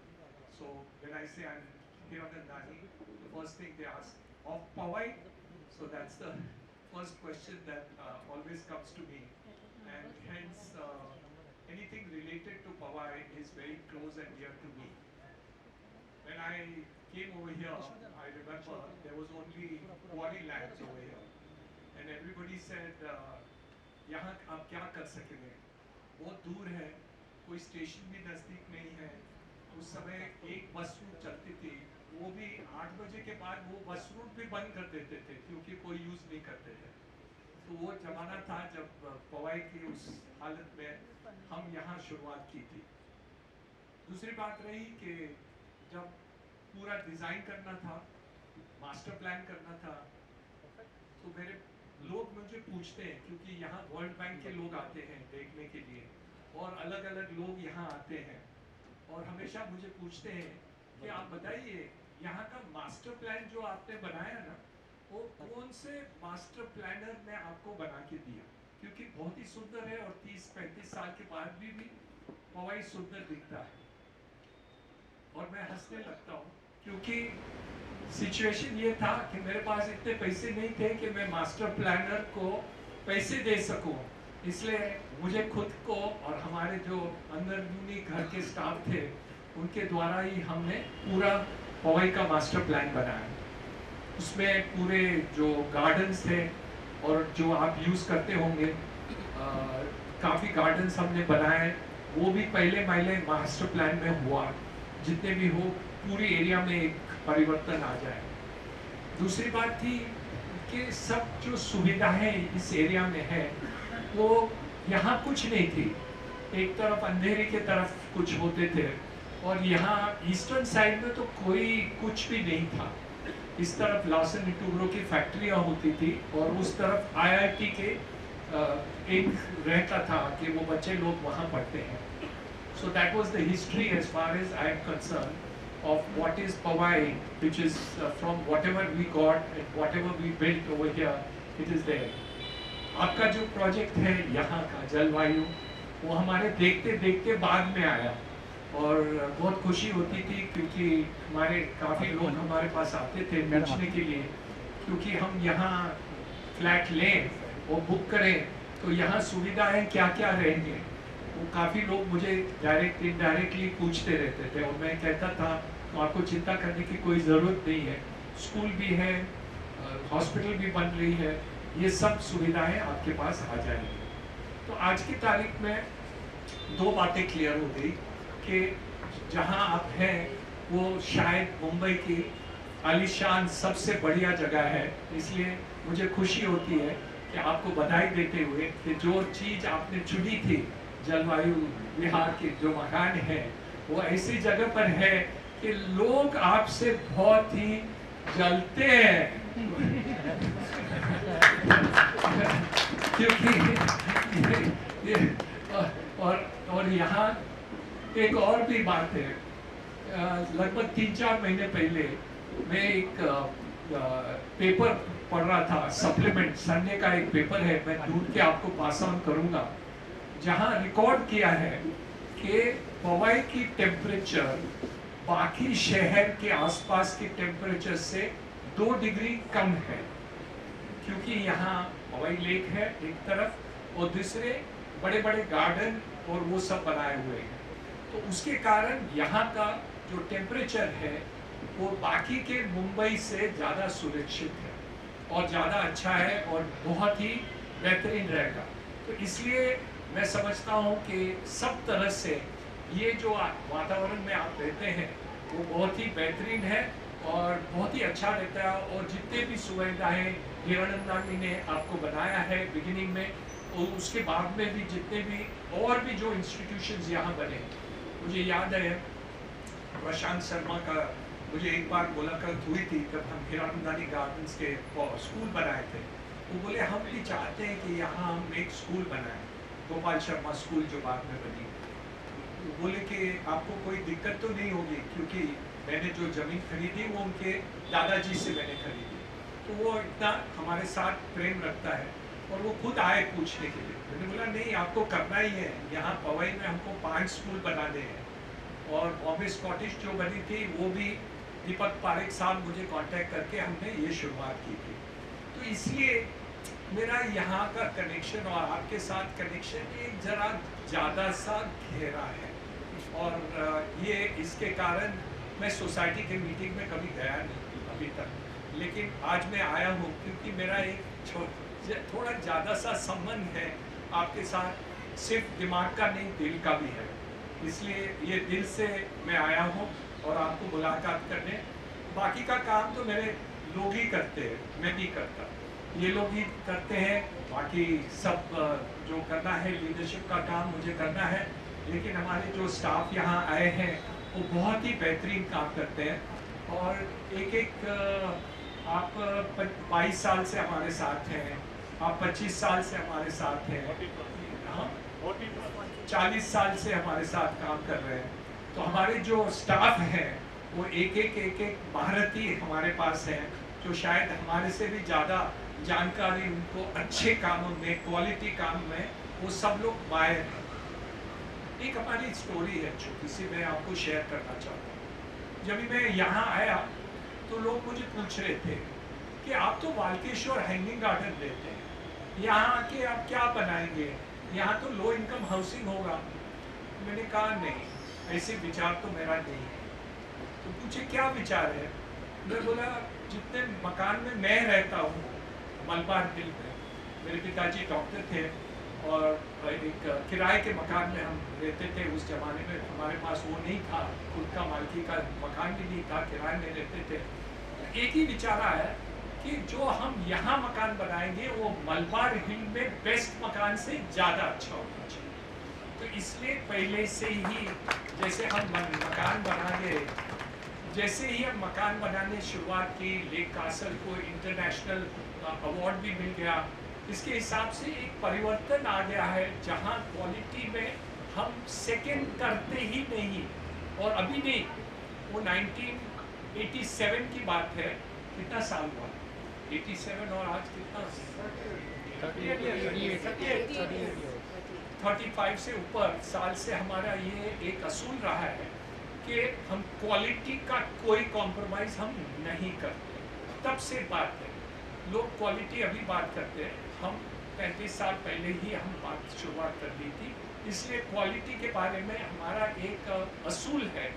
so when I say I'm Hiranandani, the first thing they ask, of Powai? So that's the first question that always comes to me. And hence, anything related to Powai is very close and dear to me. When I came over here, I remember there was only quarry lands over here. And everybody said, यहाँ आप क्या कर सकेंगे? बहुत दूर है, कोई station भी नज़दीक नहीं है। उस समय एक बस रूट चलती थी, वो भी 8 बजे के बाद वो बस रूट भी बंद कर देते थे क्योंकि कोई यूज़ नहीं करते थे। तो वो ज़माना था जब पवाई की उस हालत में हम यहाँ शुरुआत की थी। दूसरी बात रही कि जब पूरा डिज़ाइन करना था, मास्टर प्लान करना था, तो मेरे लोग मुझे पूछते हैं क्योंकि यहाँ वर्ल्ड बैंक के लोग आते हैं देखने के लिए और अलग अलग लोग यहाँ आते हैं और हमेशा मुझे पूछते हैं कि आप बताइए यहाँ का मास्टर प्लान जो आपने बनाया ना, वो कौन से मास्टर प्लानर ने आपको बना के दिया, क्योंकि बहुत ही सुंदर है और 30-35 साल के बाद भी पवाई सुंदर दिखता है। और मैं हंसने लगता हूँ क्योंकि सिचुएशन ये था कि मेरे पास इतने पैसे नहीं थे कि मैं मास्टर प्लानर को पैसे दे सकूं, इसलिए मुझे खुद को और हमारे जो अंदरूनी घर के स्टाफ थे उनके द्वारा ही हमने पूरा पवाई का मास्टर प्लान बनाया। उसमें पूरे जो गार्डन्स थे और जो आप यूज़ करते होंगे, काफ़ी गार्डन्स हमने बनाए, वो भी पहले मास्टर प्लान में हुआ, जितने भी हो पूरी एरिया में एक परिवर्तन आ जाए। दूसरी बात थी कि सब जो सुविधाएं इस एरिया में है वो यहाँ कुछ नहीं थी। एक तरफ अंधेरी के तरफ कुछ होते थे और यहाँ ईस्टर्न साइड में तो कोई कुछ भी नहीं था। इस तरफ लार्सन एंड टूब्रो की फैक्ट्रियाँ होती थी और उस तरफ IIT के एक रहता था कि वो बच्चे लोग वहाँ पढ़ते हैं। So that was the history as far as I am concerned of what is Powai, which is from whatever we got and whatever we built over here, it is there. आपका जो प्रोजेक्ट है यहाँ का जलवायु, वो हमारे देखते देखते बाद में आया और बहुत खुशी होती थी क्योंकि हमारे काफ़ी लोग हमारे पास आते थे पूछने के लिए, क्योंकि हम यहाँ फ्लैट लें और बुक करें तो यहाँ सुविधाएं क्या क्या रहेंगे, वो काफ़ी लोग मुझे डायरेक्ट इनडायरेक्टली पूछते रहते थे और मैं कहता था तो आपको चिंता करने की कोई ज़रूरत नहीं है, स्कूल भी है, हॉस्पिटल भी बन रही है, ये सब सुविधाएं आपके पास आ जाएंगी। तो आज की तारीख में दो बातें क्लियर हो गई कि जहां आप हैं वो शायद मुंबई की आलीशान सबसे बढ़िया जगह है, इसलिए मुझे खुशी होती है कि आपको बधाई देते हुए कि जो चीज़ आपने चुनी थी जलवायु विहार के जो मकान है वो ऐसी जगह पर है कि लोग आपसे बहुत ही जलते हैं क्योंकि और यहाँ एक और भी बात है, लगभग 3-4 महीने पहले मैं एक पेपर पढ़ रहा था, सप्लीमेंट संडे का एक पेपर है, मैं ढूंढ के आपको पास ऑन करूंगा, जहां रिकॉर्ड किया है कि पवई की टेम्परेचर बाकी शहर के आसपास के टेम्परेचर से 2 डिग्री कम है, क्योंकि यहाँ पवई लेक है एक तरफ और दूसरे बड़े बड़े गार्डन और वो सब बनाए हुए हैं, तो उसके कारण यहाँ का जो टेम्परेचर है वो बाकी के मुंबई से ज़्यादा सुरक्षित है और ज़्यादा अच्छा है और बहुत ही बेहतरीन रहेगा। तो इसलिए मैं समझता हूँ कि सब तरह से ये जो वातावरण में आप रहते हैं वो बहुत ही बेहतरीन है और बहुत ही अच्छा रहता है, और जितने भी सुविधाएं हिरानंदानी ने आपको बनाया है बिगिनिंग में और उसके बाद में भी जितने भी और भी जो इंस्टीट्यूशंस यहाँ बने, मुझे याद है प्रशांत शर्मा का मुझे एक बार मुलाकात हुई थी जब हम हिरानंदानी गार्डन्स के स्कूल बनाए थे, वो बोले हम भी चाहते हैं कि यहाँ हम एक स्कूल बनाएं, गोपाल शर्मा स्कूल जो बाद में बनी, बोले कि आपको कोई दिक्कत तो नहीं होगी क्योंकि मैंने जो ज़मीन खरीदी वो उनके दादाजी से मैंने खरीदी, तो वो इतना हमारे साथ प्रेम रखता है और वो खुद आए पूछने के लिए। मैंने बोला नहीं आपको करना ही है, यहाँ पवई में हमको 5 स्कूल बनाने हैं, और बॉम्बे स्कॉटिश जो बनी थी वो भी दीपक पारेख साहब मुझे कांटेक्ट करके हमने ये शुरुआत की थी। तो इसलिए मेरा यहाँ का कनेक्शन और आपके साथ कनेक्शन एक ज़रा ज़्यादा सा गहरा है, और ये इसके कारण मैं सोसाइटी के मीटिंग में कभी गया नहीं अभी तक, लेकिन आज मैं आया हूँ क्योंकि मेरा एक थोड़ा ज़्यादा सा संबंध है आपके साथ, सिर्फ दिमाग का नहीं दिल का भी है, इसलिए ये दिल से मैं आया हूँ और आपको मुलाकात करने। बाकी का काम तो मेरे लोग ही करते हैं, मैं नहीं करता, ये लोग ही करते हैं, बाकी सब जो करना है लीडरशिप का काम मुझे करना है, लेकिन हमारे जो स्टाफ यहाँ आए हैं वो बहुत ही बेहतरीन काम करते हैं, और एक आप 22 साल से हमारे साथ हैं, आप 25 साल से हमारे साथ हैं, हाँ 40 साल से हमारे साथ काम कर रहे हैं, तो हमारे जो स्टाफ हैं वो एक भारतीय हमारे पास हैं जो शायद हमारे से भी ज़्यादा जानकारी उनको अच्छे कामों में, क्वालिटी काम में, वो सब लोग माहिर हैं। एक हमारी स्टोरी है छोटी सी, मैं आपको शेयर करना चाहता हूँ। जब मैं यहाँ आया तो लोग मुझे पूछ रहे थे कि आप तो वाल्केश्वर हैंगिंग गार्डन देते हैं, यहाँ आके आप क्या बनाएंगे, यहाँ तो लो इनकम हाउसिंग होगा। मैंने कहा नहीं, ऐसे विचार तो मेरा नहीं है। तो पूछे क्या विचार है, मैं बोला जितने मकान में मैं रहता हूँ मलबार हिल में, मेरे पिताजी डॉक्टर थे और एक किराए के मकान में हम रहते थे। उस जमाने में हमारे पास वो नहीं था, खुद का मालिकी का मकान भी नहीं था, किराए में रहते थे। एक ही विचार आया कि जो हम यहाँ मकान बनाएंगे वो मलबार हिल में बेस्ट मकान से ज़्यादा अच्छा होना चाहिए। तो इसलिए पहले से ही जैसे हम मकान बनाने शुरुआत की, लेक कासल को इंटरनेशनल अवार्ड भी मिल गया, इसके हिसाब से एक परिवर्तन आ गया है जहां क्वालिटी में हम सेकंड करते ही नहीं। और अभी नहीं, वो 1987 की बात है, कितना साल हुआ 87 और आज कितना 35 से ऊपर साल से हमारा ये एक असूल रहा है कि हम क्वालिटी का कोई कॉम्प्रोमाइज़ हम नहीं करते। तब से बात है लोग क्वालिटी अभी बात करते हैं, हम 35 साल पहले ही हम बात शुरुआत कर दी थी, इसलिए क्वालिटी के बारे में हमारा एक असूल है,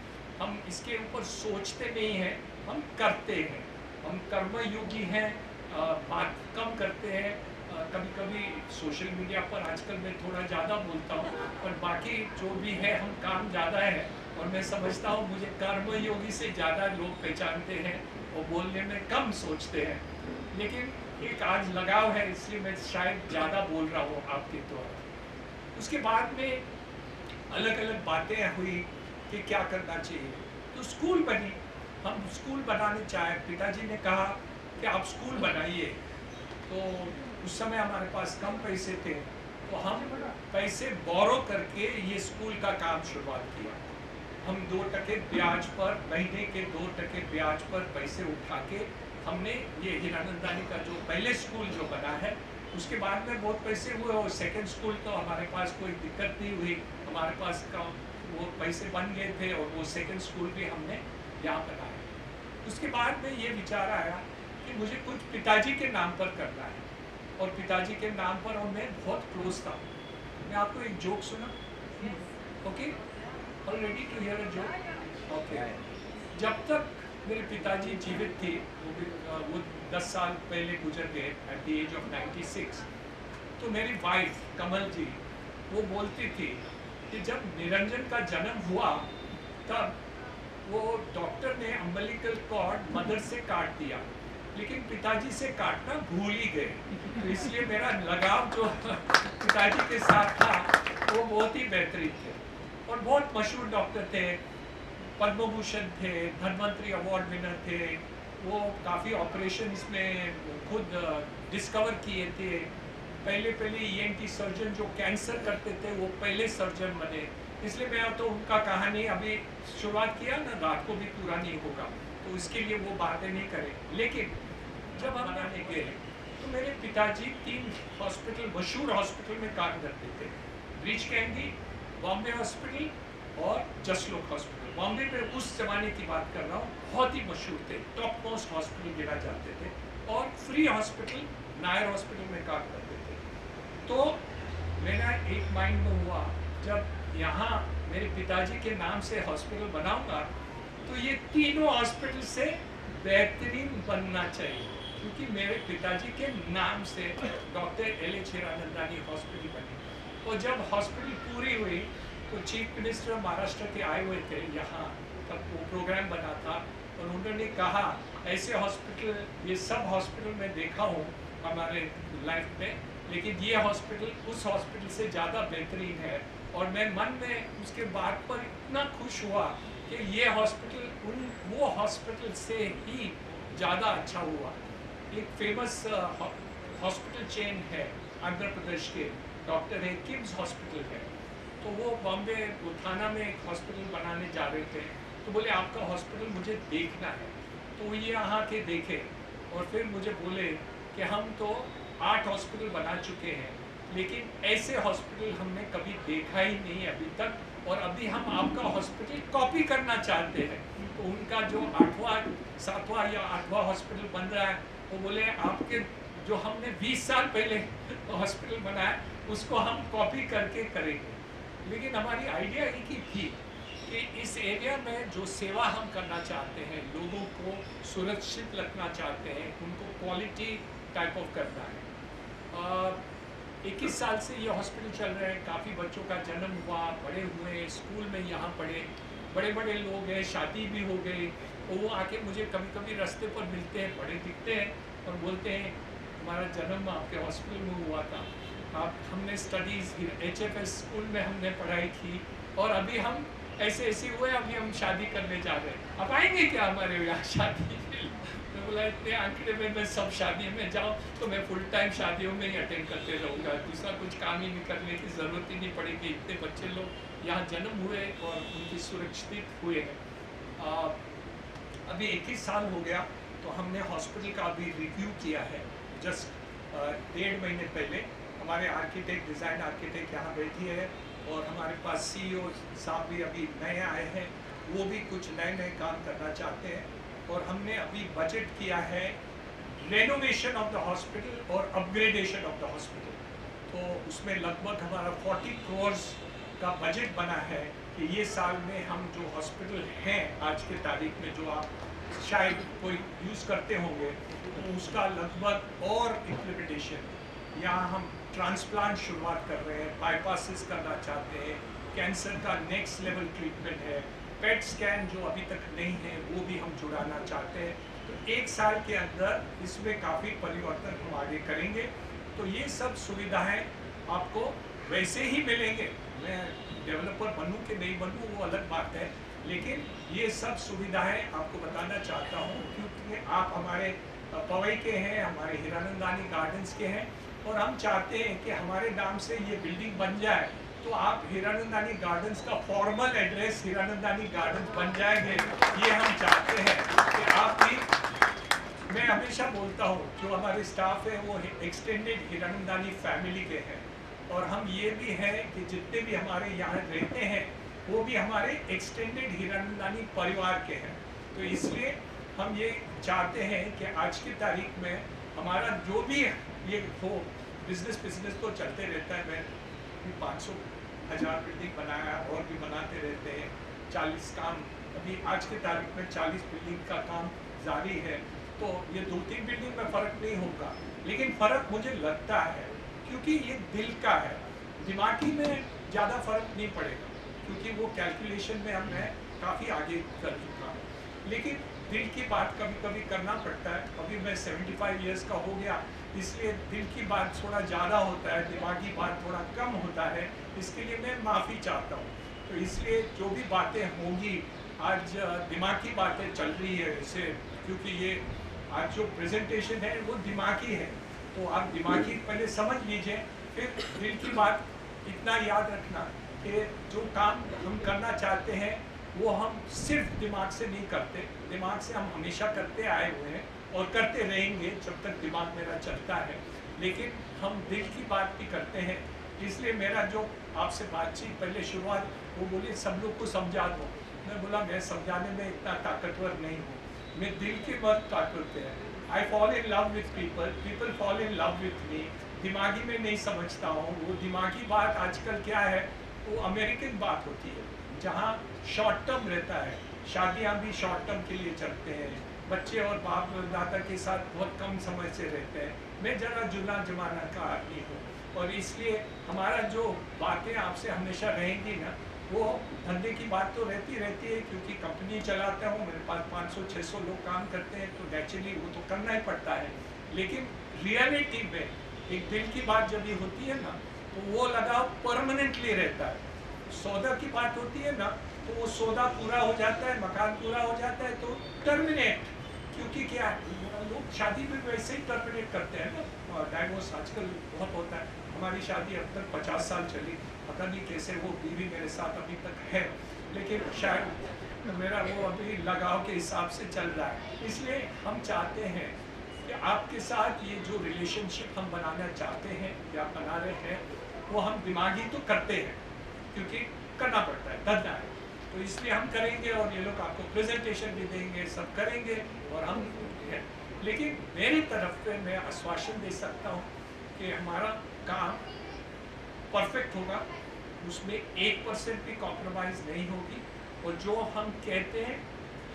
हम इसके ऊपर सोचते नहीं हैं, हम करते हैं, हम कर्मयोगी हैं, बात कम करते हैं, कभी कभी सोशल मीडिया पर आजकल मैं थोड़ा ज़्यादा बोलता हूँ, पर बाकी जो भी है हम काम ज़्यादा है, और मैं समझता हूँ मुझे कर्मयोगी से ज़्यादा लोग पहचानते हैं और बोलने में कम सोचते हैं, लेकिन एक आज लगाव है इसलिए मैं शायद ज़्यादा बोल रहा हूँ आपके द्वारा। उसके बाद में अलग अलग बातें हुई कि क्या करना चाहिए, तो स्कूल बनी, हम स्कूल बनाने चाहे, पिताजी ने कहा कि आप स्कूल बनाइए, तो उस समय हमारे पास कम पैसे थे, तो हम पैसे बोरो करके ये स्कूल का काम शुरुआत किया। हम 2% ब्याज पर, महीने के 2% ब्याज पर पैसे उठा के हमने ये हीरानंदानी का जो पहले स्कूल जो बना है, उसके बाद में बहुत पैसे हुए, और सेकंड स्कूल तो हमारे पास कोई दिक्कत नहीं हुई, हमारे पास का वो पैसे बन गए थे, और वो सेकंड स्कूल भी हमने यहाँ बनाया। उसके बाद में ये विचार आया कि मुझे कुछ पिताजी के नाम पर करना है, और पिताजी के नाम पर और मैं बहुत क्लोज था। मैं आपको एक जोक सुना, ओके, और ready to hear a joke, okay. जब तक मेरे पिताजी जीवित थे, वो 10 साल पहले गुजर गए एट द एज ऑफ 96, तो मेरी वाइफ कमल जी वो बोलती थी कि जब निरंजन का जन्म हुआ तब वो डॉक्टर ने अम्बिलिकल कॉर्ड मदर से काट दिया, लेकिन पिताजी से काटना भूल ही गए, तो इसलिए मेरा लगाव जो पिताजी के साथ था वो बहुत ही बेहतरीन थे, और बहुत मशहूर डॉक्टर थे, पद्म भूषण थे, धन्वंतरी अवार्ड विनर थे, वो काफ़ी ऑपरेशन इसमें खुद डिस्कवर किए थे, पहले ENT सर्जन जो कैंसर करते थे वो पहले सर्जन बने, इसलिए मैं तो उनका कहानी अभी शुरुआत किया ना, रात को भी पूरा नहीं होगा, तो इसके लिए वो बातें नहीं करें। लेकिन जब हम बनाने गए तो मेरे पिताजी 3 हॉस्पिटल, मशहूर हॉस्पिटल में काम करते थे, ब्रीच कैंडी, बॉम्बे हॉस्पिटल और जसलोक हॉस्पिटल। बॉम्बे में उस जमाने की बात कर रहा हूँ, बहुत ही मशहूर थे, टॉप मोस्ट हॉस्पिटल गिना जाते थे, और फ्री हॉस्पिटल नायर हॉस्पिटल में काम करते थे। तो मेरा एक माइंड में हुआ, जब यहाँ मेरे पिताजी के नाम से हॉस्पिटल बनाऊंगा तो ये तीनों हॉस्पिटल से बेहतरीन बनना चाहिए, क्योंकि मेरे पिताजी के नाम से डॉक्टर LH हीरानंदानी हॉस्पिटल बनी। और जब हॉस्पिटल पूरी हुई तो चीफ मिनिस्टर महाराष्ट्र के आए हुए थे यहाँ, तब वो प्रोग्राम बना था, और उन्होंने कहा ऐसे हॉस्पिटल, ये सब हॉस्पिटल मैं देखा हूँ हमारे लाइफ में, लेकिन ये हॉस्पिटल उस हॉस्पिटल से ज़्यादा बेहतरीन है, और मैं मन में उसके बाद पर इतना खुश हुआ कि ये हॉस्पिटल वो हॉस्पिटल से ही ज़्यादा अच्छा हुआ। एक फेमस हॉस्पिटल चेन है आंध्र प्रदेश के, डॉक्टर है, किम्स हॉस्पिटल है, तो वो बॉम्बे थाना में एक हॉस्पिटल बनाने जा रहे थे, तो बोले आपका हॉस्पिटल मुझे देखना है, तो ये यहाँ के देखे, और फिर मुझे बोले कि हम तो 8 हॉस्पिटल बना चुके हैं, लेकिन ऐसे हॉस्पिटल हमने कभी देखा ही नहीं अभी तक, और अभी हम आपका हॉस्पिटल कॉपी करना चाहते हैं। तो उनका जो 8वां 7वां या 8वां हॉस्पिटल बन रहा है, वो बोले आपके जो हमने 20 साल पहले हॉस्पिटल बनाया उसको हम कॉपी करके करेंगे। लेकिन हमारी आइडिया एक ही थी कि इस एरिया में जो सेवा हम करना चाहते हैं, लोगों को सुरक्षित रखना चाहते हैं, उनको क्वालिटी टाइप ऑफ करना है। 21 साल से ये हॉस्पिटल चल रहे हैं, काफ़ी बच्चों का जन्म हुआ, बड़े हुए, स्कूल में यहाँ पढ़े, बड़े बड़े लोग हैं, शादी भी हो गई, और वो आके मुझे कभी कभी रास्ते पर मिलते हैं, बड़े दिखते हैं, और बोलते हैं हमारा जन्म आपके हॉस्पिटल में हुआ था, आप हमने स्टडीज़ HFS स्कूल में हमने पढ़ाई की, और अभी हम ऐसे हुए, अभी हम शादी करने जा रहे हैं, आप आएंगे क्या हमारे यहाँ शादी? मैं बोला इतने आंकड़े में मैं सब शादियों में जाऊँ तो मैं फुल टाइम शादियों में ही अटेंड करते रहूँगा, दूसरा कुछ काम ही नहीं करने की ज़रूरत ही नहीं पड़ेगी, इतने बच्चे लोग यहाँ जन्म हुए और उनकी सुरक्षित हुए हैं। अभी 21 साल हो गया, तो हमने हॉस्पिटल का अभी रिव्यू किया है, जस्ट 1.5 महीने पहले। हमारे आर्किटेक्ट, डिज़ाइन आर्किटेक्ट यहाँ बैठी है, और हमारे पास CEO साहब भी अभी नए आए हैं, वो भी कुछ नए काम करना चाहते हैं, और हमने अभी बजट किया है रेनोवेशन ऑफ द हॉस्पिटल और अपग्रेडेशन ऑफ द हॉस्पिटल। तो उसमें लगभग हमारा 40 करोड़ का बजट बना है कि ये साल में हम जो हॉस्पिटल हैं आज के तारीख में जो आप शायद कोई यूज़ करते होंगे, तो उसका लगभग और इम्प्लीमेंटेशन, यहाँ हम ट्रांसप्लांट शुरुआत कर रहे हैं, बाईपासिस करना चाहते हैं, कैंसर का नेक्स्ट लेवल ट्रीटमेंट है, पेट स्कैन जो अभी तक नहीं है वो भी हम जुड़ाना चाहते हैं। तो 1 साल के अंदर इसमें काफ़ी परिवर्तन हम आगे करेंगे। तो ये सब सुविधाएं आपको वैसे ही मिलेंगे, मैं डेवलपर बनूं कि नहीं बनूं वो अलग बात है, लेकिन ये सब सुविधाएं आपको बताना चाहता हूं क्योंकि आप हमारे पवई के हैं, हमारे हीरानंदानी गार्डन्स के हैं, और हम चाहते हैं कि हमारे नाम से ये बिल्डिंग बन जाए तो आप हीरानंदानी गार्डन्स का फॉर्मल एड्रेस हीरानंदानी गार्डन्स बन जाएंगे। ये हम चाहते हैं कि आप भी, मैं हमेशा बोलता हूँ जो हमारे स्टाफ है वो एक्सटेंडेड हीरानंदानी फैमिली के हैं, और हम ये भी हैं कि जितने भी हमारे यहाँ रहते हैं वो भी हमारे एक्सटेंडेड हीरानंदानी परिवार के हैं। तो इसलिए हम ये चाहते हैं कि आज की तारीख में हमारा जो भी ये हो, बिजनेस तो चलते रहता है। मैं 500,000 बिल्डिंग बनाया और भी बनाते रहते हैं, 40 काम अभी आज की तारीख में 40 बिल्डिंग का काम जारी है। तो ये 2-3 बिल्डिंग में फ़र्क नहीं होगा, लेकिन फ़र्क मुझे लगता है क्योंकि ये दिल का है, दिमागी में ज़्यादा फ़र्क नहीं पड़ेगा क्योंकि वो कैलकुलेशन में मैं काफ़ी आगे कर चुका हूँ। लेकिन दिल की बात कभी कभी करना पड़ता है। अभी मैं 75 इयर्स का हो गया, इसलिए दिल की बात थोड़ा ज़्यादा होता है, दिमागी बात थोड़ा कम होता है, इसके लिए मैं माफ़ी चाहता हूँ। तो इसलिए जो भी बातें होंगी, आज दिमागी बातें चल रही है इसे, क्योंकि ये आज जो प्रेजेंटेशन है वो दिमागी है, तो आप दिमागी पहले समझ लीजिए, फिर दिल की बात इतना याद रखना कि जो काम हम करना चाहते हैं वो हम सिर्फ दिमाग से नहीं करते, दिमाग से हम हमेशा करते आए हुए हैं और करते रहेंगे जब तक दिमाग मेरा चलता है, लेकिन हम दिल की बात भी करते हैं। इसलिए मेरा जो आपसे बातचीत पहले शुरुआत, वो बोले सब लोग को समझा दो, मैं बोला मैं समझाने में इतना ताकतवर नहीं हूँ, मैं दिल के बहुत ताकत है। I fall in love with people, people fall in love with me. दिमागी में नहीं समझता हूँ, वो दिमागी बात आजकल क्या है, वो अमेरिकन बात होती है जहाँ शॉर्ट टर्म रहता है, शादियाँ भी शॉर्ट टर्म के लिए चलते हैं, बच्चे और बाप दादा के साथ बहुत कम समय से रहते हैं। मैं ज़रा जुला जमाना का आदमी हूँ, और इसलिए हमारा जो बातें आपसे हमेशा रहेंगी ना, वो धंधे की बात तो रहती है क्योंकि कंपनी चलाता हूँ, मेरे पास 500-600 लोग काम करते हैं, तो नेचुरली वो तो करना ही पड़ता है। लेकिन रियलिटी में एक दिल की बात जब ये होती है ना, तो वो लगाव परमानेंटली रहता है। सौदा की बात होती है ना, तो वो सौदा पूरा हो जाता है, मकान पूरा हो जाता है, तो टर्मिनेट, क्योंकि क्या लोग शादी में वैसे ही टर्मिनेट करते हैं ना, डाइवोर्स आजकल बहुत होता है। हमारी शादी अब तक 50 साल चली, पता नहीं कैसे वो बीवी मेरे साथ अभी तक है, लेकिन शायद मेरा वो अभी लगाव के हिसाब से चल रहा है। इसलिए हम चाहते हैं कि आपके साथ ये जो रिलेशनशिप हम बनाना चाहते हैं या बना रहे हैं, वो हम दिमागी तो करते हैं क्योंकि करना पड़ता है, धंधा है, तो इसलिए हम करेंगे, और ये लोग आपको प्रेजेंटेशन भी देंगे, सब करेंगे, और हम हैं। लेकिन मेरी तरफ से मैं आश्वासन दे सकता हूँ कि हमारा काम परफेक्ट होगा, उसमें 1% भी कॉम्प्रोमाइज़ नहीं होगी, और जो हम कहते हैं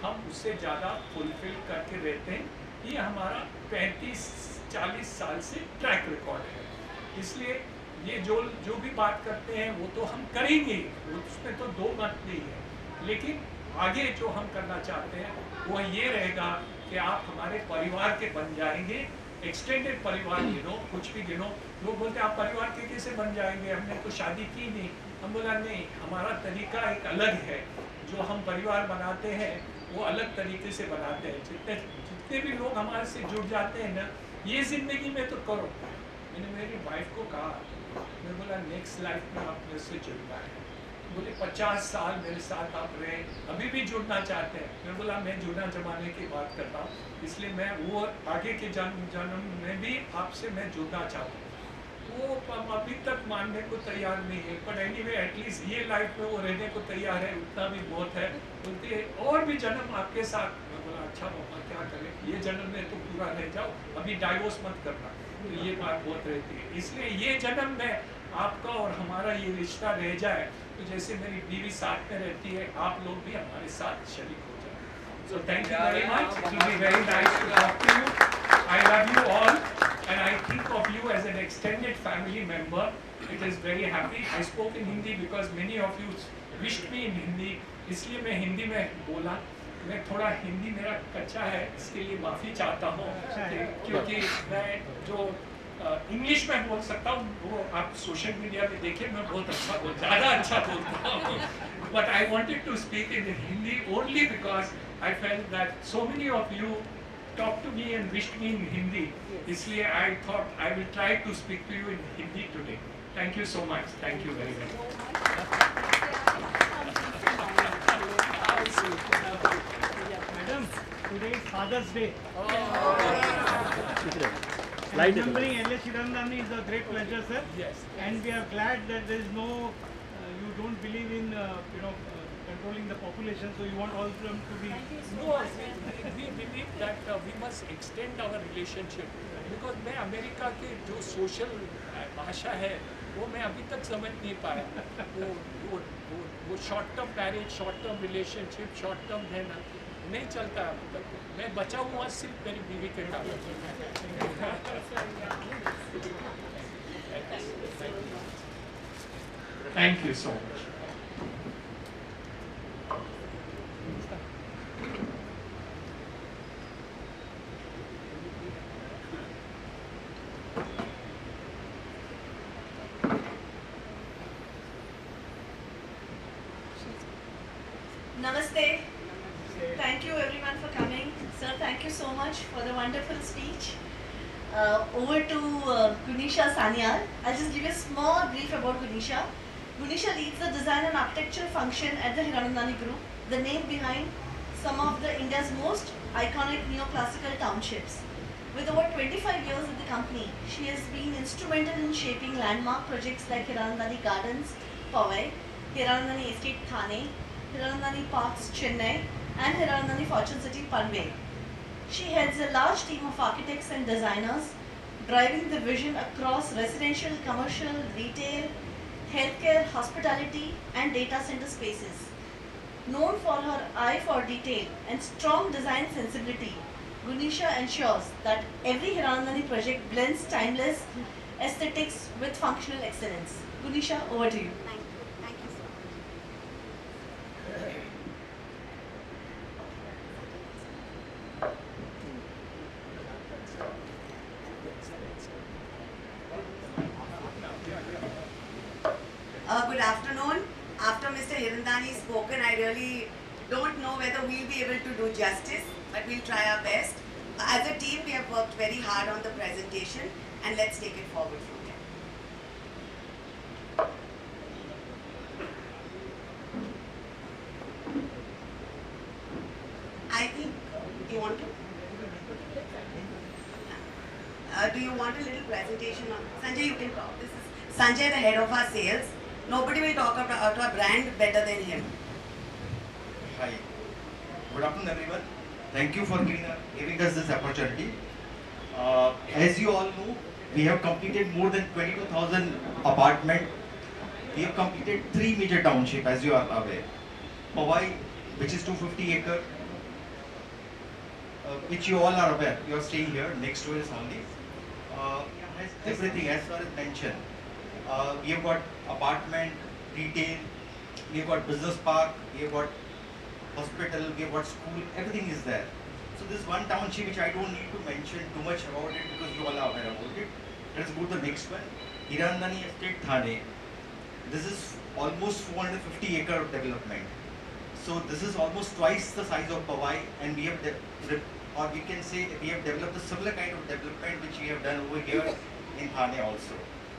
हम उससे ज़्यादा फुलफिल करके रहते हैं। ये हमारा 35-40 साल से ट्रैक रिकॉर्ड है। इसलिए ये जो भी बात करते हैं वो तो हम करेंगे, उसमें तो दो मत नहीं है, लेकिन आगे जो हम करना चाहते हैं वो ये रहेगा कि आप हमारे परिवार के बन जाएंगे, एक्सटेंडेड परिवार गिनो, कुछ भी गिनो। लोग बोलते हैं आप परिवार के कैसे बन जाएंगे, हमने तो शादी की नहीं। हम बोला नहीं, हमारा तरीका एक अलग है, जो हम परिवार बनाते हैं वो अलग तरीके से बनाते हैं। जितने भी लोग हमारे से जुड़ जाते हैं ना, ये ज़िंदगी में तो करो। मैंने मेरी वाइफ को कहा, मैं बोला नेक्स्ट लाइफ में आप मेरे से जुड़ना है। बोले 50 साल मेरे साथ आप रहे, अभी भी जुड़ना चाहते हैं। मैं बोला मैं जुड़ना जमाने की बात करता हूँ, इसलिए मैं वो आगे के जन्म में भी आपसे मैं जुड़ना चाहता हूँ। वो अभी तक मानने को तैयार नहीं है, पर एनीवे एटलीस्ट ये लाइफ में वो रहने को तैयार है, उतना भी बहुत है। बोलते और भी जन्म आपके साथ। मैं बोला अच्छा मौका क्या करें, ये जन्म में तो पूरा रह जाओ, अभी डाइवोर्स मत करना, तो ये बात बहुत रहती है। इसलिए ये जन्म में आपका और हमारा ये रिश्ता रह जाए, तो जैसे मेरी बीवी साथ में रहती है, आप लोग भी हमारे साथ शरीक हो जाए। So thank you very much. It will be very nice to talk to you. I love you all, and I think of you as an extended family member. It is very happy. I spoke in Hindi because many of you wished me in Hindi. इसलिए मैं हिंदी में बोला। मैं थोड़ा हिंदी मेरा कच्चा है, इसके लिए माफ़ी चाहता हूँ, क्योंकि मैं जो इंग्लिश में बोल सकता हूँ वो आप सोशल मीडिया में देखिए, मैं बहुत अच्छा ज़्यादा अच्छा बोलता हूँ, but I wanted to speak in Hindi only because I felt that so many of you talked to me and wished me in Hindi, इसलिए I thought I will try to speak to you in Hindi today. Thank you so much. Thank you very much. Madam, today is Father's Day. Remembering L.S. Hirandani is a great pleasure, sir. Yes. And we are glad that there is no, you don't believe in, controlling the population, so you want all of them to be. No, we believe that we must extend our relationship, because मैं America के जो social भाषा है वो मैं अभी तक समझ नहीं पाया। वो short term marriage, short term relationship, short term रहना नहीं चलता है अभी तक। मैं बचा हुआ सिर्फ मेरी बीवी के कारण। Thank you so much. Namaste. Thank you everyone for coming. Sir, thank you so much for the wonderful speech. Over to Gunisha Sanyal. I'll just give you a small brief about Gunisha. Gunisha leads the design and architectural function at the Hiranandani Group, the name behind some of the India's most iconic neoclassical townships. With over 25 years at the company, she has been instrumental in shaping landmark projects like Hiranandani Gardens, Powai, Hiranandani Estate, Thane, Hiranandani Parks, Chennai, and Hiranandani Fortune City, Panvel. She heads a large team of architects and designers, driving the vision across residential, commercial, retail, healthcare, hospitality, and data center spaces. Known for her eye for detail and strong design sensibility, Gunisha ensures that every Hiranandani project blends timeless aesthetics with functional excellence. Gunisha, over to you. Thank you so much. Good afternoon. After Mr. Hirandani spoken, I really don't know whether we'll be able to do justice, but we'll try our best. As a team, we have worked very hard on the presentation, and let's take it forward from there. I think, do you want to? Do you want a little presentation on? Sanjay, you can talk. This is Sanjay, the head of our sales. Nobody will talk about our brand better than him. Hi. Good afternoon, everyone. Thank you for giving us this opportunity. As you all know, we have completed more than 22,000 apartments. We have completed 3 major townships, as you are aware. Powai, which is 250 acre, which you all are aware. You are staying here, next to us only. Has everything as far as mentioned. We have got apartment, retail, we have got business park, we have got hospital, we have got school, everything is there. So this one township which I don't need to mention too much about it because you all are aware about it. Let's go to the next one. Hiranandani Estate, Thane. This is almost 450 acre of development. So this is almost twice the size of Powai, and we have, or we can say we have developed a similar kind of development which we have done over here in Thane also.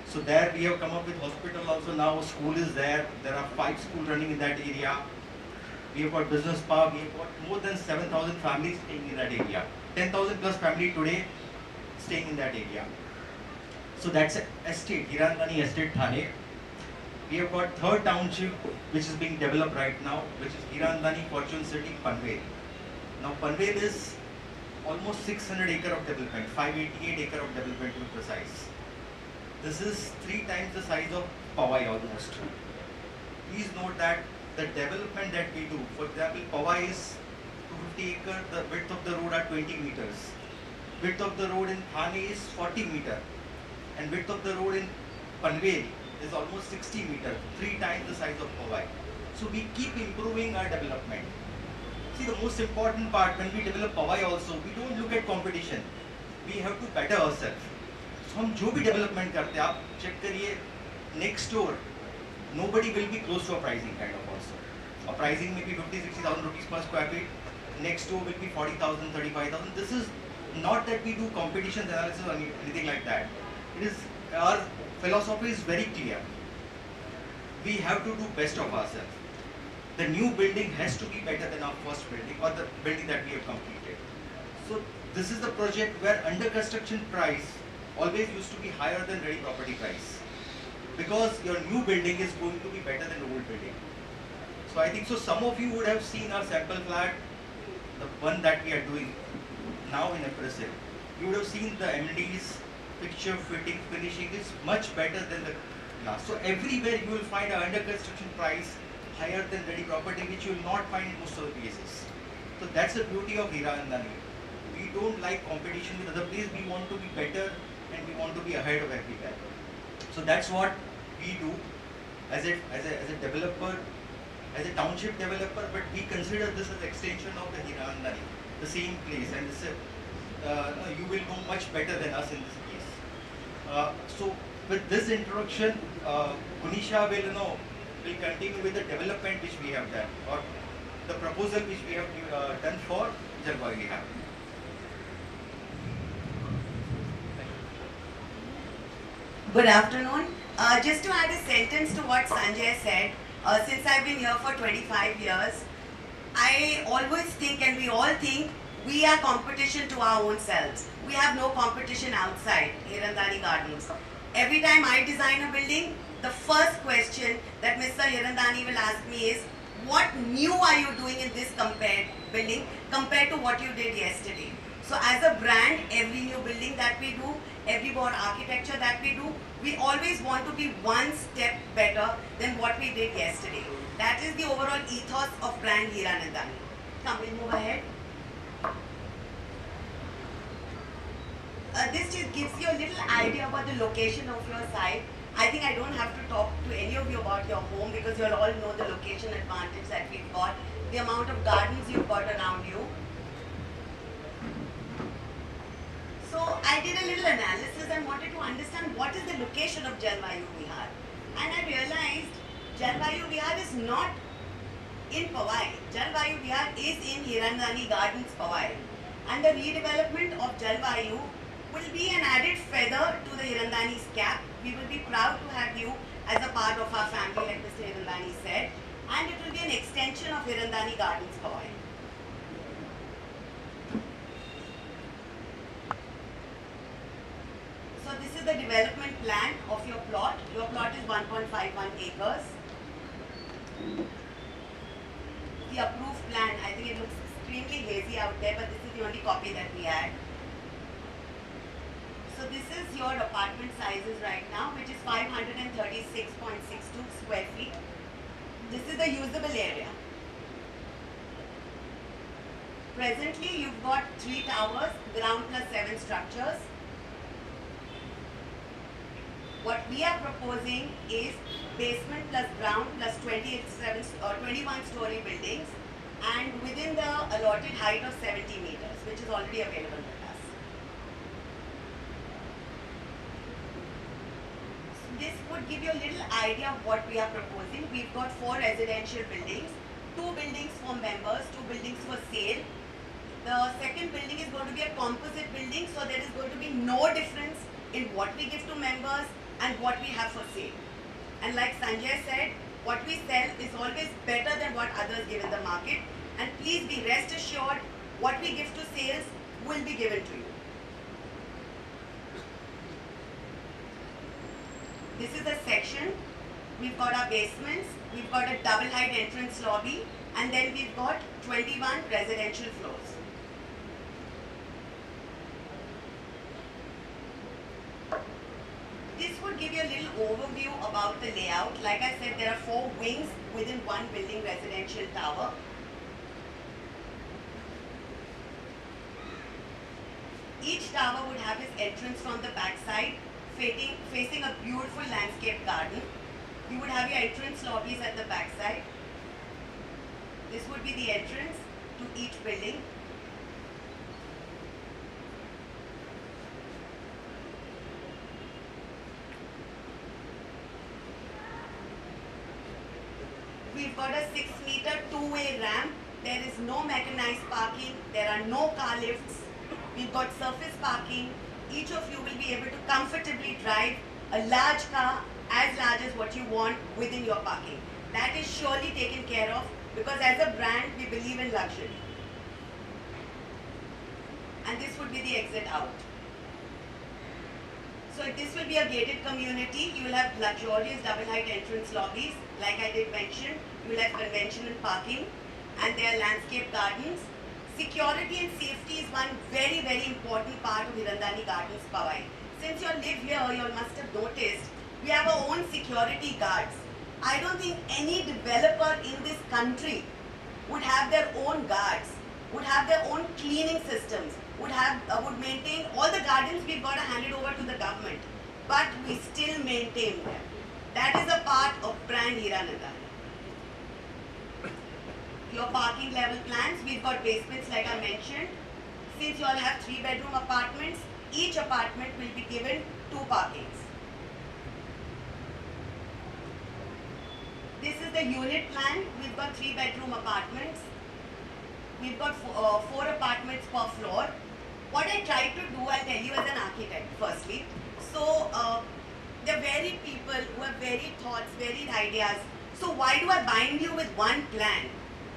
So there we have come up with hospital also now, school is there, there are 5 schools running in that area. We have got business park, we have got more than 7,000 families staying in that area. 10,000 plus family today staying in that area. So that's an estate, Hiranandani Estate, Thane. We have got third township which is being developed right now, which is Hiranandani Fortune City, Panvel. Now Panvel is almost 600 acre of development, 588 acre of development to be precise. This is 3 times the size of Powai almost. Please note that the development that we do, for example, Powai is 250 acre, the width of the road are 20 meters. Width of the road in Thane is 40 meter. And width of the road in Panvel is almost 60 meter, 3 times the size of Powai. So we keep improving our development. See, the most important part when we develop Powai also, we don't look at competition. We have to better ourselves. So हम जो भी development करते हैं, आप check करिए, next door, nobody will be close to a pricing kind of also. A pricing may be 50-60,000 rupees per square feet. Next door will be 40,000, 35,000. This is not that we do competition analysis or anything like that. It is, our philosophy is very clear. We have to do best of ourselves. The new building has to be better than our first building or the building that we have completed. So this is the project where under construction price always used to be higher than ready property price, because your new building is going to be better than the old building. So I think so some of you would have seen our sample flat, the one that we are doing now in Impressive. You would have seen the amenities, picture, fitting, finishing is much better than the last. So everywhere you will find an under construction price higher than ready property, which you will not find in most of the places. So that's the beauty of Hiranandani. We don't like competition with other places. We want to be better and we want to be ahead of everywhere. So that's what we do as a developer, as a township developer, but we consider this as extension of the Hiranandani, the same place, and this, you will know much better than us in this case. So with this introduction, Gunisha will continue with the development which we have done, or the proposal which we have done for Jalwayu Vihar. Good afternoon. Just to add a sentence to what Sanjay said, since I've been here for 25 years, I always think, and we all think, we are competition to our own selves. We have no competition outside Hirandani Gardens. Every time I design a building, the first question that Mr. Hirandani will ask me is, what new are you doing in this building compared to what you did yesterday? So as a brand, every new building that we do, every board architecture that we do, we always want to be one step better than what we did yesterday. That is the overall ethos of brand Hiranandani. Come, we'll move ahead. This just gives you a little idea about the location of your site. I think I don't have to talk to any of you about your home because you'll all know the location advantage that we've got, the amount of gardens you've got around you. So I did a little analysis and wanted to understand what is the location of Jalwayu Vihar. And I realized Jalwayu Vihar is not in Powai. Jalwayu Vihar is in Hiranandani Gardens, Powai. And the redevelopment of Jalwayu will be an added feather to the Hirandani's cap. We will be proud to have you as a part of our family, like Mr. Hirandani said. And it will be an extension of Hirandani Gardens, Powai. So this is the development plan of your plot. Your plot is 1.51 acres. The approved plan, I think it looks extremely hazy out there, but this is the only copy that we had. So this is your apartment sizes right now, which is 536.62 square feet. This is the usable area. Presently, you've got 3 towers, ground plus 7 structures. What we are proposing is basement plus ground plus 21 story buildings, and within the allotted height of 70 meters, which is already available with us. So this would give you a little idea of what we are proposing. We've got 4 residential buildings, 2 buildings for members, 2 buildings for sale. The second building is going to be a composite building, so there is going to be no difference in what we give to members and what we have for sale. And like Sanjay said, what we sell is always better than what others give in the market. And please be rest assured, what we give to sales will be given to you. This is a section. We've got our basements. We've got a double height entrance lobby. And then we've got 21 residential floors. This would give you a little overview about the layout. Like I said, there are 4 wings within one building residential tower. Each tower would have its entrance from the back side, facing a beautiful landscape garden. You would have your entrance lobbies at the back side. This would be the entrance to each building. We've got a 6-meter two-way ramp. There is no mechanized parking. There are no car lifts. We've got surface parking. Each of you will be able to comfortably drive a large car as large as what you want within your parking. That is surely taken care of because as a brand we believe in luxury. And this would be the exit out. So this will be a gated community. You will have luxurious double height entrance lobbies. Like I did mention, you will have conventional parking and there are landscape gardens. Security and safety is one very, very important part of Hirandani Gardens, Powai. Since you all live here, you all must have noticed, we have our own security guards. I don't think any developer in this country would have their own guards, would have their own cleaning systems, would maintain all the gardens. We've got to hand it over to the government, but we still maintain them. That is a part of brand Hiranandani. Your parking level plans, we've got basements like I mentioned. Since you all have 3-bedroom apartments, each apartment will be given 2 parkings. This is the unit plan. We've got 3-bedroom apartments. We've got 4 apartments per floor. What I tried to do, I'll tell you as an architect firstly. So, there are varied people who have varied thoughts, varied ideas. So why do I bind you with one plan?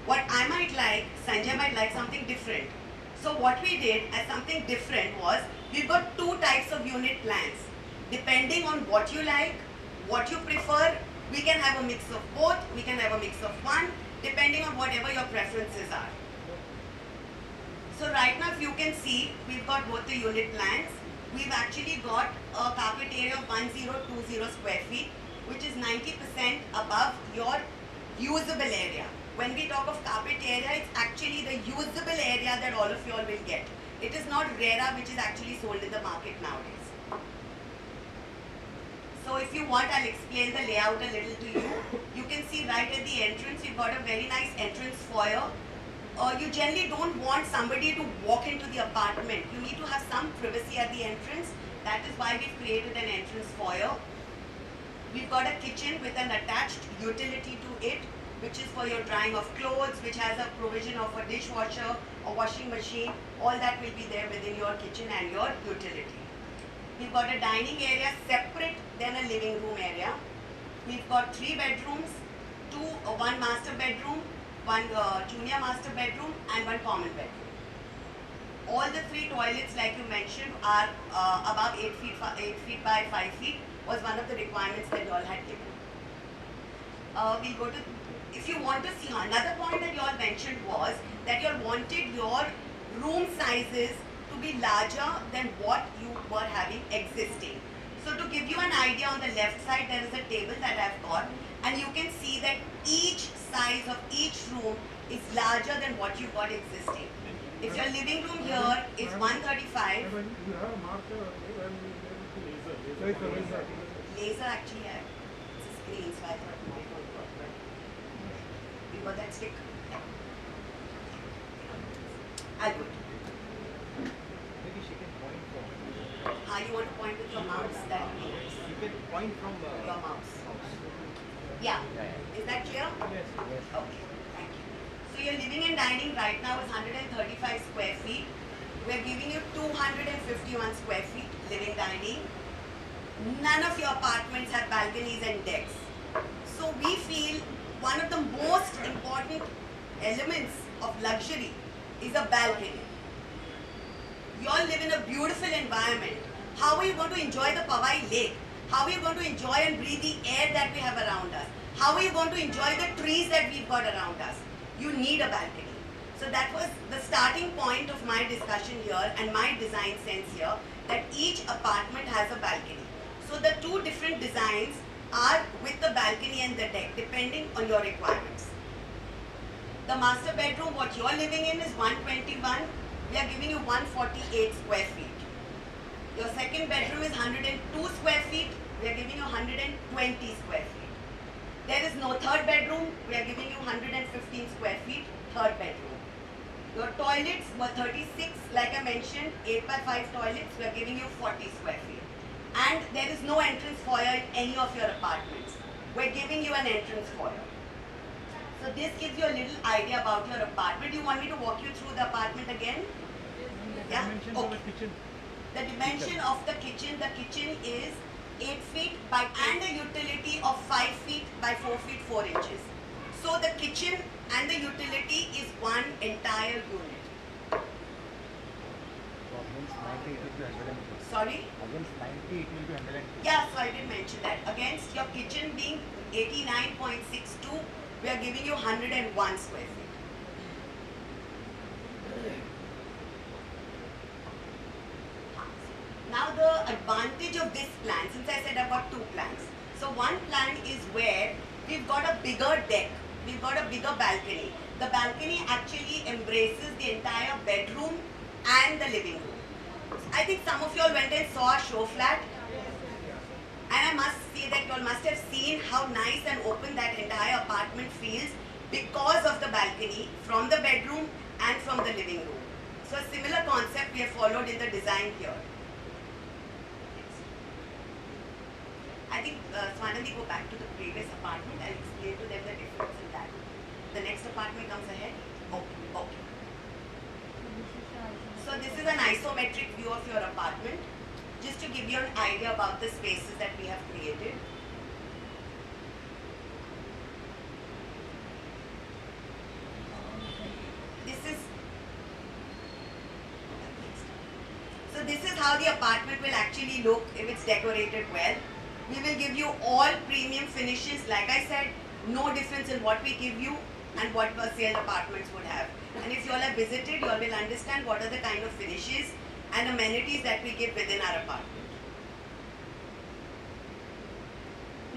What I might like, Sanjay might like something different. So what we did as something different was, we've got 2 types of unit plans. Depending on what you like, what you prefer, we can have a mix of both, we can have a mix of one, depending on whatever your preferences are. So right now if you can see, we've got both the unit plans. We've actually got a carpet area of 1020 square feet, which is 90% above your usable area. When we talk of carpet area, it's actually the usable area that all of you all will get. It is not RERA, which is actually sold in the market nowadays. So if you want, I'll explain the layout a little to you. You can see right at the entrance, we've got a very nice entrance foyer. You generally don't want somebody to walk into the apartment. You need to have some privacy at the entrance. That is why we've created an entrance foyer. We've got a kitchen with an attached utility to it, which is for your drying of clothes, which has a provision of a dishwasher or washing machine. All that will be there within your kitchen and your utility. We've got a dining area separate than a living room area. We've got 3 bedrooms, 1 master bedroom, 1 junior master bedroom and 1 common bedroom. All the 3 toilets, like you mentioned, are above 8 feet by 5 feet, was one of the requirements that you all had given. We'll go to, if you want to see, another point that you all mentioned was that you all wanted your room sizes to be larger than what you were having existing. So to give you an idea, on the left side there is a table that I've got, and you can see that each size of each room is larger than what you got existing. If your living room here is 135, laser actually it's a screen, so I thought it might not work, but we got that stick. I'll do it. Maybe she can point from. You want to point with your mouse? That means You can point from your mouse. Yeah. Is that clear? Yes. Okay. Thank you. So your living and dining right now is 135 square feet. We're giving you 251 square feet living dining. None of your apartments have balconies and decks. So we feel one of the most important elements of luxury is a balcony. You all live in a beautiful environment. How are you going to enjoy the Powai Lake? How are you going to enjoy and breathe the air that we have around us? How are you going to enjoy the trees that we've got around us? you need a balcony. So that was the starting point of my discussion here and my design sense here, that each apartment has a balcony. So the two different designs are with the balcony and the deck, depending on your requirements. The master bedroom, what you're living in, is 121. We are giving you 148 square feet. Your second bedroom is 102 square feet. We are giving you 120 square feet. There is no third bedroom. We are giving you 115 square feet, third bedroom. Your toilets were 36, like I mentioned, 8x5 toilets. We are giving you 40 square feet. And there is no entrance foyer in any of your apartments. We're giving you an entrance foyer. So this gives you a little idea about your apartment. Do you want me to walk you through the apartment again? Yeah? Okay. The dimension of the kitchen is 8 feet by, and a utility of 5 feet by 4 feet 4 inches. So the kitchen and the utility is one entire unit. Sorry? Against 90 it will be 102. Yeah, so I did mention that. Against your kitchen being 89.62, we are giving you 101 square feet. Now the advantage of this plan, since I said I've got two plans. So one plan is where we've got a bigger deck, we've got a bigger balcony. The balcony actually embraces the entire bedroom and the living room. I think some of you all went and saw our show flat. And I must say that you all must have seen how nice and open that entire apartment feels because of the balcony from the bedroom and from the living room. So a similar concept we have followed in the design here. I think Swanandi, go back to the previous apartment and explain to them the difference in that. The next apartment comes ahead. Okay. So this is an isometric view of your apartment, just to give you an idea about the spaces that we have created. This is how the apartment will actually look if it's decorated well. We will give you all premium finishes. Like I said, no difference in what we give you and what the sale apartments would have. And if you all have visited, you all will understand what are the kind of finishes and amenities that we give within our apartment.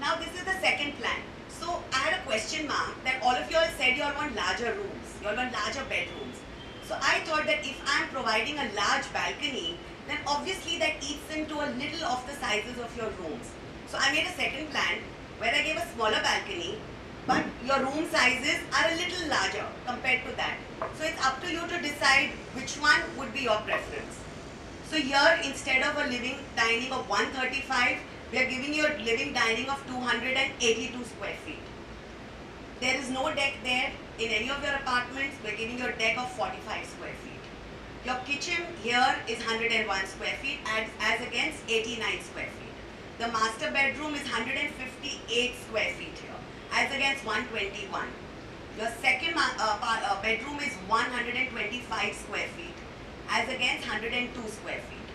Now this is the second plan. So I had a question mark that all of you all said you all want larger rooms, you all want larger bedrooms. So I thought that if I am providing a large balcony, then obviously that eats into a little of the sizes of your rooms. So I made a second plan where I gave a smaller balcony, but your room sizes are a little larger compared to that. So it's up to you to decide which one would be your preference. So here, instead of a living dining of 135, we are giving you a living dining of 282 square feet. There is no deck there in any of your apartments. We are giving you a deck of 45 square feet. Your kitchen here is 101 square feet as against 89 square feet. The master bedroom is 158 square feet here as against 121. Your second bedroom is 125 square feet as against 102 square feet.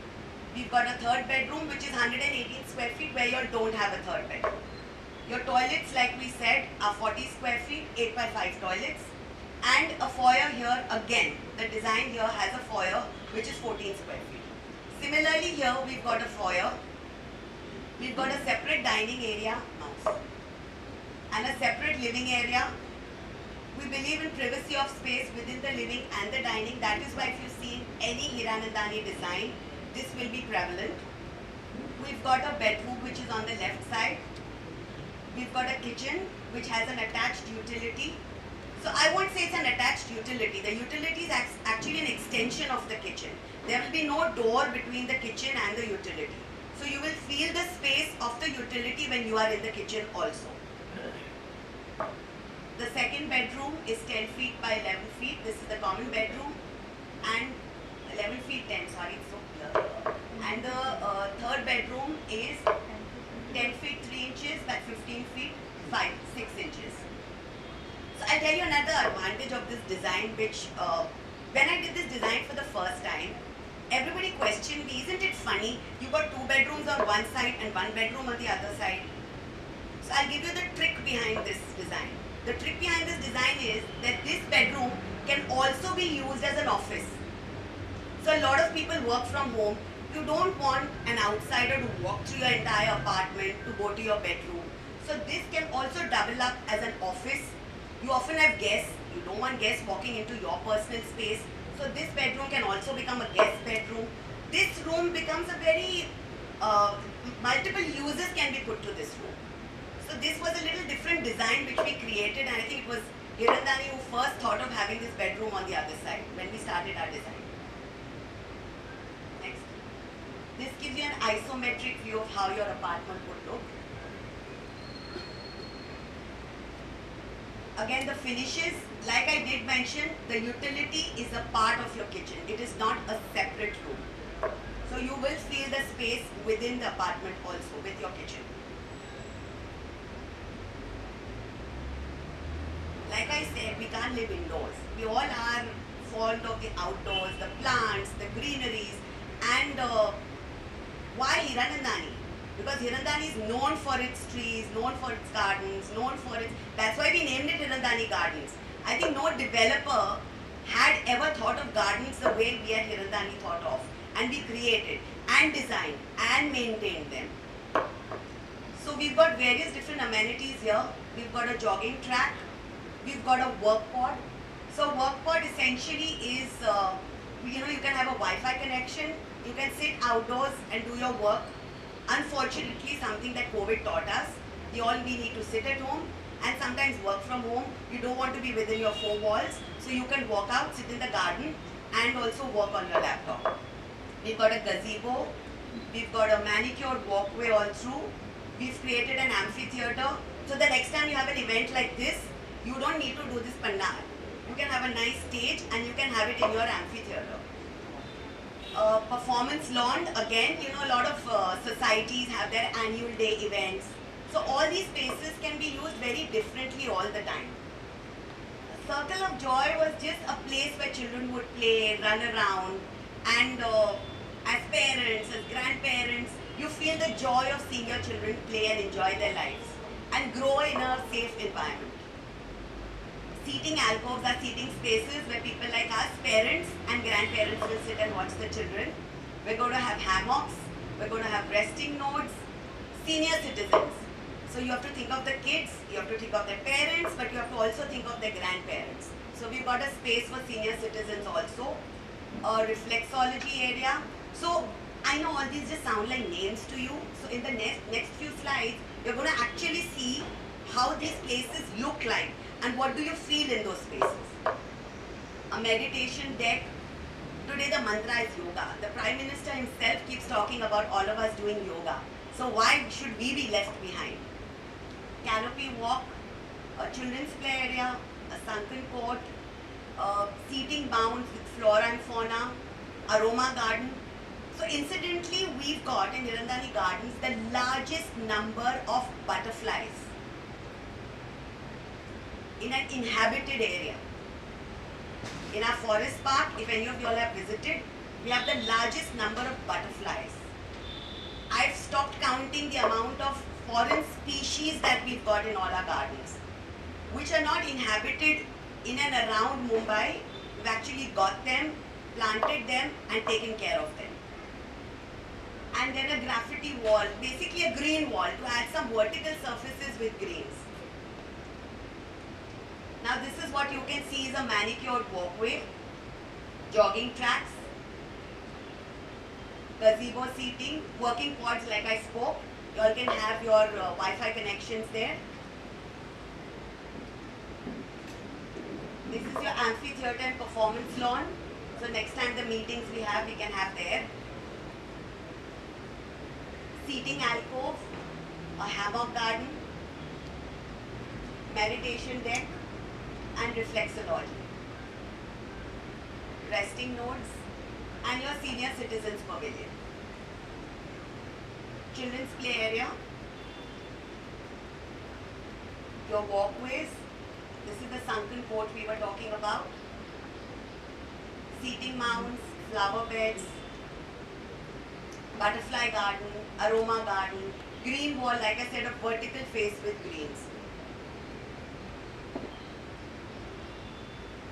We've got a third bedroom which is 118 square feet where you don't have a third bedroom. Your toilets, like we said, are 40 square feet, 8x5 toilets, and a foyer here again. The design here has a foyer which is 14 square feet. Similarly here we've got a foyer, we've got a separate dining area, and a separate living area. We believe in privacy of space within the living and the dining. That is why if you see any Hiranandani design, this will be prevalent. We've got a bedroom which is on the left side. We've got a kitchen which has an attached utility. So I won't say it's an attached utility. The utility is actually an extension of the kitchen. There will be no door between the kitchen and the utility. So you will feel the space of the utility when you are in the kitchen also. The second bedroom is 10 feet by 11 feet. This is the common bedroom. And 11 feet 10, sorry, it's so clear. And the third bedroom is 10 feet 3 inches by 15 feet 6 inches. So I'll tell you another advantage of this design which when I did this design for the first time, everybody questioned me, isn't it funny, you got 2 bedrooms on one side and 1 bedroom on the other side. So I'll give you the trick behind this design. The trick behind this design is that this bedroom can also be used as an office. So a lot of people work from home. You don't want an outsider to walk through your entire apartment to go to your bedroom. So this can also double up as an office. You often have guests. You don't want guests walking into your personal space. So this bedroom can also become a guest bedroom. This room becomes a very, multiple uses can be put to this room. So this was a little different design which we created, and I think it was Hirandani who first thought of having this bedroom on the other side when we started our design. Next. This gives you an isometric view of how your apartment would look. Again, the finishes, like I did mention, the utility is a part of your kitchen. It is not a separate room. So you will feel the space within the apartment also with your kitchen. Like I said, we can't live indoors. We all are fond of the outdoors, the plants, the greeneries, and why Hiranandani? Because Hirandani is known for its trees, known for its gardens, known for its... That's why we named it Hirandani Gardens. I think no developer had ever thought of gardens the way we at Hirandani thought of. And we created and designed and maintained them. So we've got various different amenities here. We've got a jogging track. We've got a work pod. So work pod essentially is, you can have a Wi-Fi connection. You can sit outdoors and do your work. Unfortunately, something that COVID taught us, we need to sit at home and sometimes work from home. You don't want to be within your four walls, so you can walk out, sit in the garden and also work on your laptop. We've got a gazebo, we've got a manicured walkway all through, we've created an amphitheater, so the next time you have an event like this, you don't need to do this pandal. You can have a nice stage and you can have it in your amphitheater. Performance lawn, again, a lot of societies have their annual day events. So all these spaces can be used very differently all the time. Circle of Joy was just a place where children would play, run around, and as parents, as grandparents, you feel the joy of seeing your children play and enjoy their lives and grow in a safe environment. Seating alcoves are seating spaces where people like us, parents and grandparents, will sit and watch the children. We're going to have hammocks, we're going to have resting nodes, senior citizens. So you have to think of the kids, you have to think of their parents, but you have to also think of their grandparents. So we've got a space for senior citizens also, a reflexology area. So I know all these just sound like names to you. So in the next few slides, you're going to actually see how these places look like. And what do you feel in those spaces? A meditation deck. Today the mantra is yoga. The Prime Minister himself keeps talking about all of us doing yoga. So why should we be left behind? Canopy walk, a children's play area, a sunken court, seating mounds with flora and fauna, aroma garden. So incidentally, we've got in Hirandani Gardens the largest number of butterflies in an inhabited area. In our forest park, if any of you all have visited, we have the largest number of butterflies. I've stopped counting the amount of foreign species that we've got in all our gardens, which are not inhabited in and around Mumbai. We've actually got them, planted them and taken care of them. And then a graffiti wall, basically a green wall to add some vertical surfaces with greens. Now this is what you can see is a manicured walkway, jogging tracks, gazebo seating, working pods like I spoke. You all can have your Wi-Fi connections there. This is your amphitheater and performance lawn. So next time the meetings we can have there. Seating alcove, a hammock garden, meditation deck, and reflexology. Resting nodes, and your senior citizens pavilion. Children's play area, your walkways. This is the sunken court we were talking about. Seating mounds, flower beds, butterfly garden, aroma garden, green wall, like I said, a vertical face with greens.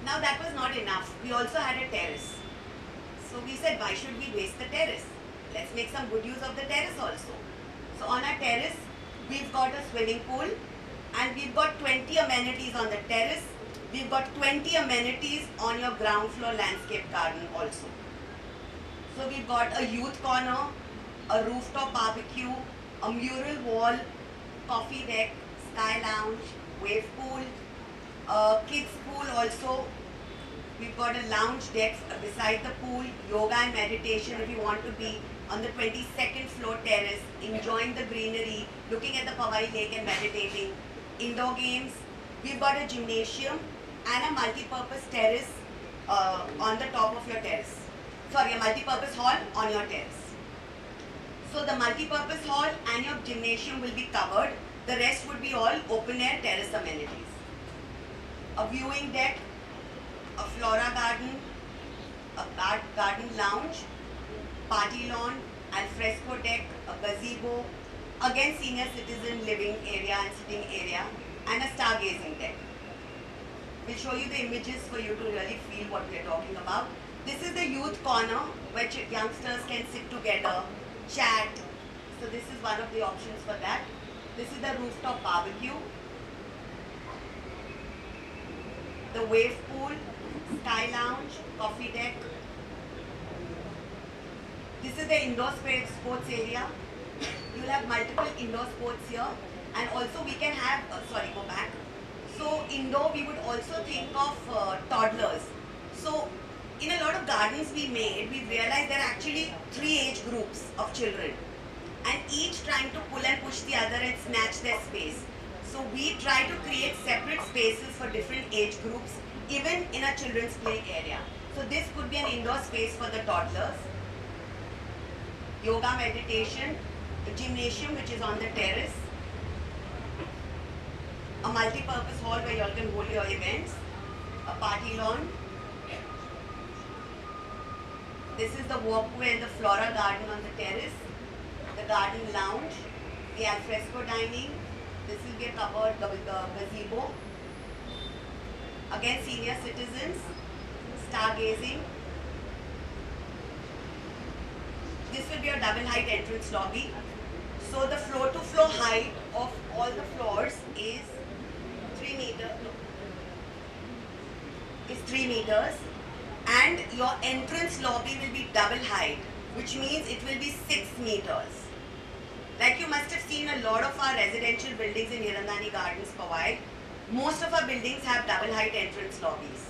Now that was not enough. We also had a terrace. So we said, why should we waste the terrace? Let's make some good use of the terrace also. So on our terrace, we've got a swimming pool and we've got 20 amenities on the terrace. We've got 20 amenities on your ground floor landscape garden also. So we've got a youth corner, a rooftop barbecue, a mural wall, coffee deck, sky lounge, wave pool, a kids pool also. We've got a lounge deck beside the pool, yoga and meditation if you want to be on the 22nd floor terrace, enjoying the greenery, looking at the Powai Lake and meditating. Indoor games. We've got a gymnasium and a multi-purpose terrace on the top of your terrace. Sorry, a multi-purpose hall on your terrace. So the multi-purpose hall and your gymnasium will be covered. The rest would be all open-air terrace amenities. A viewing deck, a flora garden, a garden lounge, party lawn, alfresco deck, a gazebo, again senior citizen living area and sitting area, and a stargazing deck. We'll show you the images for you to really feel what we are talking about. This is the youth corner where youngsters can sit together, chat. So this is one of the options for that. This is the rooftop barbecue, the wave pool, sky lounge, coffee deck. This is the indoor sports area. You'll have multiple indoor sports here, and also we can have, go back. So indoor we would also think of toddlers. So in a lot of gardens we made, we realized there are actually 3 age groups of children, and each trying to pull and push the other and snatch their space. So we try to create separate spaces for different age groups, even in a children's play area. So this could be an indoor space for the toddlers. Yoga, meditation, the gymnasium which is on the terrace, a multi-purpose hall where you all can hold your events, a party lawn. This is the walkway and the flora garden on the terrace, the garden lounge, the alfresco dining. This will be a covered gazebo. Again, senior citizens, stargazing. This will be a double height entrance lobby. So the floor to floor height of all the floors is 3 meters. Is 3 meters, and your entrance lobby will be double height, which means it will be 6 meters. Like you must have seen a lot of our residential buildings in Hirandani Gardens, Powai, most of our buildings have double height entrance lobbies.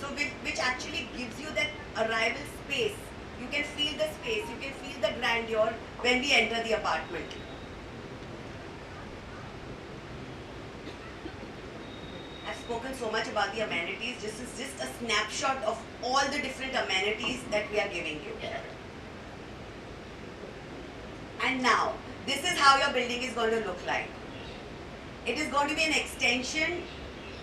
So which actually gives you that arrival space. You can feel the space, you can feel the grandeur when we enter the apartment. I've spoken so much about the amenities. This is just a snapshot of all the different amenities that we are giving you. And now, this is how your building is going to look like. It is going to be an extension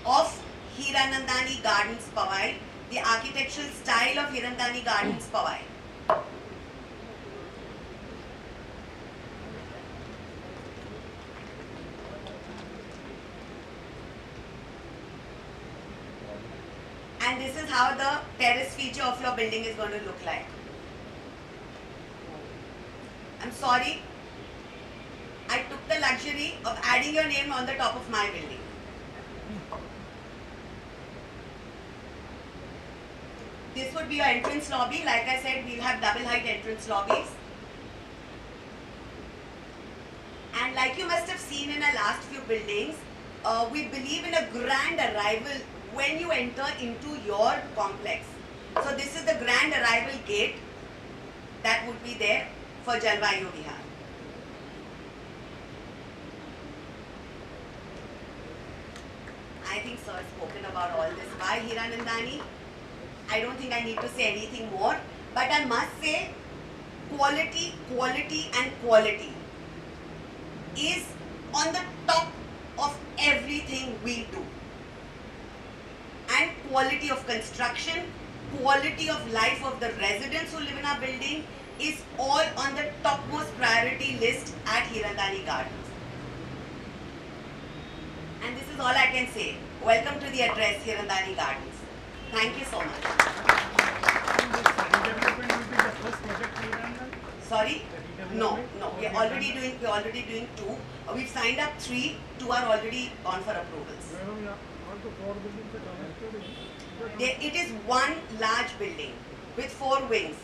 of Hiranandani Gardens, Powai, the architectural style of Hirandani Gardens, Powai. And this is how the terrace feature of your building is going to look like. I'm sorry, I took the luxury of adding your name on the top of my building. This would be your entrance lobby. Like I said, we'll have double height entrance lobbies. And like you must have seen in our last few buildings, we believe in a grand arrival when you enter into your complex. So this is the grand arrival gate that would be there for Jalvayu Vihar. I think sir has spoken about all this. Why Hiranandani? I don't think I need to say anything more, but I must say quality, quality and quality is on the top of everything we do. And quality of construction, quality of life of the residents who live in our building is all on the topmost priority list at Hirandani Gardens. And this is all I can say. Welcome to the address, Hirandani Gardens. Thank you so much. Redevelopment will be the first project in Hirandani? Sorry? No. We're already doing 2. We've signed up 3. 2 are already on for approvals. All the 4 buildings are connected. It is one large building with 4 wings.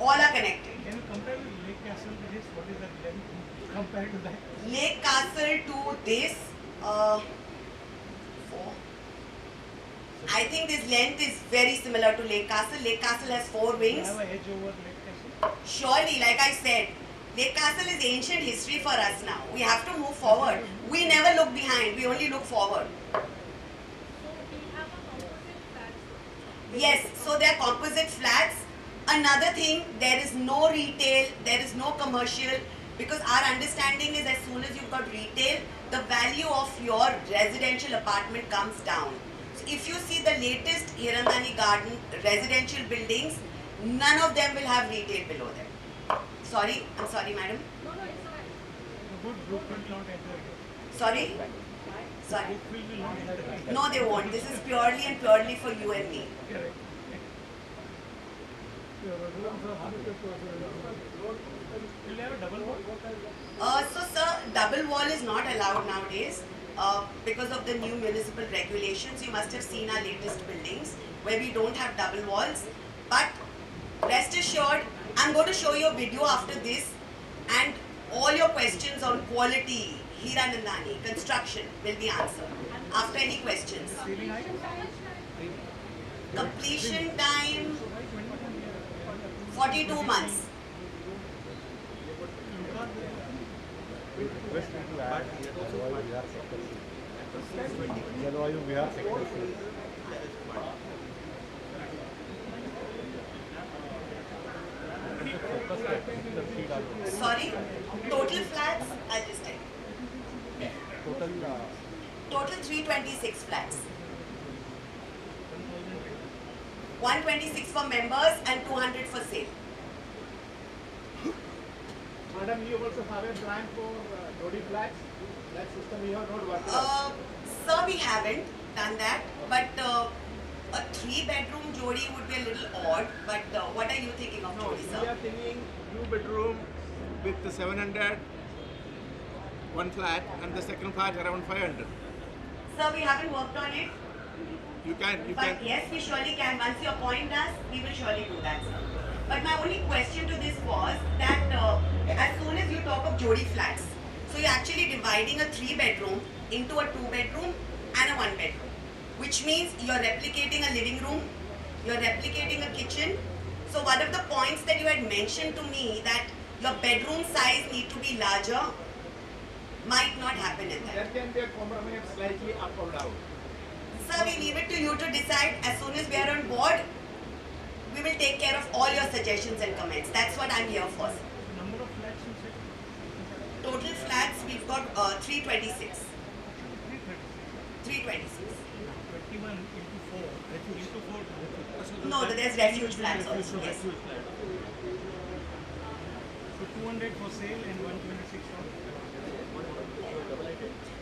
All are connected. Can you compare with Lake Castle to this? What is the length compared to that? Lake Castle to this, 4. I think this length is very similar to Lake Castle. Lake Castle has 4 wings. You have an edge over Lake Castle? Surely, like I said, Lake Castle is ancient history for us now. We have to move forward. We never look behind, we only look forward. Yes, so they are composite flats. Another thing, there is no retail, there is no commercial, because our understanding is as soon as you've got retail, the value of your residential apartment comes down. So if you see the latest Hirandani Garden residential buildings, none of them will have retail below them. Sorry, I'm sorry, madam. Sorry? Sorry. No, they won't. This is purely and purely for you and me. Will you have a double wall? So sir, double wall is not allowed nowadays because of the new municipal regulations. You must have seen our latest buildings where we don't have double walls. But rest assured, I'm going to show you a video after this, and all your questions on quality, Hiranandani, construction will be answered after any questions. Completion time 42 months. Request to add Jalwayu Vihar Sector C. Jalwayu Vihar Sector C. Sorry, total flats, I'll just tell you. Total 326 flats. 126 for members and 200 for sale. Madam, you also have a plan for Jodi flats? That system you have not worked Sir, we haven't done that, but a 3-bedroom Jodi would be a little odd. But what are you thinking of Jodi, sir? We are thinking 2-bedroom with the 700, one flat, and the second flat around 500. Sir, we haven't worked on it. You can. Yes, we surely can. Once you appoint us, we will surely do that, sir. But my only question to this was that as soon as you talk of Jodi flats, so you're actually dividing a 3-bedroom into a 2-bedroom and a 1-bedroom, which means you're replicating a living room, you're replicating a kitchen. So one of the points that you had mentioned to me that your bedroom size need to be larger might not happen in that. There can be a compromise slightly up or down. Sir, we leave it to you to decide. As soon as we are on board, we will take care of all your suggestions and comments. That's what I'm here for, sir. Number of flats you said? Total flats, we've got 326. 326. 21 into 4. Into 4. No, there's refuge flats also, yes. So 200 for sale and 126 for...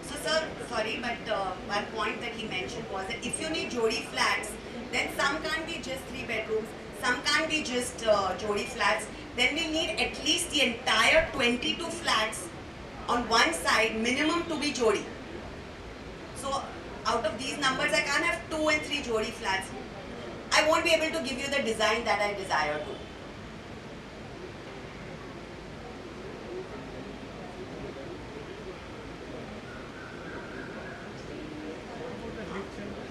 So sir, sorry, but one point that he mentioned was that if you need Jodi flats, then some can't be just 3 bedrooms, some can't be just Jodi flats. Then we need at least the entire 22 flats on one side, minimum to be Jodi. So out of these numbers, I can't have 2 and 3 Jodi flats. I won't be able to give you the design that I desire to.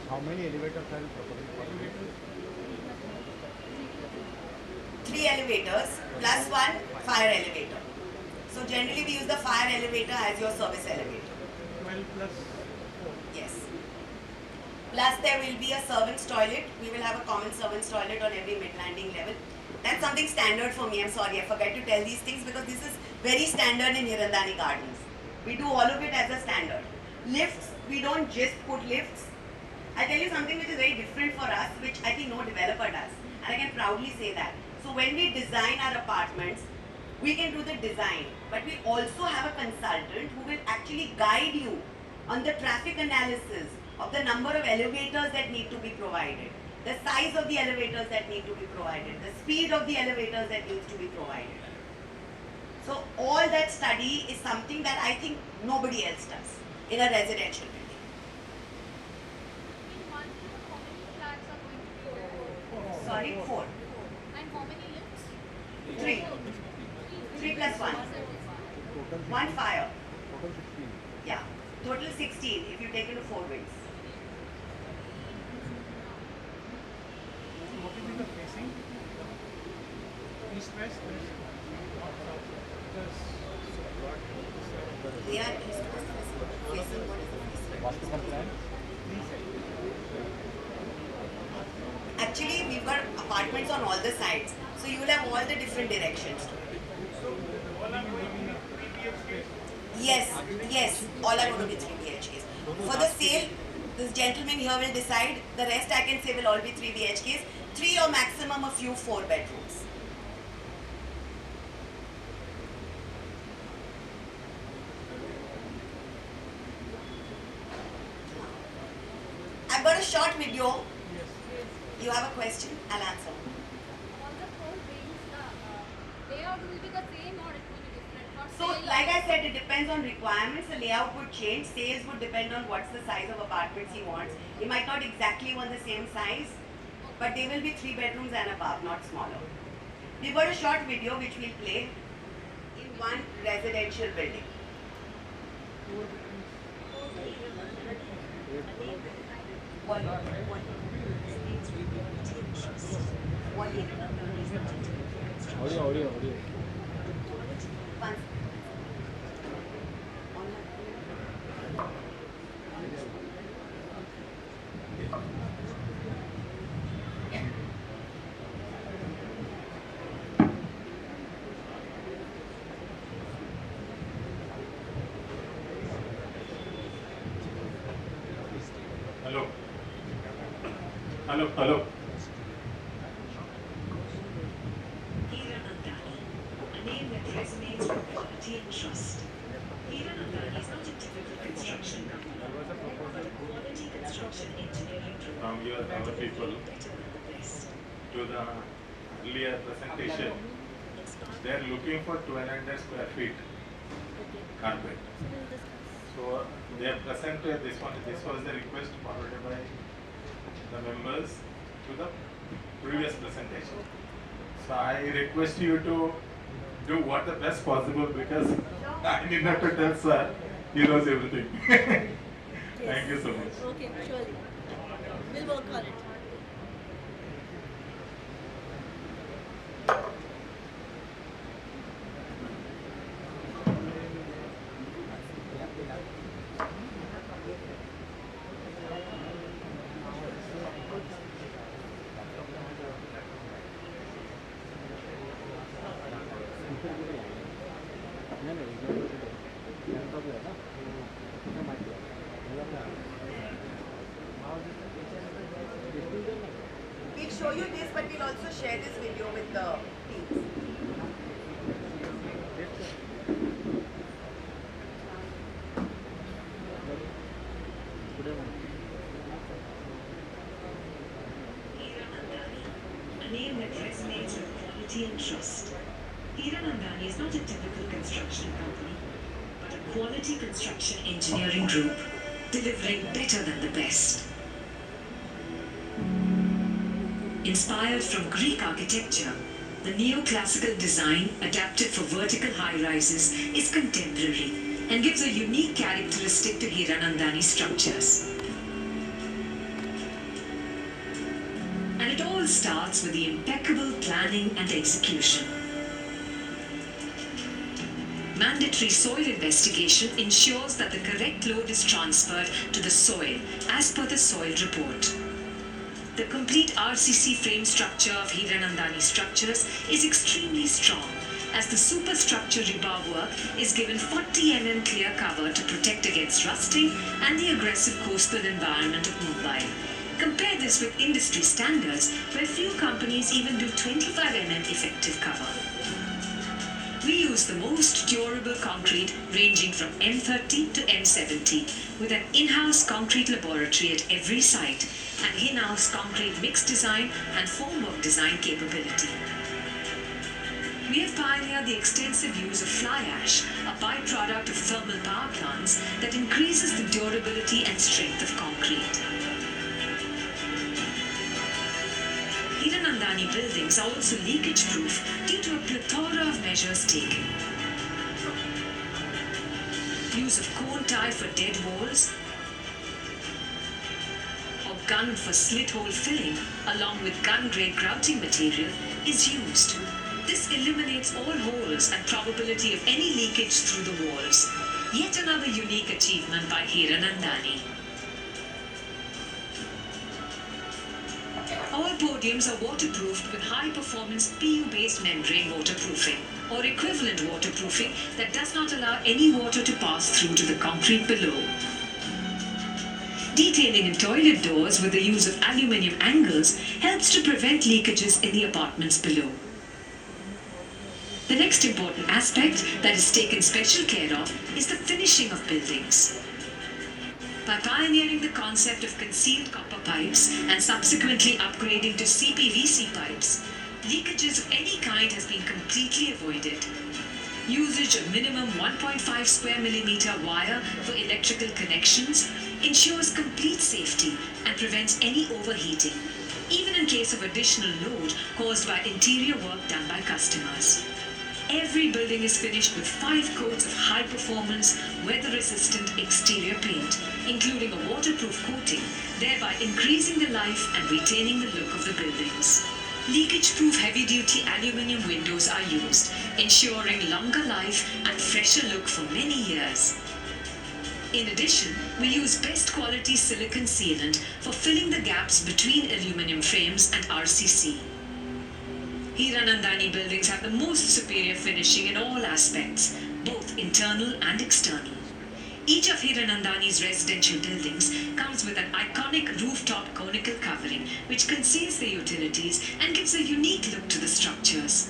How many elevators are you proposing? 3 elevators plus 1 fire elevator. So generally we use the fire elevator as your service elevator. 12 plus 4. Yes. Plus there will be a servant's toilet. We will have a common servant's toilet on every mid-landing level. That's something standard for me. I'm sorry, I forget to tell these things because this is very standard in Hirandani Gardens. We do all of it as a standard. Lifts, we don't just put lifts. I'll tell you something which is very different for us, which I think no developer does. And I can proudly say that. So when we design our apartments, we can do the design. But we also have a consultant who will actually guide you on the traffic analysis, of the number of elevators that need to be provided, the size of the elevators that need to be provided, the speed of the elevators that needs to be provided. So all that study is something that I think nobody else does in a residential building. Sorry, 4. And how many lifts? 3. 3 plus 1. 1 fire. Yeah. Total 16 if you take it to 4 wings. What will be the facing? East, west, They are east west facing. What is the facing? Actually, we've got apartments on all the sides, so you will have all the different directions. Yes, yes, all are going to be 3 BHKs. For the sale, this gentleman here will decide. The rest I can say will all be 3 BHKs. 3 or maximum a few 4 bedrooms. I've got a short video. You have a question? I'll answer. On the 4 wings, the layout will be the same or it will be different? So, like I said, it depends on requirements. The layout would change. Sales would depend on what's the size of apartments he wants. He might not exactly want the same size, but they will be 3 bedrooms and above, not smaller. We've got a short video which we'll play in one residential building. Audio. Hello. Hiranandani, a name that resonates with quality and trust. Hiranandani is not a typical construction company, but a quality construction engineering group. From your other people to the earlier presentation, they are looking for 1200 square feet carpet. So they have presented this one. This was the request forwarded by the members to the previous presentation. So I request you to do what the best possible because I need not to tell sir, he knows everything. Thank you so much. Okay, surely. We'll work on it. We'll show you this, but we'll also share this video with the teams. A name that resonates with quality and trust. Hiranandani is not a typical construction company, but a quality construction engineering group, delivering better than the best. Inspired from Greek architecture, the neoclassical design adapted for vertical high-rises is contemporary and gives a unique characteristic to Hiranandani structures. And it all starts with the impeccable planning and execution. Mandatory soil investigation ensures that the correct load is transferred to the soil as per the soil report. The complete RCC frame structure of Hiranandani structures is extremely strong, as the superstructure rebar work is given 40 mm clear cover to protect against rusting and the aggressive coastal environment of Mumbai. Compare this with industry standards, where few companies even do 25 mm effective cover. We use the most durable concrete ranging from M30 to M70 with an in-house concrete laboratory at every site and in-house concrete mix design and formwork design capability. We have pioneered the extensive use of fly ash, a byproduct of thermal power plants that increases the durability and strength of concrete. Hiranandani buildings are also leakage-proof due to a plethora of measures taken. Use of cone tie for dead walls or gun for slit hole filling along with gun-grade grouting material is used. This eliminates all holes and probability of any leakage through the walls. Yet another unique achievement by Hiranandani. All podiums are waterproofed with high-performance PU-based membrane waterproofing or equivalent waterproofing that does not allow any water to pass through to the concrete below. Detailing in toilet doors with the use of aluminium angles helps to prevent leakages in the apartments below. The next important aspect that is taken special care of is the finishing of buildings. By pioneering the concept of concealed copper pipes and subsequently upgrading to CPVC pipes, leakages of any kind has been completely avoided. Usage of minimum 1.5 square millimeter wire for electrical connections ensures complete safety and prevents any overheating, even in case of additional load caused by interior work done by customers. Every building is finished with 5 coats of high-performance, weather-resistant exterior paint, including a waterproof coating, thereby increasing the life and retaining the look of the buildings. Leakage-proof heavy-duty aluminium windows are used, ensuring longer life and fresher look for many years. In addition, we use best quality silicon sealant for filling the gaps between aluminium frames and RCC. Hiranandani buildings have the most superior finishing in all aspects, both internal and external. Each of Hiranandani's residential buildings comes with an iconic rooftop conical covering which conceals the utilities and gives a unique look to the structures.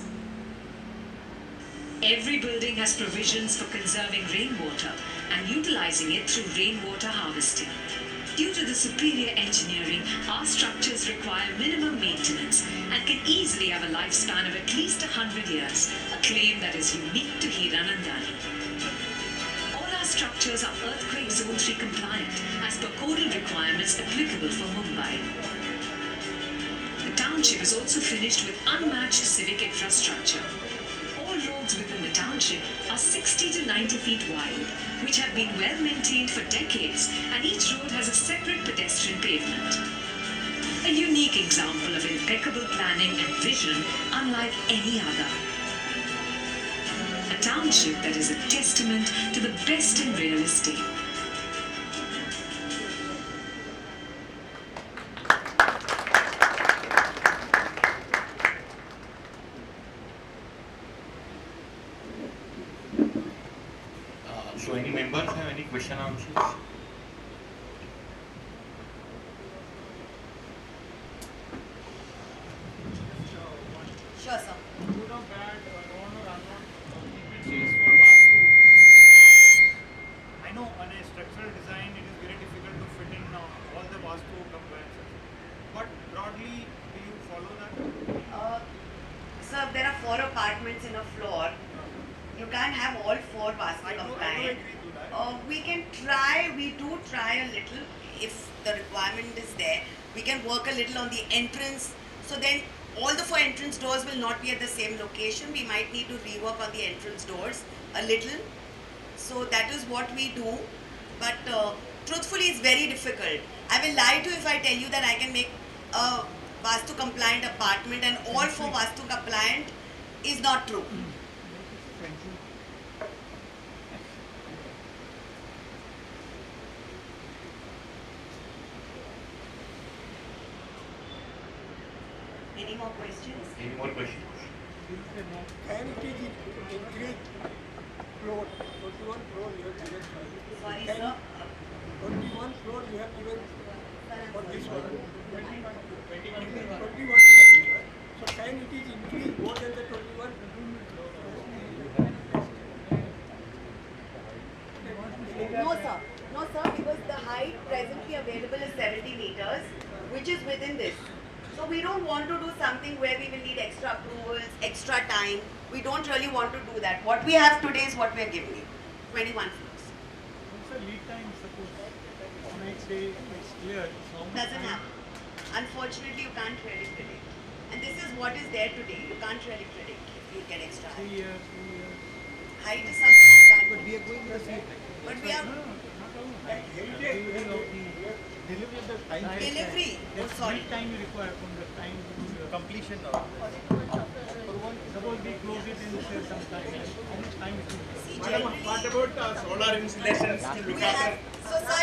Every building has provisions for conserving rainwater and utilizing it through rainwater harvesting. Due to the superior engineering, our structures require minimum maintenance and can easily have a lifespan of at least 100 years, a claim that is unique to Hiranandani. All our structures are earthquake zone 3 compliant as per codal requirements applicable for Mumbai. The township is also finished with unmatched civic infrastructure. All roads within the township are 60 to 90 feet wide, which have been well maintained for decades, and each road has a separate pedestrian pavement. A unique example of impeccable planning and vision unlike any other. A township that is a testament to the best in real estate. So any members have any question answers? Sure, sir. Good or bad, known or unknown, EPCs for Vastu nowadays. I know on a structural design it is very difficult to fit in all the Vastu compliances. But broadly, do you follow that? Sir, there are 4 apartments in a floor. You can't have all 4 Vastu compliant. We can try, we do try a little if the requirement is there. We can work a little on the entrance. So then all the 4 entrance doors will not be at the same location. We might need to rework on the entrance doors a little. So that is what we do. But truthfully, it's very difficult. I will lie to you if I tell you that I can make a Vastu compliant apartment and all 4 Vastu compliant is not true. Any more questions? Any more questions? Can it is increase floor, 21 floor you have given. Sorry, Can sir. 21 floor you have given for this one. 21. So can it is increase more than the 21? available is 70 meters, which is within this. So we don't want to do something where we will need extra approvals, extra time. We don't really want to do that. What we have today is what we are giving you, 21 floors. What's the lead time, suppose next day it's clear? So Doesn't happen. Unfortunately, you can't really predict. And this is what is there today. You can't really predict if you get extra. 3 years, 2 years. Height is something you can't. But we are going to the same. But we are Delivery of the time. Delivery. Oh, sorry. Lead time you require from the time to completion of. Suppose we close it in say some time. How much time it will take? Madam, what about solar installations to look after? So sir,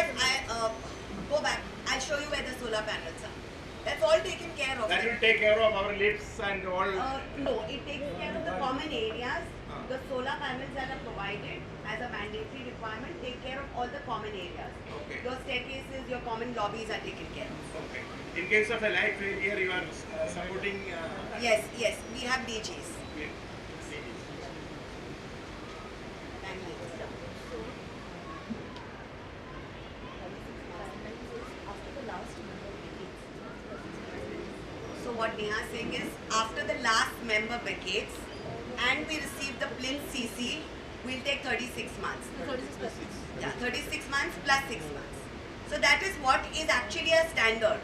go back. I'll show you where the solar panels are. That's all taken care of. That will take care of our lifts and all. No, it takes care of the common areas. The solar panels that are provided as a mandatory requirement take care of all the common areas. Okay. Your staircases, your common lobbies are taken care of. Okay. In case of a light failure, you are supporting. Yes, yes, we have DGs. So what Neha is saying is, after the last member vacates and we receive the plinth CC, we'll take 36 months. 36 plus 6. Yeah, 36 months plus 6 months. So that is what is actually a standard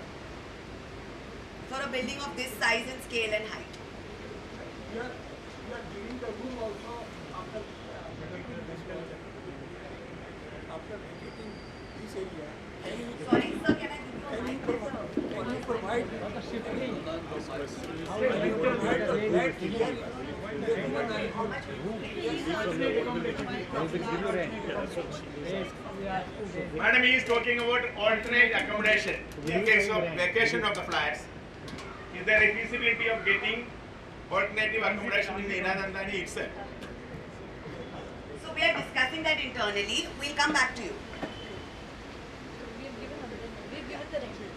for a building of this size and scale and height. You are giving the room also after vacating this area. Sorry, sir, can I give you a mic? Can you provide shifting? How will you provide that area? Madam, he is talking about alternate accommodation in case of vacation of the flats. Is there a feasibility of getting alternative accommodation in the Inadandani itself? So we are discussing that internally. We'll come back to you.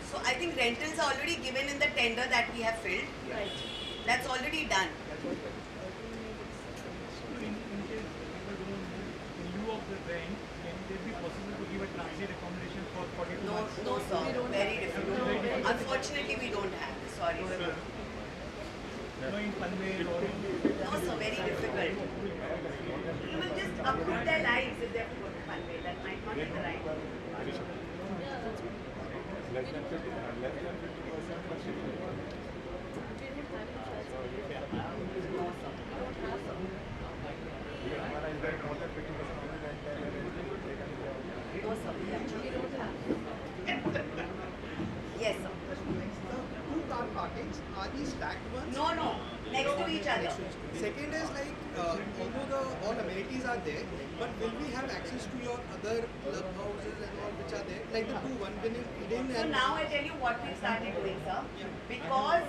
So I think rentals are already given in the tender that we have filled. Right. That's already done. In case people don't, in lieu of the rent, can it be possible to give a transit accommodation for 42 No, months? no, sir. Very difficult. Unfortunately, we don't have. Sorry, sir. No, in Panvel or in... No, sir. Very difficult. You will just uproot their lives if they have to go to Panvel. That might not be the right. Less than 50%. Yes, sir. Two car parkings, are these stacked ones? No, no. Next to each other. Second is like, although all amenities are there, but will we have access to your other clubhouses and all which are there? Like the two, one Eden So and... now I tell you what we started doing, sir. Because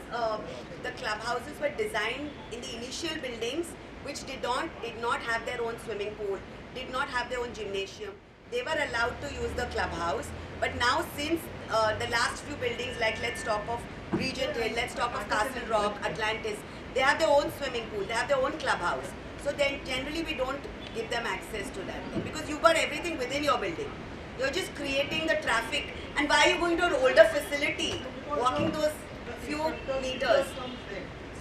the clubhouses were designed in the initial buildings, which did not have their own swimming pool, did not have their own gymnasium. They were allowed to use the clubhouse. But now, since the last few buildings, like let's talk of Regent Hill, let's talk of Castle Rock, Atlantis, they have their own swimming pool, they have their own clubhouse. So then generally we don't give them access to that because you've got everything within your building. You're just creating the traffic. And why are you going to an older facility, walking those few meters?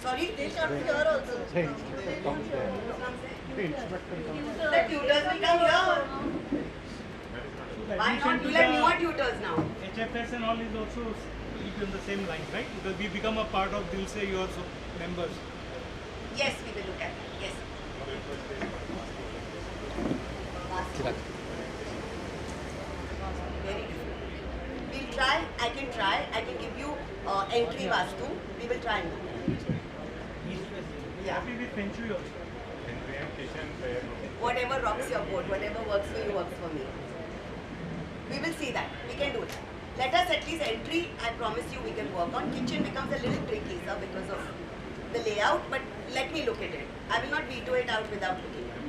Sorry? They come here also. The tutors will come here. Why not? We'll have newer tutors now. HFS and all is also on the same line, right? Because we become a part of Dilse, your members. Yes, we will look at that. Yes. Very difficult. We'll try. I can try. I can give you entry vastu. We will try now. Yeah. Happy with Feng Shui also. Whatever rocks your boat, whatever works for you works for me. We will see that. We can do that. Let us at least entry, I promise you we can work on. Kitchen becomes a little tricky, sir, because of the layout, but let me look at it. I will not veto it out without looking at it.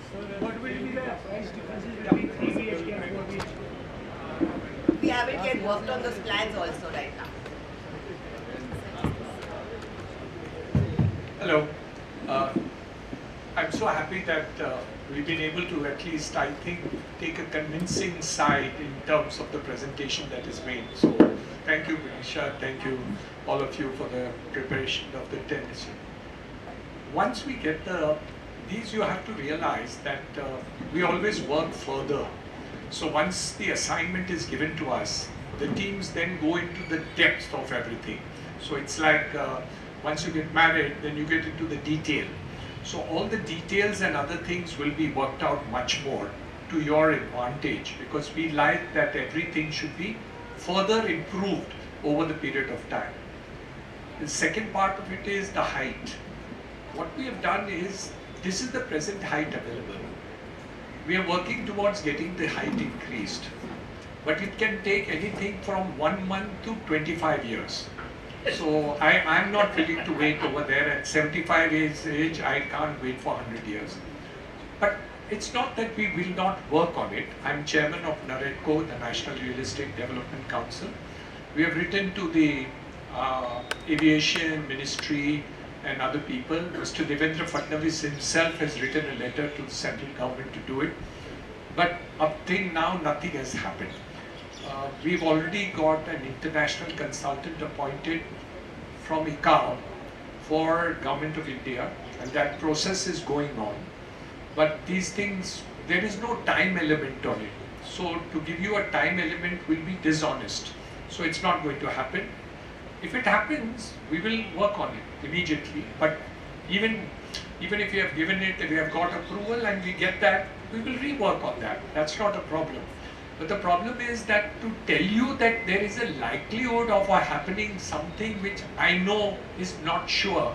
So what will be the price differences between 3 BHK and 4 BHK? We haven't yet worked on those plans also right now. Hello. I'm so happy that we've been able to at least, I think, take a convincing side in terms of the presentation that is made. So thank you, Ganesha. Thank you, all of you, for the preparation of the tennis. Once we get these, you have to realize that we always work further. So once the assignment is given to us, the teams then go into the depth of everything. So it's like once you get married, then you get into the detail. So all the details and other things will be worked out much more to your advantage, because we like that everything should be further improved over the period of time. The second part of it is the height. What we have done is, this is the present height available. We are working towards getting the height increased, but it can take anything from 1 month to 25 years. So I'm not willing to wait over there. At 75 years age, I can't wait for 100 years. But it's not that we will not work on it. I'm chairman of NAREDCO, the National Real Estate Development Council. We have written to the Aviation Ministry and other people. Mr. Devendra Fadnavis himself has written a letter to the central government to do it. But up till now, nothing has happened. We've already got an international consultant appointed from ICAO for Government of India, and that process is going on. But these things, there is no time element on it. So to give you a time element will be dishonest. So it's not going to happen. If it happens, we will work on it immediately. But even if we have given it, we have got approval and we get that, we will rework on that. That's not a problem. But the problem is that to tell you that there is a likelihood of happening something which I know is not sure,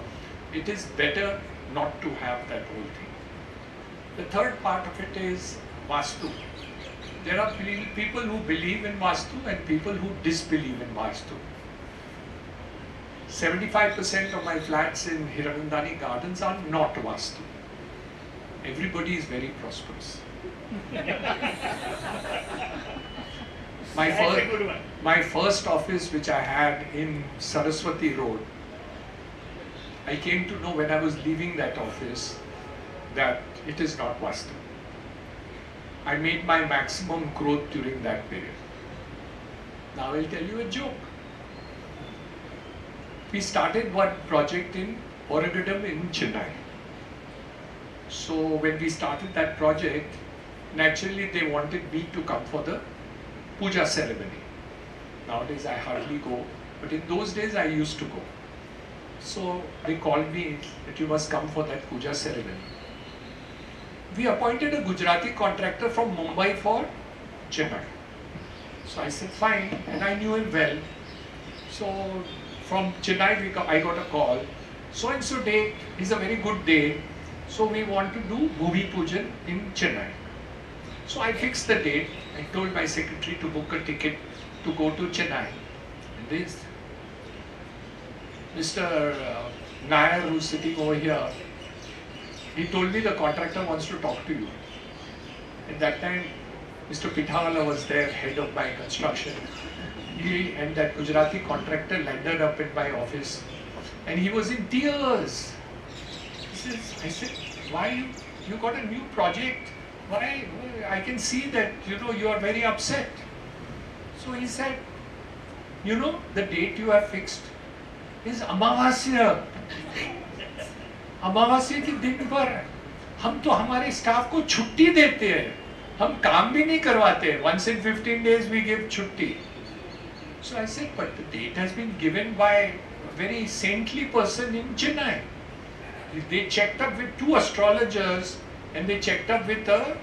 it is better not to have that whole thing. The third part of it is Vastu. There are people who believe in Vastu and people who disbelieve in Vastu. 75% of my flats in Hiranandani Gardens are not Vastu. Everybody is very prosperous. My first office which I had in Saraswati Road, I came to know when I was leaving that office that it is not Vastu. I made my maximum growth during that period. Now I'll tell you a joke. We started one project in Oragadam in Chennai. So when we started that project, naturally they wanted me to come for the puja ceremony. Nowadays I hardly go, but in those days I used to go. So they called me that you must come for that puja ceremony. We appointed a Gujarati contractor from Mumbai for Chennai. So I said fine, and I knew him well. So from Chennai I got a call. So and so day is a very good day. So we want to do Bhumi Pujan in Chennai. So I fixed the date. I told my secretary to book a ticket to go to Chennai. And this Mr. Nair, who's sitting over here, he told me the contractor wants to talk to you. At that time, Mr. Pithala was there, head of my construction. And that Gujarati contractor landed up in my office and he was in tears. I said, why you got a new project? Why? I can see that, you are very upset. So he said, the date you have fixed is Amavasya. अमावस्या के दिन पर हम तो हमारे staff को छुट्टी देते हैं, हम काम भी नहीं करवाते. Once in 15 days we give छुट्टी. So I said, but the date has been given by a very saintly person in Chennai. They checked up with 2 astrologers and they checked up with a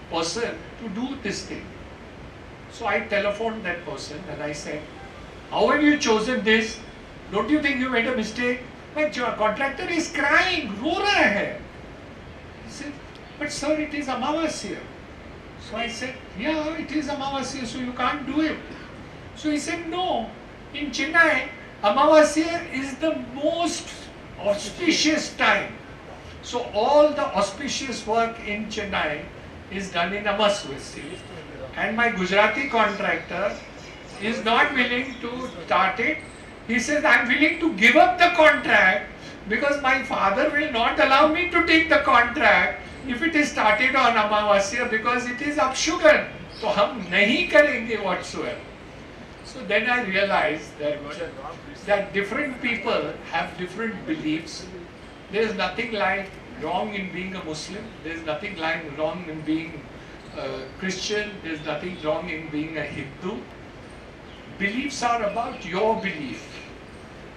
person to do this thing. So I telephoned that person and I said, how have you chosen this? Don't you think you made a mistake? My contractor is crying, ro raha hai. He said, but sir, it is Amavasya. So I said, yeah, it is Amavasya, so you can't do it. So he said, no, in Chennai, Amavasya is the most auspicious time. So all the auspicious work in Chennai is done in Amavasya. And my Gujarati contractor is not willing to start it. He says, I'm willing to give up the contract, because my father will not allow me to take the contract if it is started on Amavasya because it is Apshugan. So hum nahi karenge whatsoever. So then I realized that different people have different beliefs. There is nothing like wrong in being a Muslim. There is nothing like wrong in being a Christian. There is nothing wrong in being a Hindu. Beliefs are about your belief.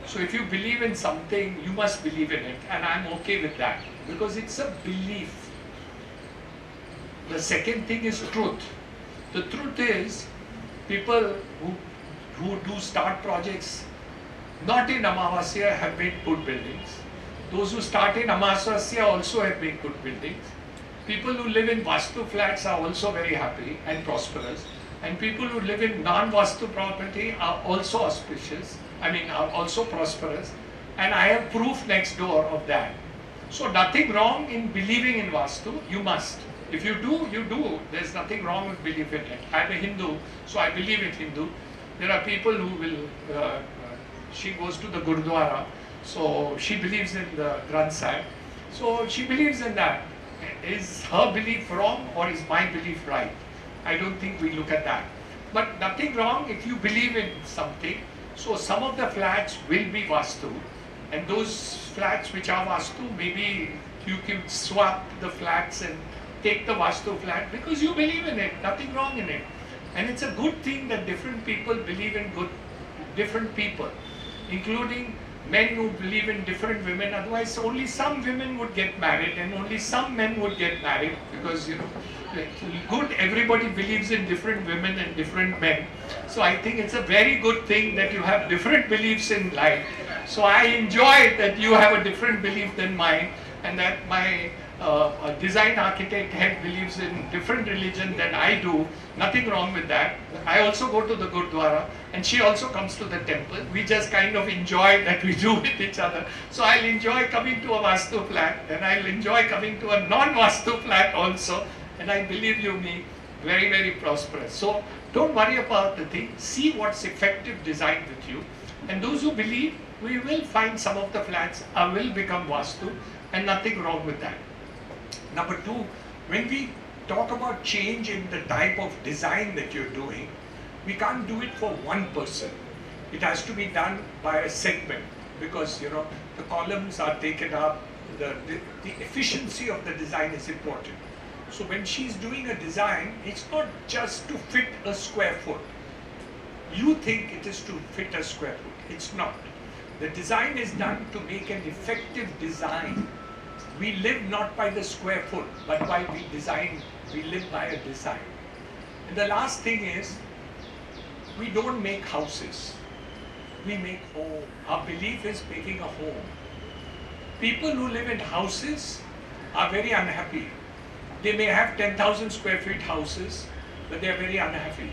So if you believe in something, you must believe in it, and I'm okay with that because it's a belief. The second thing is truth. The truth is, people who do start projects not in Amavasya have made good buildings. Those who start in Amavasya also have made good buildings. People who live in Vastu flats are also very happy and prosperous. And people who live in non-Vastu property are also auspicious, are also prosperous. And I have proof next door of that. So nothing wrong in believing in Vastu, you must. If you do, you do. There's nothing wrong with believing in it. I'm a Hindu, so I believe in Hindu. There are people who will, she goes to the Gurdwara, so she believes in the Granth Sahib. So she believes in that. Is her belief wrong or is my belief right? I don't think we look at that. But nothing wrong if you believe in something. So some of the flats will be Vastu, and those flats which are Vastu, maybe you can swap the flats and take the Vastu flat because you believe in it, nothing wrong in it. And it's a good thing that different people believe in different people, including men who believe in different women. Otherwise, only some women would get married and only some men would get married because, good, everybody believes in different women and different men. So I think it's a very good thing that you have different beliefs in life. So I enjoy that you have a different belief than mine, and that my design architect head believes in different religion than I do. Nothing wrong with that. I also go to the Gurdwara and she also comes to the temple. We just kind of enjoy that we do with each other. So I'll enjoy coming to a Vastu flat and I'll enjoy coming to a non-Vastu flat also. And I believe you me, very, very prosperous. So don't worry about the thing. See what's effective design with you. And those who believe, we will find some of the flats will become Vastu, and nothing wrong with that. Number two, when we talk about change in the type of design that you're doing, we can't do it for one person. It has to be done by a segment because, the columns are taken up, the efficiency of the design is important. So when she's doing a design, it's not just to fit a square foot. You think it is to fit a square foot. It's not. The design is done to make an effective design. We live not by the square foot, but while we design, we live by a design. And the last thing is, we don't make houses. We make home. Our belief is making a home. People who live in houses are very unhappy. They may have 10,000 square feet houses, but they are very unhappy.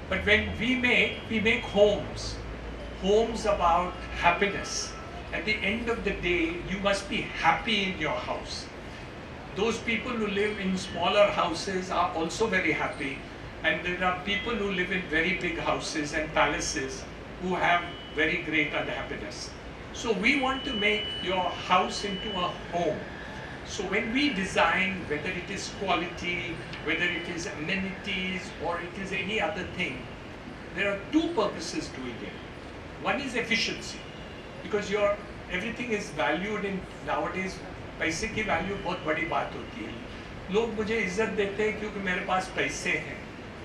But when we make homes. Homes about happiness. At the end of the day, you must be happy in your house. Those people who live in smaller houses are also very happy. And there are people who live in very big houses and palaces who have very great unhappiness. So we want to make your house into a home. So when we design, whether it is quality, whether it is amenities, or it is any other thing, there are two purposes to it. One is efficiency, because everything is valued in nowadays. पैसे की value बहुत बड़ी बात होती है. लोग मुझे इज्जत देते हैं क्योंकि मेरे पास पैसे हैं.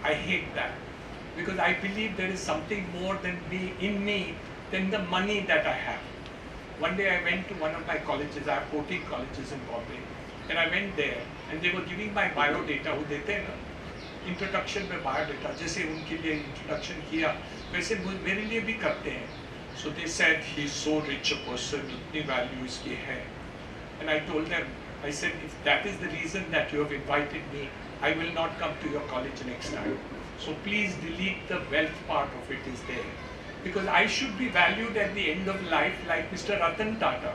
I hate that because I believe there is something more in me than the money that I have. One day I went to one of my colleges. I have 14 colleges in Bombay, and I went there and they were giving my biodata. वो देते हैं ना introduction में biodata, जैसे उनके लिए introduction किया वैसे मेरे लिए भी करते हैं. So they said he's so rich a person, इतनी value इसकी है. And I told them, I said, if that is the reason that you have invited me, I will not come to your college next time. So please delete the wealth part of it is there. Because I should be valued at the end of life like Mr. Ratan Tata.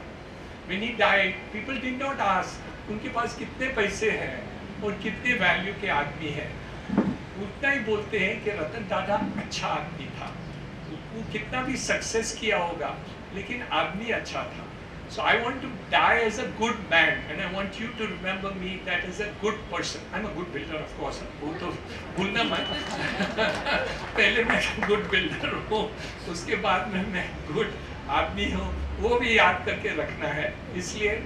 When he died, people did not ask, उनके पास कितने पैसे हैं और कितने value के आदमी हैं. उतना ही बोलते हैं कि रतन टाटा अच्छा आदमी था. वो कितना भी सक्सेस किया होगा, लेकिन आदमी अच्छा था. So I want to die as a good man, and I want you to remember me that as a good person. I'm a good builder, of course. वो तो भूलना मत. पहले मैं good builder हूँ, उसके बाद में मैं good आदमी हूँ. वो भी याद करके रखना है. इसलिए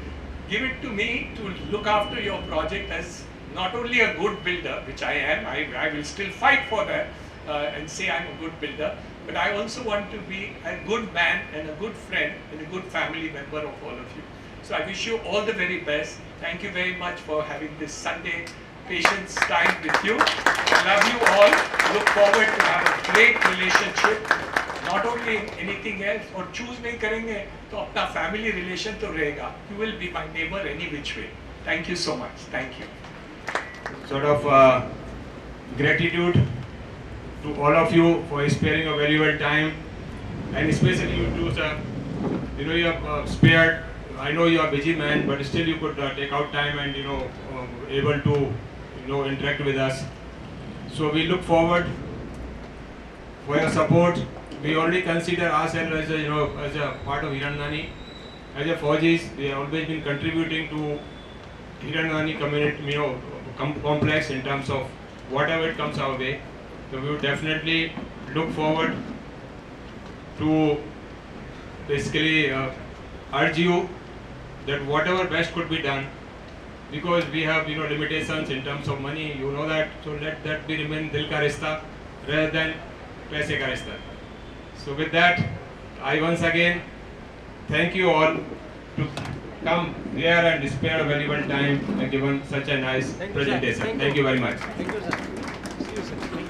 give it to me to look after your project as not only a good builder, which I am. I will still fight for that and say I'm a good builder. But I also want to be a good man and a good friend and a good family member of all of you. So I wish you all the very best. Thank you very much for having this Sunday patience time with you. I love you all. Look forward to have a great relationship. Not only in anything else, or choose नहीं करेंगे तो अपना family relation तो रहेगा. You will be my neighbor any which way. Thank you so much. Thank you. Sort of gratitude to all of you for sparing your valuable time, and especially you two, sir. You know, you have spared. I know you are a busy man, but still you could take out time and able to interact with us. So we look forward for your support. We already consider ourselves as as a part of Hirandani. As a Fauji's, we have always been contributing to Hirandani community, complex in terms of whatever it comes our way. So we would definitely look forward to basically urge you that whatever best could be done, because we have limitations in terms of money, you know that, so let that be remain dil ka rishta rather than paise ka rishta. So with that, I once again thank you all to come here and spare a valuable time and given such a nice presentation. Thank you very much. Thank you, sir. See you, sir.